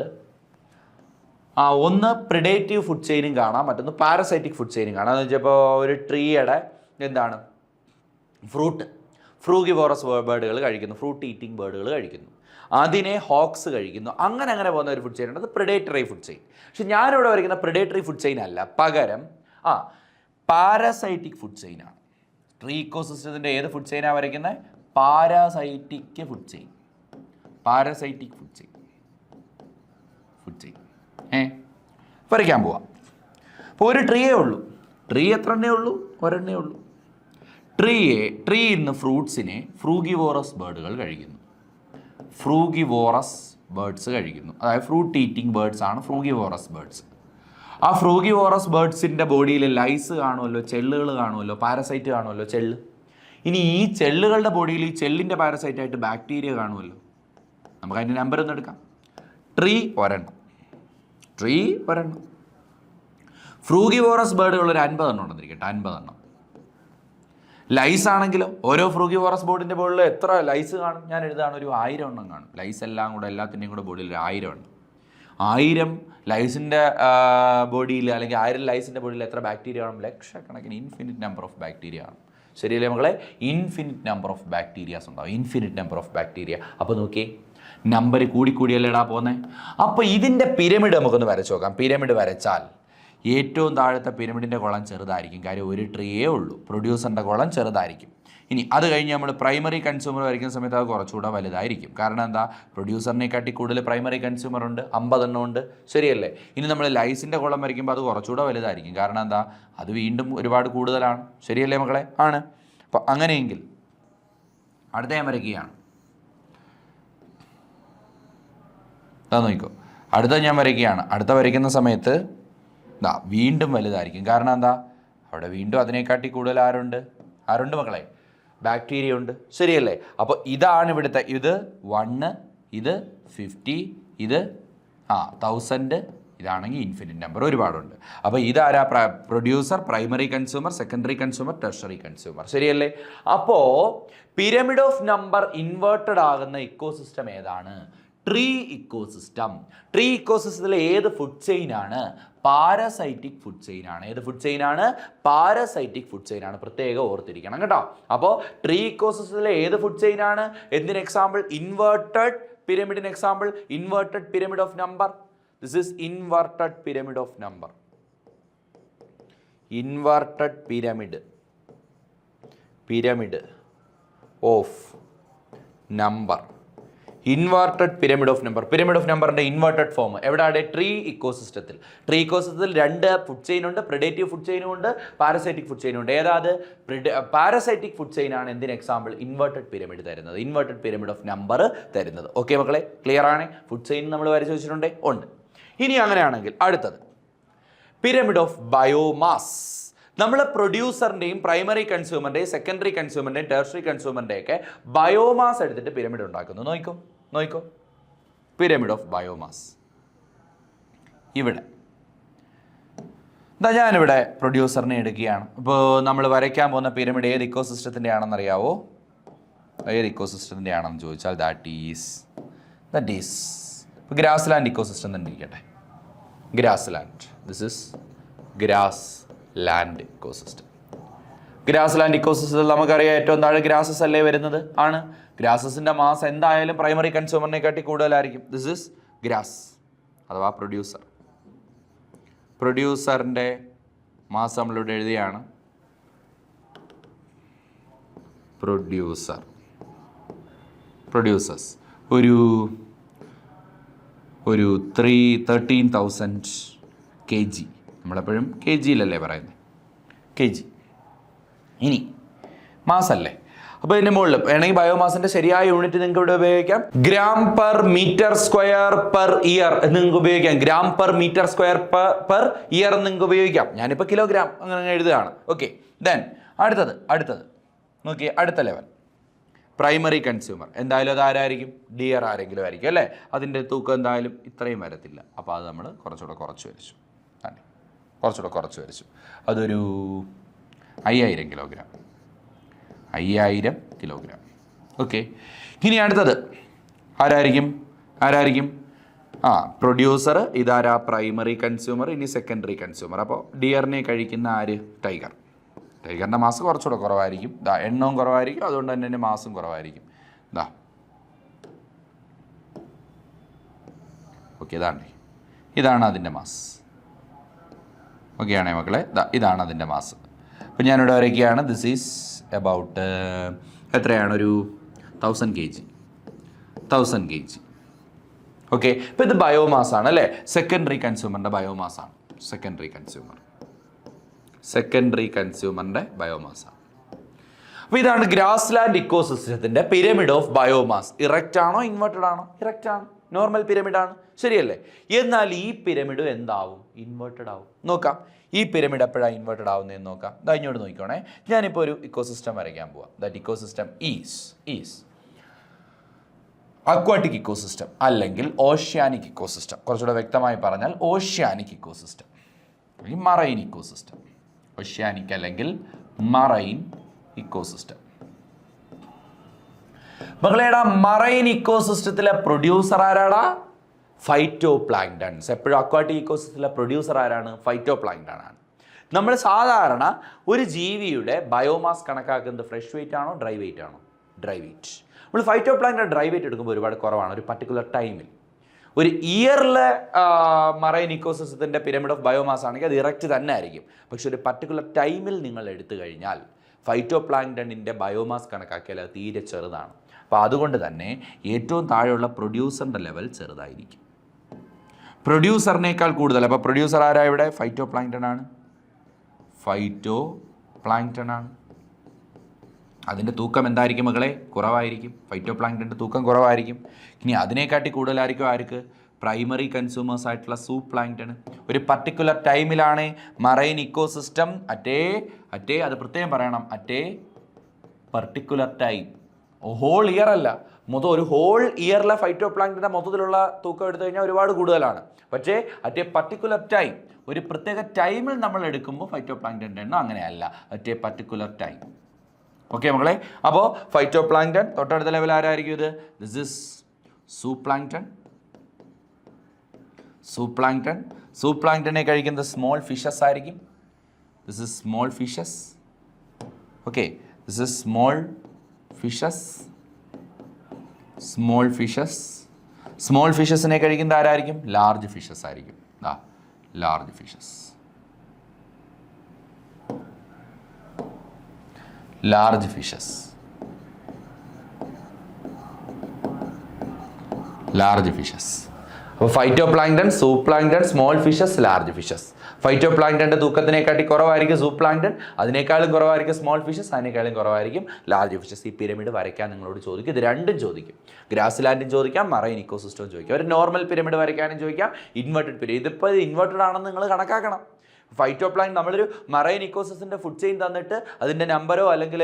ഒന്ന് പ്രിഡേറ്റീവ് ഫുഡ് ചെയിനും കാണാം, മറ്റൊന്ന് പാരസൈറ്റിക് ഫുഡ് ചെയിനും കാണാം. എന്ന് വെച്ചപ്പോൾ ഒരു ട്രീയുടെ എന്താണ് ഫ്രൂഗിവോറസ് ബേർഡുകൾ കഴിക്കുന്നു, ഫ്രൂട്ട് ഈറ്റിംഗ് ബേർഡുകൾ കഴിക്കുന്നു, അതിനെ ഹോക്സ് കഴിക്കുന്നു, അങ്ങനെ പോകുന്ന ഒരു ഫുഡ് ചെയിൻ ഉണ്ട്. അത് പ്രിഡേറ്ററി ഫുഡ് ചെയിൻ. പക്ഷെ ഞാനിവിടെ വരയ്ക്കുന്ന പ്രിഡേറ്ററി ഫുഡ് ചെയിൻ അല്ല, പകരം പാരസൈറ്റിക് ഫുഡ് ചെയിനാണ്. ട്രീ ഇക്കോസിസ്റ്റത്തിൻ്റെ ഏത് ഫുഡ് ചെയിനാണ് വരയ്ക്കുന്നത്? Parasitic food chain. Parasitic food chain വരയ്ക്കാൻ പോവാം. അപ്പോൾ ഒരു ട്രീയേ ഉള്ളൂ. ട്രീ എത്ര എണ്ണേ ഉള്ളൂ? ഒരെണ്ണേ ഉള്ളൂ. ട്രീയിൽ നിന്ന് ഫ്രൂട്ട്സിനെ ഫ്രൂഗിവോറസ് ബേർഡുകൾ കഴിക്കുന്നു. ഫ്രൂഗിവോറസ് ബേർഡ്സ് കഴിക്കുന്നു. അതായത് ഫ്രൂട്ട് ഈറ്റിംഗ് ബേർഡ്സ് ആണ് ഫ്രൂഗിവോറസ് ബേർഡ്സ്. ആ ഫ്രൂഗിവോറസ് ബേർഡ്സിൻ്റെ ബോഡിയിൽ ലൈസ് കാണുമല്ലോ, ചെള്ളുകൾ കാണുമല്ലോ, പാരസൈറ്റ് കാണുമല്ലോ, ചെള്ള്. ഇനി ഈ ചെള്ളുകളുടെ ബോഡിയിൽ ഈ ചെള്ളിൻ്റെ പാരസൈറ്റായിട്ട് ബാക്ടീരിയ കാണുമല്ലോ. നമുക്ക് അതിൻ്റെ നമ്പർ ഒന്ന് എടുക്കാം. ട്രീ ഒരെണ്ണം. ഫ്രൂഗിവോറസ് ബേർഡുകൾ ഒരു 50 എണ്ണം ഉണ്ടെന്നിരിക്കട്ടെ. 50 എണ്ണം. ലൈസ് ആണെങ്കിലോ ഓരോ ഫ്രൂഗിവോറസ് ബോർഡിൻ്റെ ബോർഡിൽ എത്ര ലൈസ് കാണും? ഞാൻ എഴുതാണ് ഒരു 1000 എണ്ണം കാണും. ലൈസ് എല്ലാം കൂടെ എല്ലാത്തിൻ്റെയും കൂടെ ബോഡിയിൽ 1000 എണ്ണം. 1000 ലൈസിൻ്റെ ബോഡിയിൽ അല്ലെങ്കിൽ 1000 ലൈസിൻ്റെ ബോഡിയിൽ എത്ര ബാക്ടീരിയ കാണും? ലക്ഷക്കണക്കിന് ഇൻഫിനിറ്റ് നമ്പർ ഓഫ് ബാക്ടീരിയ കാണും. ശരിയല്ലേ മക്കളെ? ഇൻഫിനിറ്റ് നമ്പർ ഓഫ് ബാക്ടീരിയാസ് ഉണ്ടാവും, ഇൻഫിനിറ്റ് നമ്പർ ഓഫ് ബാക്ടീരിയ. അപ്പോൾ നോക്കിയേ, നമ്പർ കൂടിക്കൂടിയല്ലേടാ പോകുന്നത്. അപ്പോൾ ഇതിൻ്റെ പിരമിഡ് നമുക്കൊന്ന് വരച്ച് നോക്കാം. പിരമിഡ് വരച്ചാൽ ഏറ്റവും താഴത്തെ പിരമിഡിൻ്റെ കുളം ചെറുതായിരിക്കും, കാര്യം ഒരു ട്രീയേ ഉള്ളൂ. പ്രൊഡ്യൂസറിൻ്റെ കുളം ചെറുതായിരിക്കും. ഇനി അത് കഴിഞ്ഞ് നമ്മൾ പ്രൈമറി കൺസ്യൂമർ വരയ്ക്കുന്ന സമയത്ത് അത് കുറച്ചുകൂടെ വലുതായിരിക്കും. കാരണം എന്താ? പ്രൊഡ്യൂസറിനെക്കാട്ടി കൂടുതൽ പ്രൈമറി കൺസ്യൂമർ ഉണ്ട്, 50 എണ്ണം ഉണ്ട്. ശരിയല്ലേ? ഇനി നമ്മൾ ലൈസിൻ്റെ കുളം വരയ്ക്കുമ്പോൾ അത് കുറച്ചുകൂടെ വലുതായിരിക്കും. കാരണം എന്താ? അത് വീണ്ടും ഒരുപാട് കൂടുതലാണ്. ശരിയല്ലേ മക്കളെ? ആണ്. അപ്പോൾ അങ്ങനെയെങ്കിൽ അടുത്ത ഞാൻ വരയ്ക്കുകയാണ്. അതാ നോക്കിക്കോ, അടുത്ത ഞാൻ വരയ്ക്കുകയാണ്. അടുത്ത വരയ്ക്കുന്ന സമയത്ത് വീണ്ടും വലുതായിരിക്കും. കാരണം എന്താ? അവിടെ വീണ്ടും അതിനെക്കാട്ടി കൂടുതൽ ആരുണ്ട് മക്കളെ? ബാക്ടീരിയ ഉണ്ട്. ശരിയല്ലേ? അപ്പോൾ ഇതാണ് ഇവിടുത്തെ, ഇത് 1, ഇത് 50, ഇത് 1000, ഇതാണെങ്കിൽ ഇൻഫിനിറ്റ് നമ്പർ ഒരുപാടുണ്ട്. അപ്പോൾ ഇതാരാ? Producer, primary consumer, secondary consumer, tertiary consumer. ശരിയല്ലേ? അപ്പോൾ പിരമിഡ് ഓഫ് നമ്പർ ഇൻവേർട്ടഡ് ആകുന്ന ഇക്കോസിസ്റ്റം ഏതാണ്? Tree ecosystem. ട്രീ ഇക്കോസിസ്റ്റത്തിലെ ഏത് ഫുഡ് ചെയിൻ ആണ്? പാരസൈറ്റിക് ഫുഡ് ചെയിൻ ആണ്. ഏത് ഫുഡ് ചെയിൻ ആണ്? പാരസൈറ്റിക് ഫുഡ് ചെയിൻ ആണ്. പ്രത്യേകം ഓർത്തിരിക്കണം കേട്ടോ. അപ്പോൾ ട്രീ ഇക്കോസിസ്റ്റത്തിലെ ഏത് ഫുഡ് ചെയിൻ ആണ്? എന്തിന് എക്സാമ്പിൾ? ഇൻവേർട്ടഡ് പിരമിഡിന് example inverted pyramid of number. This is inverted pyramid of number. Inverted pyramid of number. Inverted pyramid of number. Pyramid of നമ്പറിൻ്റെ ഇൻവേർട്ടഡ് ഫോം എവിടെയാണ്? ട്രീ ഇക്കോസിസ്റ്റത്തിൽ. ട്രീ ഇക്കോസിസ്റ്റത്തിൽ 2 ഫുഡ് ചെയിൻ ഉണ്ട്. Predative food ചെയിനും ഉണ്ട്, parasitic food ചെയിനും ഉണ്ട്. ഏതാത്? Parasitic food chain ആണ് എന്തിന് example? Inverted pyramid തരുന്നത്, ഇൻവേർട്ടഡ് പിരമിഡ് ഓഫ് നമ്പർ തരുന്നത്. ഓക്കെ മക്കളെ, ക്ലിയർ ആണ്? ഫുഡ് ചെയിൻ നമ്മൾ വരച്ച് വെച്ചിട്ടുണ്ടേ ഉണ്ട്. ഇനി അങ്ങനെയാണെങ്കിൽ അടുത്തത് പിരമിഡ് ഓഫ് ബയോമാസ്. നമ്മൾ പ്രൊഡ്യൂസറിൻ്റെയും പ്രൈമറി കൺസ്യൂമറിൻ്റെയും സെക്കൻഡറി കൺസ്യൂമറിൻ്റെയും ടെർഷറി കൺസ്യൂമറിൻ്റെയൊക്കെ ബയോമാസ് എടുത്തിട്ട് പിരമിഡ് ഉണ്ടാക്കുന്നു. നോയിക്കോ പിരമിഡ് ഓഫ് ബയോമാസ്. ഇവിടെ ഞാനിവിടെ പ്രൊഡ്യൂസറിനെ എടുക്കുകയാണ്. ഇപ്പോൾ നമ്മൾ വരയ്ക്കാൻ പോകുന്ന പിരമിഡ് ഏത് ഇക്കോസിസ്റ്റത്തിൻ്റെ ആണെന്നറിയാവോ? ഏത് ഇക്കോസിസ്റ്റത്തിൻ്റെ ആണെന്ന് ചോദിച്ചാൽ ദാറ്റ് ഈസ് ഇപ്പോൾ ഗ്രാസ് ലാൻഡ് ഇക്കോസിസ്റ്റം തന്നെ ഇരിക്കട്ടെ. Grassland. This is grassland ecosystem. Grassland ഇക്കോസിസ്റ്റത്തിൽ നമുക്കറിയാം ഏറ്റവും താഴെ ഗ്രാസസ് അല്ലേ വരുന്നത്? ആണ്. ഗ്രാസസിൻ്റെ മാസ് എന്തായാലും പ്രൈമറി കൺസ്യൂമറിനെക്കാട്ടി കൂടുതലായിരിക്കും. ദിസ് ഇസ് ഗ്രാസ് അഥവാ പ്രൊഡ്യൂസർ. പ്രൊഡ്യൂസറിൻ്റെ മാസ് നമ്മളിവിടെ എഴുതിയാണ്. പ്രൊഡ്യൂസേഴ്സ് ഒരു 13,000 kg. നമ്മളെപ്പോഴും കെ ജിയിലല്ലേ പറയുന്നത്? kg. ഇനി മാസല്ലേ? അപ്പോൾ ഇതിൻ്റെ മുകളിൽ വേണമെങ്കിൽ ബയോമാസിൻ്റെ ശരിയായ യൂണിറ്റ് നിങ്ങൾക്ക് ഇവിടെ ഉപയോഗിക്കാം. Gram per meter square per year എന്ന് നിങ്ങൾക്ക് ഉപയോഗിക്കാം. Gram per meter square per year എന്ന് നിങ്ങൾക്ക് ഉപയോഗിക്കാം. ഞാനിപ്പോൾ കിലോഗ്രാം അങ്ങനെ എഴുതുകയാണ്. ഓക്കെ. ദെൻ അടുത്തത് നോക്കിയേ, അടുത്ത ലെവൽ പ്രൈമറി കൺസ്യൂമർ. എന്തായാലും അത് ആരായിരിക്കും? ഡിയർ ആരെങ്കിലും ആയിരിക്കും അല്ലേ? അതിൻ്റെ തൂക്കം എന്തായാലും ഇത്രയും വരത്തില്ല. അപ്പോൾ അത് നമ്മൾ കുറച്ചുകൂടെ കുറച്ച് വരച്ചു. അതൊരു 5000 കിലോഗ്രാം. 5000 കിലോഗ്രാം. ഓക്കെ. ഇനി അടുത്തത് ആരായിരിക്കും? പ്രൊഡ്യൂസർ. ഇതാരാ? Primary consumer. ഇനി സെക്കൻഡറി കൺസ്യൂമർ. അപ്പോൾ ഡിയറിനെ കഴിക്കുന്ന ആര്? ടൈഗറിൻ്റെ മാസ് കുറച്ചുകൂടെ കുറവായിരിക്കും. എണ്ണവും കുറവായിരിക്കും, അതുകൊണ്ട് തന്നെ എൻ്റെ മാസും കുറവായിരിക്കും. ഓക്കെ, ഇതാണ് അതിൻ്റെ മാസ്. ഓക്കെ ആണേ മക്കളെ? ഇതാണ് അതിൻ്റെ മാസ്. അപ്പോൾ ഞാനിവിടെ വരയ്ക്കുകയാണ്. ദിസ് ഈസ് എബൌട്ട് എത്രയാണ്? ഒരു 1000 kg. ഓക്കെ. ഇപ്പോൾ ഇത് ബയോമാസാണ് അല്ലേ? സെക്കൻഡറി കൺസ്യൂമറിൻ്റെ ബയോമാസാണ്. സെക്കൻഡറി കൺസ്യൂമറിൻ്റെ ബയോമാസാണ്. അപ്പോൾ ഇതാണ് ഗ്രാസ് ലാൻഡ് ഇക്കോസിസ്റ്റത്തിൻ്റെ പിരമിഡ് ഓഫ് ബയോമാസ്. ഇറക്റ്റ് ആണോ ഇൻവേർട്ടഡ് ആണോ? ഇറക്റ്റ് ആണ്. നോർമൽ പിരമിഡാണ്. ശരിയല്ലേ? എന്നാൽ ഈ പിരമിഡ് എന്താവും? ഇൻവേർട്ടഡ് ആവും. നോക്കാം ഈ പിരമിഡ് എപ്പോഴാണ് ഇൻവേർട്ടഡ് ആവുന്നതെന്ന് നോക്കാം. ഇങ്ങോട്ട് നോക്കിക്കോണേ. ഞാനിപ്പോൾ ഒരു ഇക്കോസിസ്റ്റം വരയ്ക്കാൻ പോവാം. That ecosystem is aquatic ecosystem അല്ലെങ്കിൽ ഓഷ്യാനിക് ഇക്കോസിസ്റ്റം. കുറച്ചുകൂടെ വ്യക്തമായി പറഞ്ഞാൽ ഓഷ്യാനിക് ഇക്കോസിസ്റ്റം അല്ലെങ്കിൽ മറൈൻ ഇക്കോസിസ്റ്റം. ഓഷ്യാനിക് അല്ലെങ്കിൽ മറൈൻ ഇക്കോസിസ്റ്റം. മകളേടാ, മറൈൻ ഇക്കോസിസ്റ്റത്തിലെ പ്രൊഡ്യൂസർ ആരാടാ? Phytoplanktons. എപ്പോഴും അക്വാട്ടിക് ഇക്കോസിസ്റ്റത്തിലെ പ്രൊഡ്യൂസർ ആരാണ്? ഫൈറ്റോ പ്ലാങ്ക്ടൺ ആണ്. നമ്മൾ സാധാരണ ഒരു ജീവിയുടെ ബയോമാസ് കണക്കാക്കുന്നത് ഫ്രഷ് വെയിറ്റ് ആണോ ഡ്രൈ വെയിറ്റ് ആണോ? Dry weight. നമ്മൾ ഫൈറ്റോ പ്ലാങ്ക്ടൺ ഡ്രൈ വെയിറ്റ് എടുക്കുമ്പോൾ ഒരുപാട് കുറവാണ് ഒരു പർട്ടിക്കുലർ ടൈമിൽ. ഒരു ഇയറിലെ മറൈൻ ഇക്കോസിസ്റ്റത്തിൻ്റെ പിരമിഡ് ഓഫ് ബയോമാസ് ആണെങ്കിൽ അത് ഇറക്റ്റ് തന്നെ ആയിരിക്കും. പക്ഷെ ഒരു പർട്ടിക്കുലർ ടൈമിൽ നിങ്ങൾ എടുത്തു കഴിഞ്ഞാൽ ഫൈറ്റോ പ്ലാങ്ക്ടണിൻ്റെ ബയോമാസ് കണക്കാക്കിയാൽ അത് തീരെ ചെറുതാണ്. അപ്പോൾ അതുകൊണ്ട് തന്നെ ഏറ്റവും താഴെയുള്ള പ്രൊഡ്യൂസറിൻ്റെ ലെവൽ ചെറുതായിരിക്കും, പ്രൊഡ്യൂസറിനേക്കാൾ കൂടുതൽ. അപ്പോൾ പ്രൊഡ്യൂസർ ആരാ ഇവിടെ? ഫൈറ്റോ പ്ലാങ്ക്ടൺ ആണ്. ഫൈറ്റോ പ്ലാങ്ക്ടൺ ആണ്. അതിൻ്റെ തൂക്കം എന്തായിരിക്കും മക്കളെ? കുറവായിരിക്കും. ഫൈറ്റോ പ്ലാങ്ക്ടൻ്റെ തൂക്കം കുറവായിരിക്കും. ഇനി അതിനെക്കാട്ടി കൂടുതലായിരിക്കും ആർക്ക്? പ്രൈമറി കൺസ്യൂമേഴ്സ് ആയിട്ടുള്ള സൂപ്പ് പ്ലാങ്ക്ടൺ. ഒരു പർട്ടിക്കുലർ ടൈമിലാണ് മറൈൻ ഇക്കോസിസ്റ്റം അറ്റേ അത് പ്രത്യേകം പറയണം, അറ്റേ പർട്ടിക്കുലർ ടൈം. ഹോൾ ഇയർ അല്ല, ഒരു ഹോൾ ഇയറിലെ ഫൈറ്റോ പ്ലാങ്ക്ടൻ്റെ മൊത്തത്തിലുള്ള തൂക്കം എടുത്തു കഴിഞ്ഞാൽ ഒരുപാട് കൂടുതലാണ്. പക്ഷേ അറ്റ് എ പർട്ടിക്കുലർ ടൈം, ഒരു പ്രത്യേക ടൈമിൽ നമ്മൾ എടുക്കുമ്പോൾ ഫൈറ്റോ പ്ലാങ്ക്ടൻ്റെ എണ്ണം അങ്ങനെയല്ല, at a particular time. Okay മക്കളെ, അപ്പോൾ ഫൈറ്റോ പ്ലാങ്ക്ടൺ തൊട്ടടുത്ത ലെവൽ ആരായിരിക്കും? This is zooplankton. സൂപ്പ് പ്ലാങ്ക്ടനെ കഴിക്കുന്നത് സ്മോൾ ഫിഷസ് ആയിരിക്കും. This is small fishes. Okay, this is small fishes. Small ഫിഷസിനെ കഴിക്കുന്നത് ആരായിരിക്കും? ലാർജ് ഫിഷസ് ആയിരിക്കും. Large fishes. അപ്പോൾ phytoplankton, zooplankton, small fishes, large fishes. ഫൈറ്റോ പ്ലാങ്ക്ടൻ്റെ തൂക്കത്തിനെക്കാട്ടി കുറവായിരിക്കും സൂപ്പ് പ്ലാങ്ക്ടൺ, അതിനേക്കാളും കുറവായിരിക്കും സ്മോൾ ഫിഷസ്, അതിനേക്കാളും കുറവായിരിക്കും ലാർജ് ഫിഷസ്. ഈ പിരമിഡ് വരയ്ക്കാൻ നിങ്ങളോട് ചോദിക്കും. ഇത് രണ്ടും ചോദിക്കും. ഗ്രാസ് ലാൻഡും ചോദിക്കാം, മറൈൻ ഇക്കോസിസ്റ്റവും ചോദിക്കാം. ഒരു നോർമൽ പിരമിഡ് വരയ്ക്കാനും ചോദിക്കാം, ഇൻവെർട്ടഡ് പിരമിഡ്. ഇതിപ്പോൾ ഇൻവെർട്ടഡ് ആണെന്ന് നിങ്ങൾ കണക്കാക്കണം. ഫൈറ്റോ പ്ലാങ്ക്ടൺ നമ്മളൊരു മറൈൻ ഇക്കോസിസ്റ്റത്തിൻ്റെ ഫുഡ് ചെയിൻ തന്നിട്ട് അതിൻ്റെ നമ്പറോ അല്ലെങ്കിൽ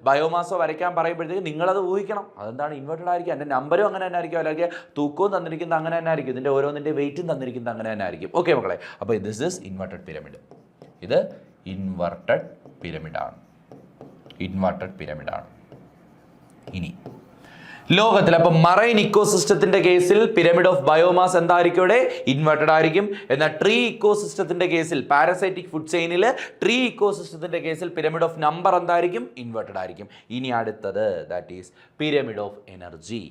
ബയോമാസോ വരയ്ക്കാൻ പറയുമ്പോഴത്തേക്ക് നിങ്ങളത് ഊഹിക്കണം. അതെന്താണ്? ഇൻവെർട്ടഡ് ആയിരിക്കും. അതിൻ്റെ നമ്പരും അങ്ങനെ തന്നെ ആയിരിക്കും, അല്ലെങ്കിൽ തൂക്കവും തന്നിരിക്കുന്നത് അങ്ങനെ തന്നെ ആയിരിക്കും, ഇതിൻ്റെ ഓരോന്നിൻ്റെ വെയിറ്റും തന്നിരിക്കുന്നത് അങ്ങനെ തന്നെ ആയിരിക്കും. ഓക്കെ മക്കളെ, അപ്പോൾ ദിസ് ഇസ് ഇൻവെർട്ടഡ് പിരമിഡ്. ഇത് ഇൻവെർട്ടഡ് പിരമിഡാണ്. ഇനി ലോകത്തിൽ അപ്പോൾ മറൈൻ ഇക്കോസിസ്റ്റത്തിന്റെ കേസിൽ പിരമിഡ് ഓഫ് ബയോമാസ് എന്തായിരിക്കും? ഇവിടെ ഇൻവെർട്ടഡ് ആയിരിക്കും. എന്നാൽ ട്രീ ഇക്കോസിസ്റ്റത്തിന്റെ കേസിൽ, പാരസൈറ്റിക് ഫുഡ് ചെയിനിൽ ട്രീ ഇക്കോസിസ്റ്റത്തിന്റെ കേസിൽ പിരമിഡ് ഓഫ് നമ്പർ എന്തായിരിക്കും? ഇൻവെർട്ടഡ് ആയിരിക്കും. ഇനി അടുത്തത് that is pyramid of energy.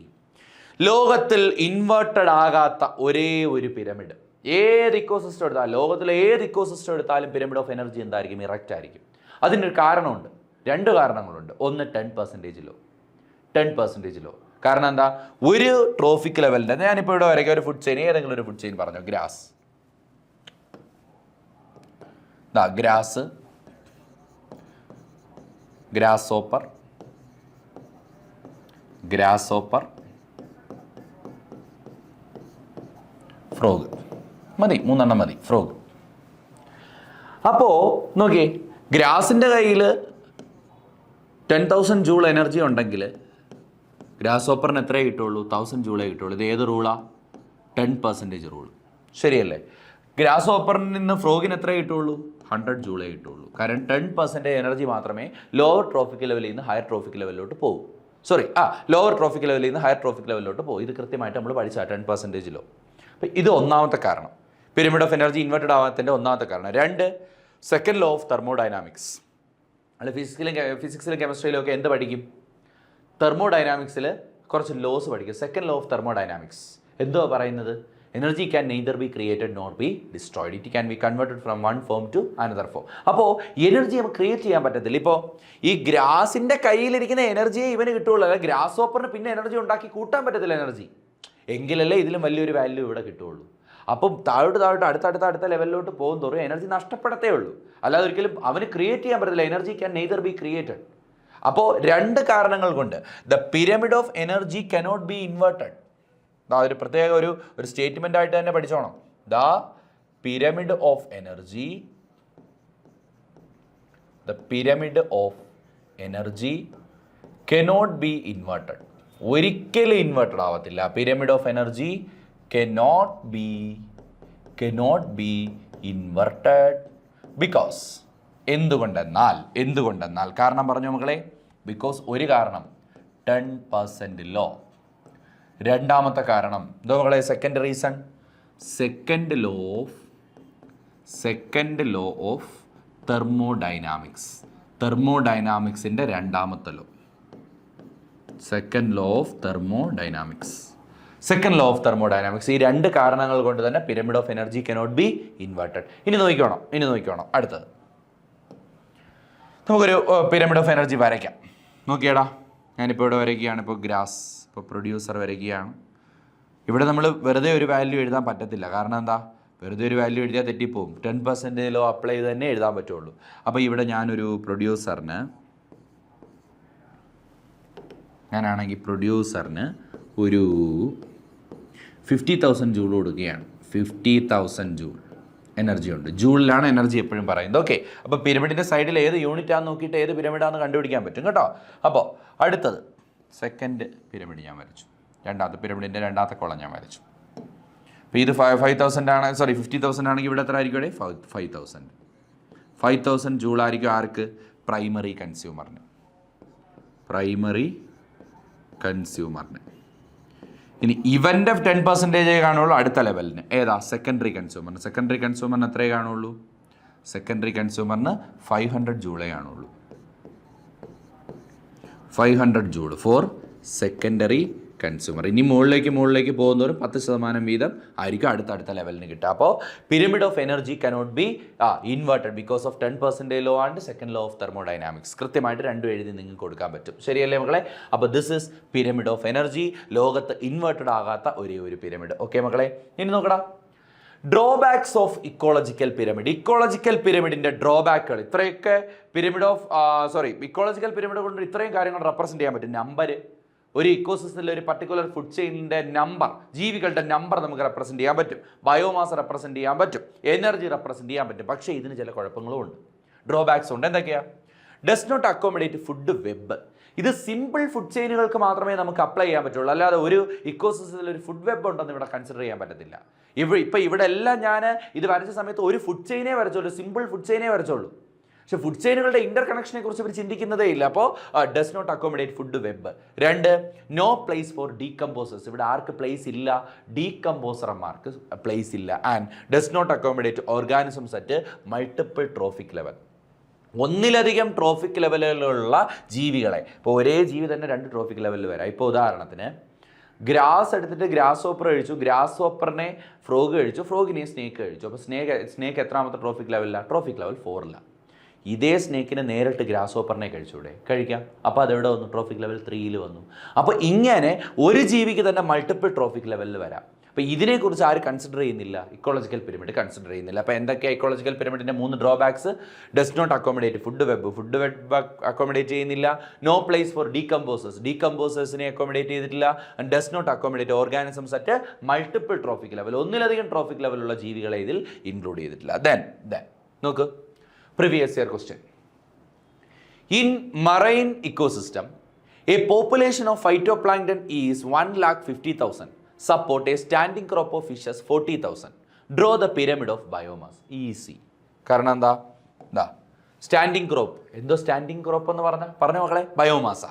ലോകത്തിൽ ഇൻവെർട്ടഡ് ആകാത്ത ഒരേ ഒരു പിരമിഡ്, ഏത് ഇക്കോസിസ്റ്റം എടുത്താലും, ലോകത്തിലെ ഏത് ഇക്കോസിസ്റ്റം എടുത്താലും പിരമിഡ് ഓഫ് എനർജി എന്തായിരിക്കും? ഇറക്റ്റ് ആയിരിക്കും. അതിനൊരു കാരണമുണ്ട്, രണ്ട് കാരണങ്ങളുണ്ട്. ഒന്ന് 10% ലോ. കാരണം എന്താ? ഒരു ട്രോഫിക് ലെവലിൻ്റെ, ഞാനിപ്പോൾ ഇവിടെ വരയ്ക്കുക ഒരു ഫുഡ് ചെയിൻ, ഏതെങ്കിലും ഒരു ഫുഡ് ചെയിൻ പറഞ്ഞു, ഗ്രാസ് ഓപ്പർ, ഫ്രോഗ്. മതി, 3 മതി. ഫ്രോഗ്. അപ്പോൾ നോക്കിയേ, ഗ്രാസിൻ്റെ കയ്യിൽ 10,000 ജൂൾ എനർജി ഉണ്ടെങ്കിൽ ഗ്രാസ് ഓപ്പറിന് എത്രയേ കിട്ടുള്ളൂ? 1000 ജൂളേ കിട്ടുള്ളൂ. ഇത് ഏത് റൂളാണ്? 10% റൂൾ. ശരിയല്ലേ? ഗ്രാസ് ഓപ്പറിൽ നിന്ന് ഫ്രോഗിന് എത്ര കിട്ടുള്ളൂ? 100 ജൂളേ കിട്ടുള്ളൂ. കാരണം 10% എനർജി മാത്രമേ ലോവർ ട്രോഫിക് ലെവലിൽ നിന്ന് ഹയർ ട്രോഫിക് ലെവലിലോട്ട് പോകും. ലോവർ ട്രോഫിക് ലെവലിൽ നിന്ന് ഹയർ ട്രോഫിക് ലെവലിലോട്ട് പോകും. ഇത് കൃത്യമായിട്ട് നമ്മൾ പഠിച്ചാൽ 10% ലോ. അപ്പോൾ ഇത് ഒന്നാമത്തെ കാരണം, പിരമിഡ് ഓഫ് എനർജി ഇൻവെർട്ടഡ് ആവാത്തതിൻ്റെ ഒന്നാമത്തെ കാരണം. 2, സെക്കൻഡ് ലോ ഓഫ് തെർമോഡൈനാമിക്സ്. അല്ല, ഫിസിക്സിലും കെമിസ്ട്രിയിലും ഒക്കെ എന്ത് പഠിക്കും? തെർമോഡൈനാമിക്സിൽ കുറച്ച് ലോസ് പഠിക്കും. സെക്കൻഡ് ലോ ഓഫ് തെർമോഡൈനാമിക്സ് എന്തോ പറയുന്നത്? Energy can neither be created nor be destroyed. It can be converted from one form to another form. അപ്പോൾ എനർജി നമുക്ക് ക്രിയേറ്റ് ചെയ്യാൻ പറ്റത്തില്ല. ഇപ്പോൾ ഈ ഗ്രാസിൻ്റെ കയ്യിലിരിക്കുന്ന എനർജിയെ ഇവന് കിട്ടുള്ളൂ, അല്ല ഗ്രാസ് ഓപ്പറിന് പിന്നെ എനർജി ഉണ്ടാക്കി കൂട്ടാൻ പറ്റത്തില്ല എനർജി. എങ്കിലല്ലേ ഇതിലും വലിയൊരു വാല്യൂ ഇവിടെ കിട്ടുകയുള്ളൂ. അപ്പം താഴോട്ട് അടുത്ത ലെവലിലോട്ട് പോകും തോറും എനർജി നഷ്ടപ്പെടത്തേ ഉള്ളൂ, അല്ലാതെ ഒരിക്കലും അവന് ക്രിയേറ്റ് ചെയ്യാൻ പറ്റത്തില്ല. Energy can neither be created. അപ്പോൾ 2 കാരണങ്ങൾ കൊണ്ട് the pyramid of energy cannot be inverted. അതൊരു പ്രത്യേക ഒരു സ്റ്റേറ്റ്മെൻ്റ് ആയിട്ട് തന്നെ പഠിച്ചോണം. The pyramid of energy cannot be inverted. ഒരിക്കലും ഇൻവേർട്ടഡ് ആവത്തില്ല. Pyramid of energy cannot be inverted because എന്തുകൊണ്ടെന്നാൽ കാരണം പറഞ്ഞു മക്കളെ, ബിക്കോസ് ഒരു കാരണം 10% ലോ. രണ്ടാമത്തെ കാരണം എന്തോ മക്കളെ? Second reason, second law of thermodynamics. തെർമോഡൈനാമിക്സിൻ്റെ രണ്ടാമത്തെ law, second law of thermodynamics. ഈ രണ്ട് കാരണങ്ങൾ കൊണ്ട് തന്നെ pyramid of energy cannot be inverted. ഇനി നോക്കിക്കോണം അടുത്തത്. നമുക്കൊരു പിരമിഡ് ഓഫ് എനർജി വരയ്ക്കാം. നോക്കിയാടാ, ഞാനിപ്പോൾ ഇവിടെ വരയ്ക്കുകയാണ്. ഇപ്പോൾ പ്രൊഡ്യൂസർ വരയ്ക്കുകയാണ്. ഇവിടെ നമ്മൾ വെറുതെ ഒരു വാല്യൂ എഴുതാൻ പറ്റത്തില്ല. കാരണം എന്താ? വെറുതെ ഒരു വാല്യൂ എഴുതിയാൽ തെറ്റിപ്പോവും. 10% ലോ അപ്ലൈ ചെയ്ത് തന്നെ എഴുതാൻ പറ്റുള്ളൂ. അപ്പോൾ ഇവിടെ ഞാനൊരു പ്രൊഡ്യൂസറിന് ഒരു 50,000 ജൂൾ കൊടുക്കുകയാണ്. 50,000 ജൂൾ എനർജി ഉണ്ട്. ജൂളിലാണ് എനർജി എപ്പോഴും പറയുന്നത്. ഓക്കെ, അപ്പോൾ പിരമിഡിൻ്റെ സൈഡിൽ ഏത് യൂണിറ്റാന്ന് നോക്കിയിട്ട് ഏത് പിരമിഡാന്ന് കണ്ടുപിടിക്കാൻ പറ്റും കേട്ടോ. അപ്പോൾ അടുത്തത് സെക്കൻഡ് പിരമിഡ് ഞാൻ വരച്ചു. രണ്ടാമത്തെ പിരമിഡിൻ്റെ രണ്ടാമത്തെ കോളം ഞാൻ വരച്ചു. അപ്പോൾ ഇത് 50,000 ആണെങ്കിൽ ഇവിടെ എത്ര ആയിരിക്കും? ഇവിടെ 5,000 ജൂൾ ആയിരിക്കും. ആർക്ക്? പ്രൈമറി കൺസ്യൂമറിന്. ഇനി ഇവൻ്റെ 10% കാണുള്ളൂ അടുത്ത ലെവലിന്. ഏതാ? സെക്കൻഡറി കൺസ്യൂമറിന് എത്രയേ കാണുള്ളൂ? സെക്കൻഡറി കൺസ്യൂമറിന് 500 ജൂളേ കാണുള്ളൂ. 500 ജൂൾ ഫോർ സെക്കൻഡറി കൺസ്യൂമർ. ഇനി മുകളിലേക്ക് പോകുന്നവരും 10% വീതം ആയിരിക്കും അടുത്ത ലെവലിന് കിട്ടുക. അപ്പോൾ pyramid of energy cannot be inverted because of 10% law and second law of thermodynamics. കൃത്യമായിട്ട് രണ്ടും എഴുതി നിങ്ങൾക്ക് കൊടുക്കാൻ പറ്റും. ശരിയല്ലേ മക്കളെ? അപ്പോൾ this is pyramid of energy, ലോകത്ത് ഇൻവേർട്ടഡ് ആകാത്ത ഒരേ ഒരു പിരമിഡ്. ഓക്കെ മക്കളെ, ഇനി നോക്കടാ, ഡ്രോബാക്സ് ഓഫ് ഇക്കോളജിക്കൽ പിരമിഡിൻ്റെ ഡ്രോബാക്കുകൾ. ഇത്രയൊക്കെ ഇക്കോളജിക്കൽ പിരമിഡ് കൊണ്ട് ഇത്രയും കാര്യങ്ങൾ റെപ്രസെൻറ്റ് ചെയ്യാൻ പറ്റും. നമ്പർ, ഒരു ഇക്കോസിസ്റ്റത്തിലെ ഒരു പർട്ടിക്കുലർ ഫുഡ് ചെയിനിൻ്റെ നമ്പർ, ജീവികളുടെ നമ്പർ നമുക്ക് റെപ്രസെൻറ്റ് ചെയ്യാൻ പറ്റും. ബയോമാസ് റെപ്രസെൻറ്റ് ചെയ്യാൻ പറ്റും. എനർജി റെപ്രസെൻറ്റ് ചെയ്യാൻ പറ്റും. പക്ഷേ ഇതിന് ചില കുഴപ്പങ്ങളും ഉണ്ട്, ഡ്രോബാക്സ് ഉണ്ട്. എന്തൊക്കെയാണ്? Does not accommodate food web. ഇത് സിമ്പിൾ ഫുഡ് ചെയിനുകൾക്ക് മാത്രമേ നമുക്ക് അപ്ലൈ ചെയ്യാൻ പറ്റുള്ളൂ. അല്ലാതെ ഒരു ഇക്കോസിസ്റ്റത്തിൽ ഒരു ഫുഡ് വെബ് ഉണ്ടെന്ന് ഇവിടെ കൺസിഡർ ചെയ്യാൻ പറ്റത്തില്ല. ഇവിടെ എല്ലാം ഞാൻ ഇത് വരച്ച സമയത്ത് ഒരു ഫുഡ് ചെയിനേ വരച്ചുള്ളൂ, സിമ്പിൾ ഫുഡ് ചെയിനേ വരച്ചുള്ളൂ. പക്ഷെ ഫുഡ് ചെയിനുകളുടെ ഇന്റർ കണക്ഷനെ കുറിച്ച് ഇവർ ചിന്തിക്കുന്നതേ ഇല്ല. അപ്പോൾ does not accommodate food web. 2, no place for decomposers. ഇവിടെ ആർക്ക് പ്ലേസ് ഇല്ല? ഡീകമ്പോസർമാർക്ക് പ്ലേസ് ഇല്ല. And does not accommodate organisms at multiple trophic level. ഒന്നിലധികം ട്രോഫിക് ലെവലുകളുള്ള ജീവികളെ, ഇപ്പോൾ ഒരേ ജീവി തന്നെ 2 ട്രോഫിക് ലെവലിൽ വരാം. ഇപ്പോൾ ഉദാഹരണത്തിന് ഗ്രാസ് എടുത്തിട്ട് ഗ്രാസ് ഹോപ്പർ കഴിച്ചു, ഗ്രാസ് ഹോപ്പറിനെ ഫ്രോഗ് കഴിച്ചു, ഫ്രോഗിനെ സ്നേക്ക് കഴിച്ചു. അപ്പോൾ സ്നേക്ക് എത്രാമത്തെ ട്രോഫിക് ലെവലിലാണ്? ട്രോഫിക് ലെവൽ 4ലാണ്. ഇതേ സ്നേക്കിനെ നേരിട്ട് ഗ്രാസ് ഹോപ്പറിനെ കഴിക്കാം. അപ്പോൾ അതെവിടെ വന്നു? ട്രോഫിക് ലെവൽ 3ൽ വന്നു. അപ്പോൾ ഇങ്ങനെ ഒരു ജീവിക്ക് തന്നെ മൾട്ടിപ്പിൾ ട്രോഫിക് ലെവലിൽ വരാം. അപ്പോൾ ഇതിനെക്കുറിച്ച് ആര് കൺസിഡർ ചെയ്യുന്നില്ല? ഇക്കോളജിക്കൽ പിരമിഡ് കൺസിഡർ ചെയ്യുന്നില്ല. അപ്പോൾ എന്തൊക്കെയാണ് ഇക്കോളജിക്കൽ പിരമിഡിൻ്റെ 3 drawbacks? Does not accommodate food web accommodate ചെയ്യുന്നില്ല. നോ പ്ലേസ് ഫോർ ഡീകമ്പോസേഴ്സിനെ അക്കോമഡേറ്റ് ചെയ്തിട്ടില്ല. And does not accommodate organisms at multiple trophic level. ഒന്നിലധികം ട്രോഫിക് ലെവലുള്ള ജീവികളെ ഇതിൽ ഇൻക്ലൂഡ് ചെയ്തിട്ടില്ല. ദെൻ നോക്ക്, previous year question. In marine ecosystem, a population of phytoplankton is 1,50,000. Support a standing crop of fishes 40,000. Draw the pyramid of biomass. Easy. കാരണം എന്താ? Standing crop. എന്തോ standing crop എന്ന് പറഞ്ഞ മക്കളെ ബയോമാസാ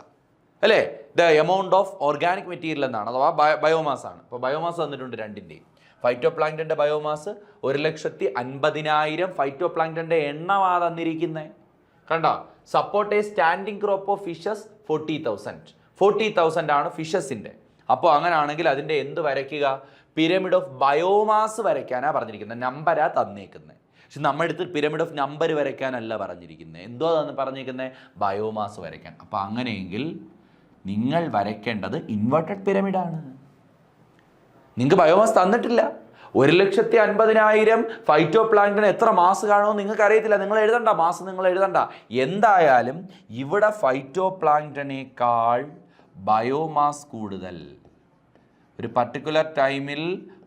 അല്ലേ? The amount of organic material എന്നാണ്, അഥവാ biomass ആണ്. അപ്പോൾ ബയോമാസ് വന്നിട്ടുണ്ട് രണ്ടിൻ്റെയും. ഫൈറ്റോപ്ലാങ്ക്ടൻ്റെ ബയോമാസ് 1,50,000 ഫൈറ്റോപ്ലാങ്ക്ടൻ്റെ എണ്ണമാ തന്നിരിക്കുന്നത്. കണ്ടോ? Support A standing crop of fishes 40,000 ആണ് ഫിഷസിൻ്റെ. അപ്പോൾ അങ്ങനെയാണെങ്കിൽ അതിൻ്റെ എന്ത് വരയ്ക്കുക? പിരമിഡ് ഓഫ് ബയോമാസ് വരയ്ക്കാനാണ് പറഞ്ഞിരിക്കുന്നത്. നമ്പരാ തന്നേക്കുന്നത്. പക്ഷെ നമ്മളെടുത്ത് പിരമിഡ് ഓഫ് നമ്പർ വരയ്ക്കാനല്ല പറഞ്ഞിരിക്കുന്നത്. എന്തോ പറഞ്ഞിരിക്കുന്നത്? ബയോമാസ് വരയ്ക്കാൻ. അപ്പോൾ അങ്ങനെയെങ്കിൽ നിങ്ങൾ വരയ്ക്കേണ്ടത് ഇൻവെർട്ടഡ് പിരമിഡാണ്. നിങ്ങൾക്ക് ബയോമാസ് തന്നിട്ടില്ല. 1,50,000 ഫൈറ്റോപ്ലാങ്ക്ടൺ എത്ര മാസ് കാണുമെന്ന് നിങ്ങൾക്ക് അറിയത്തില്ല. നിങ്ങൾ എഴുതണ്ട, മാസ് നിങ്ങൾ എഴുതണ്ട. എന്തായാലും ഇവിടെ ഫൈറ്റോപ്ലാങ്ക്ടണേക്കാൾ ബയോമാസ് കൂടുതൽ. ഒരു പർട്ടിക്കുലർ ടൈമിൽ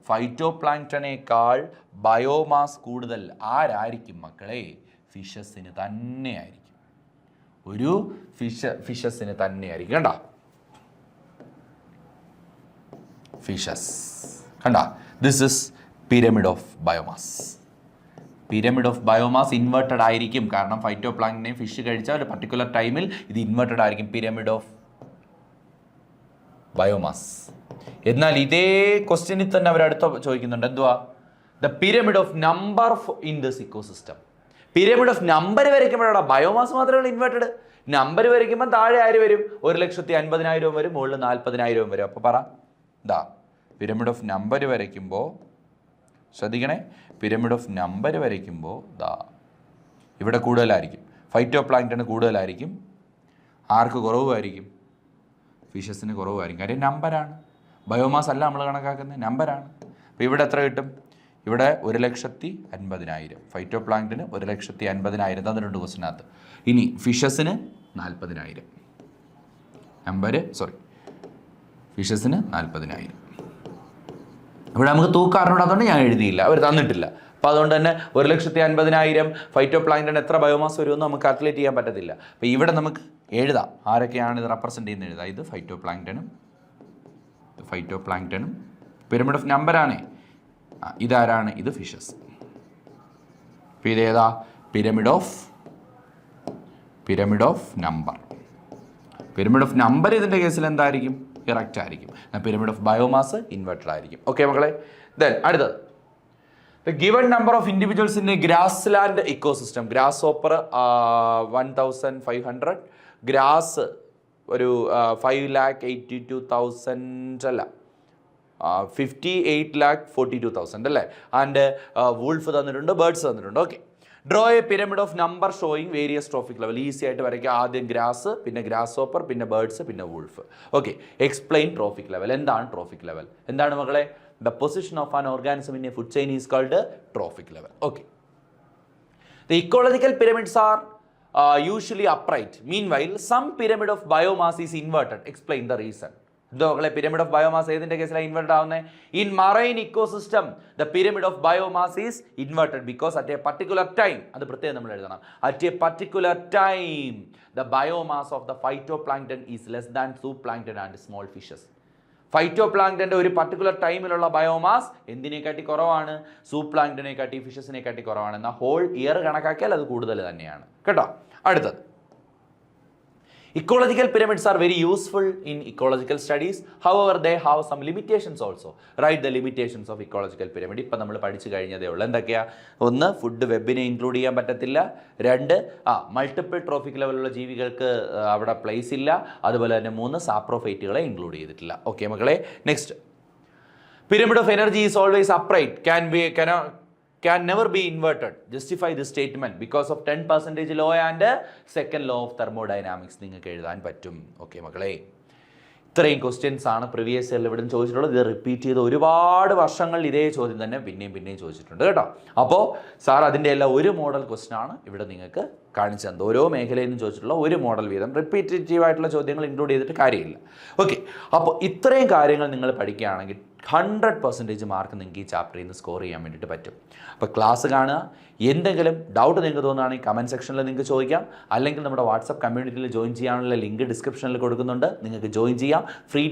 ഫൈറ്റോപ്ലാങ്ക്ടണേക്കാൾ ബയോമാസ് കൂടുതൽ ആരായിരിക്കും മക്കളെ? ഫിഷസിന് തന്നെയായിരിക്കും. ഒരു ഫിഷസിന് തന്നെയായിരിക്കും. കണ്ടോ? ഫിഷസ് കണ്ടോ? This is pyramid of biomass. Pyramid of biomass inverted ആയിരിക്കും. കാരണം ഫൈറ്റോപ്ലാങ്ക്ടനെ ഫിഷ് കഴിച്ചാൽ ഒരു പർട്ടിക്കുലർ ടൈമിൽ ഇത് ഇൻവേർട്ടഡ് ആയിരിക്കും. Pyramid of biomass. എന്നാൽ ഇതേ ക്വസ്റ്റ്യനിൽ തന്നെ അവർ അടുത്ത ചോദിക്കുന്നുണ്ട്, എന്തുവാ? The pyramid of number in this ecosystem. Pyramid of number വരയ്ക്കുമ്പോഴാണ് ബയോമാസ് മാത്രമേ ഇൻവേർട്ടഡ്. നമ്പർ വരയ്ക്കുമ്പോൾ താഴെ ആര് വരും? 1,50,000 വരും, മുകളിൽ 40,000 വരും. അപ്പോൾ പറ, ദാ പിരമിഡ് ഓഫ് നമ്പർ വരയ്ക്കുമ്പോൾ ശ്രദ്ധിക്കണേ, പിരമിഡ് ഓഫ് നമ്പർ വരയ്ക്കുമ്പോൾ ദാ ഇവിടെ കൂടുതലായിരിക്കും, ഫൈറ്റോ പ്ലാങ്ക്ടണ് കൂടുതലായിരിക്കും, ആർക്ക് കുറവായിരിക്കും? ഫിഷസിന് കുറവായിരിക്കും. കാര്യം നമ്പറാണ്, ബയോമാസ് അല്ല നമ്മൾ കണക്കാക്കുന്നത്, നമ്പറാണ്. അപ്പോൾ ഇവിടെ എത്ര കിട്ടും? ഇവിടെ 1,50,000. ഫൈറ്റോ പ്ലാങ്ക്ടന് 1,50,000 തന്നിട്ടുണ്ട് ക്വസ്റ്റിനകത്ത്. ഇനി ഫിഷസിന് 40,000. ഫിഷസിന് 40,000. ഇവിടെ നമുക്ക് തൂക്കാറിനോട് അതുകൊണ്ട് ഞാൻ എഴുതിയില്ല, അവർ തന്നിട്ടില്ല. അപ്പോൾ അതുകൊണ്ട് തന്നെ 1,50,000 ഫൈറ്റോ പ്ലാങ്ക്ടൺ എത്ര ബയോമാസ് വരുമെന്ന് നമുക്ക് കാൽക്കുലേറ്റ് ചെയ്യാൻ പറ്റത്തില്ല. അപ്പോൾ ഇവിടെ നമുക്ക് എഴുതാം ആരൊക്കെയാണ് ഇത് റെപ്രസെൻ്റ് ചെയ്യുന്നത് എഴുതാം. ഇത് ഫൈറ്റോ പ്ലാങ്ക്ടണും പിരമിഡ് ഓഫ് നമ്പറാണേ. ഇതാരാണ്? ഇത് ഫിഷസ്. അപ്പോൾ ഇതേതാ? Pyramid of number. Pyramid of number ഇതിൻ്റെ കേസിൽ എന്തായിരിക്കും? ഇറക്റ്റ് ആയിരിക്കും. പിരമിഡ് ഓഫ് ബയോമാസ് ഇൻവെർട്ടഡ് ആയിരിക്കും. ഓക്കെ മക്കളെ, ദെൻ അടുത്തത്, the given number of individuals in a grassland ecosystem. grasshopper 1,500, grass ഒരു 5,82,000 അല്ല 58,42,000 അല്ലേ. ആൻഡ് വൂൾഫ് തന്നിട്ടുണ്ട്, ബേർഡ്സ് തന്നിട്ടുണ്ട്. Okay, draw A pyramid of number showing various trophic level. Easy ആയിട്ട് വരയ്ക്കുക. ആദ്യം ഗ്രാസ്, പിന്നെ ഗ്രാസ് ഹോപ്പർ, പിന്നെ ബേർഡ്സ്, പിന്നെ wolf. Okay, explain trophic level. എന്താണ് ട്രോഫിക് ലെവൽ? എന്താണ് മക്കളെ? The position of an organism in a food chain is called trophic level. Okay. The ecological pyramids are usually upright. Meanwhile, some pyramid of biomass is inverted. Explain the reason. The pyramid of biomass is inverted. In marine ecosystem, the pyramid of biomass is inverted because at a particular time, the biomass of the phytoplankton is less than zooplankton and small fishes. ഫൈറ്റോ പ്ലാങ്ക്ടൻ്റെ ഒരു particular ടൈമിലുള്ള biomass എന്തിനെക്കാട്ടി കുറവാണ്? സൂപ്ലാങ്ക്ടനെക്കാട്ടി, ഫിഷസിനെക്കാട്ടി കുറവാണ്. എന്നാൽ whole year കണക്കാക്കിയാൽ അത് കൂടുതൽ തന്നെയാണ് കേട്ടോ. അടുത്തത്, ecological pyramids are very useful in ecological studies. However, they have some limitations also. Write the limitations of ecological pyramid. ഇപ്പം നമ്മൾ പഠിച്ചു കഴിഞ്ഞതേ ഉള്ളൂ. എന്തൊക്കെയാ? ഒന്ന്, ഫുഡ് വെബിനെ ഇൻക്ലൂഡ് ചെയ്യാൻ പറ്റത്തില്ല. രണ്ട്, മൾട്ടിപ്പിൾ ട്രോഫിക് ലെവലുള്ള ജീവികൾക്ക് അവിടെ പ്ലേസ് ഇല്ല. അതുപോലെ തന്നെ 3, സാപ്രോഫൈറ്റുകളെ ഇൻക്ലൂഡ് ചെയ്തിട്ടില്ല. ഓക്കെ മക്കളെ, next, pyramid of energy is always upright, can never be inverted. Justify this statement because of 10% law and second law of thermodynamics. നിങ്ങൾക്ക് എഴുതാൻ പറ്റും. ഓക്കെ മക്കളെ, ഇത്രയും ക്വസ്റ്റ്യൻസ് ആണ് പ്രീവിയസ് ഇയറിൽ ഇവിടെ ചോദിച്ചിട്ടുള്ളത്. ഇത് റിപ്പീറ്റ് ചെയ്ത് ഒരുപാട് വർഷങ്ങൾ ഇതേ ചോദ്യം തന്നെ പിന്നെയും ചോദിച്ചിട്ടുണ്ട് കേട്ടോ. അപ്പോൾ സാർ അതിൻ്റെ എല്ലാം ഒരു മോഡൽ ക്വസ്റ്റ്യൻ ആണ് ഇവിടെ നിങ്ങൾക്ക് കാണിച്ചു തന്നത്. ഓരോ മേഖലയിൽ നിന്നും ചോദിച്ചിട്ടുള്ള ഒരു മോഡൽ വീതം റിപ്പീറ്റേറ്റീവ് ആയിട്ടുള്ള ചോദ്യങ്ങൾ ഇൻക്ലൂഡ് ചെയ്തിട്ട് കാര്യമില്ല. ഓക്കെ, അപ്പോൾ ഇത്രയും കാര്യങ്ങൾ നിങ്ങൾ പഠിക്കുകയാണെങ്കിൽ 100% മാർക്ക് നിങ്ങൾക്ക് ഈ ചാപ്റ്ററിൽ നിന്ന് സ്കോർ ചെയ്യാൻ വേണ്ടിയിട്ട് പറ്റും. അപ്പോൾ ക്ലാസ് കാണുക. എന്തെങ്കിലും ഡൗട്ട് നിങ്ങൾക്ക് തോന്നുകയാണെങ്കിൽ കമൻറ്റ് സെക്ഷനിൽ നിങ്ങൾക്ക് ചോദിക്കാം. അല്ലെങ്കിൽ നമ്മുടെ വാട്സപ്പ് കമ്മ്യൂണിറ്റിയിൽ ജോയിൻ ചെയ്യാനുള്ള ലിങ്ക് ഡിസ്ക്രിപ്ഷനിൽ കൊടുക്കുന്നുണ്ട്. നിങ്ങൾക്ക് ജോയിൻ ചെയ്യാം. ഫ്രീ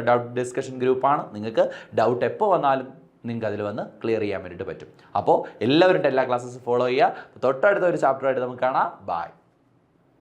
ഡൗട്ട് ഡിസ്കഷൻ ഗ്രൂപ്പാണ്. നിങ്ങൾക്ക് ഡൗട്ട് എപ്പോൾ വന്നാലും നിങ്ങൾക്ക് അതിൽ വന്ന് ക്ലിയർ ചെയ്യാൻ വേണ്ടിയിട്ട് പറ്റും. അപ്പോൾ എല്ലാവരും എല്ലാ ക്ലാസ്സസ് ഫോളോ ചെയ്യുക. തൊട്ടടുത്ത ഒരു ചാപ്റ്ററായിട്ട് നമുക്ക് കാണാം. ബൈ.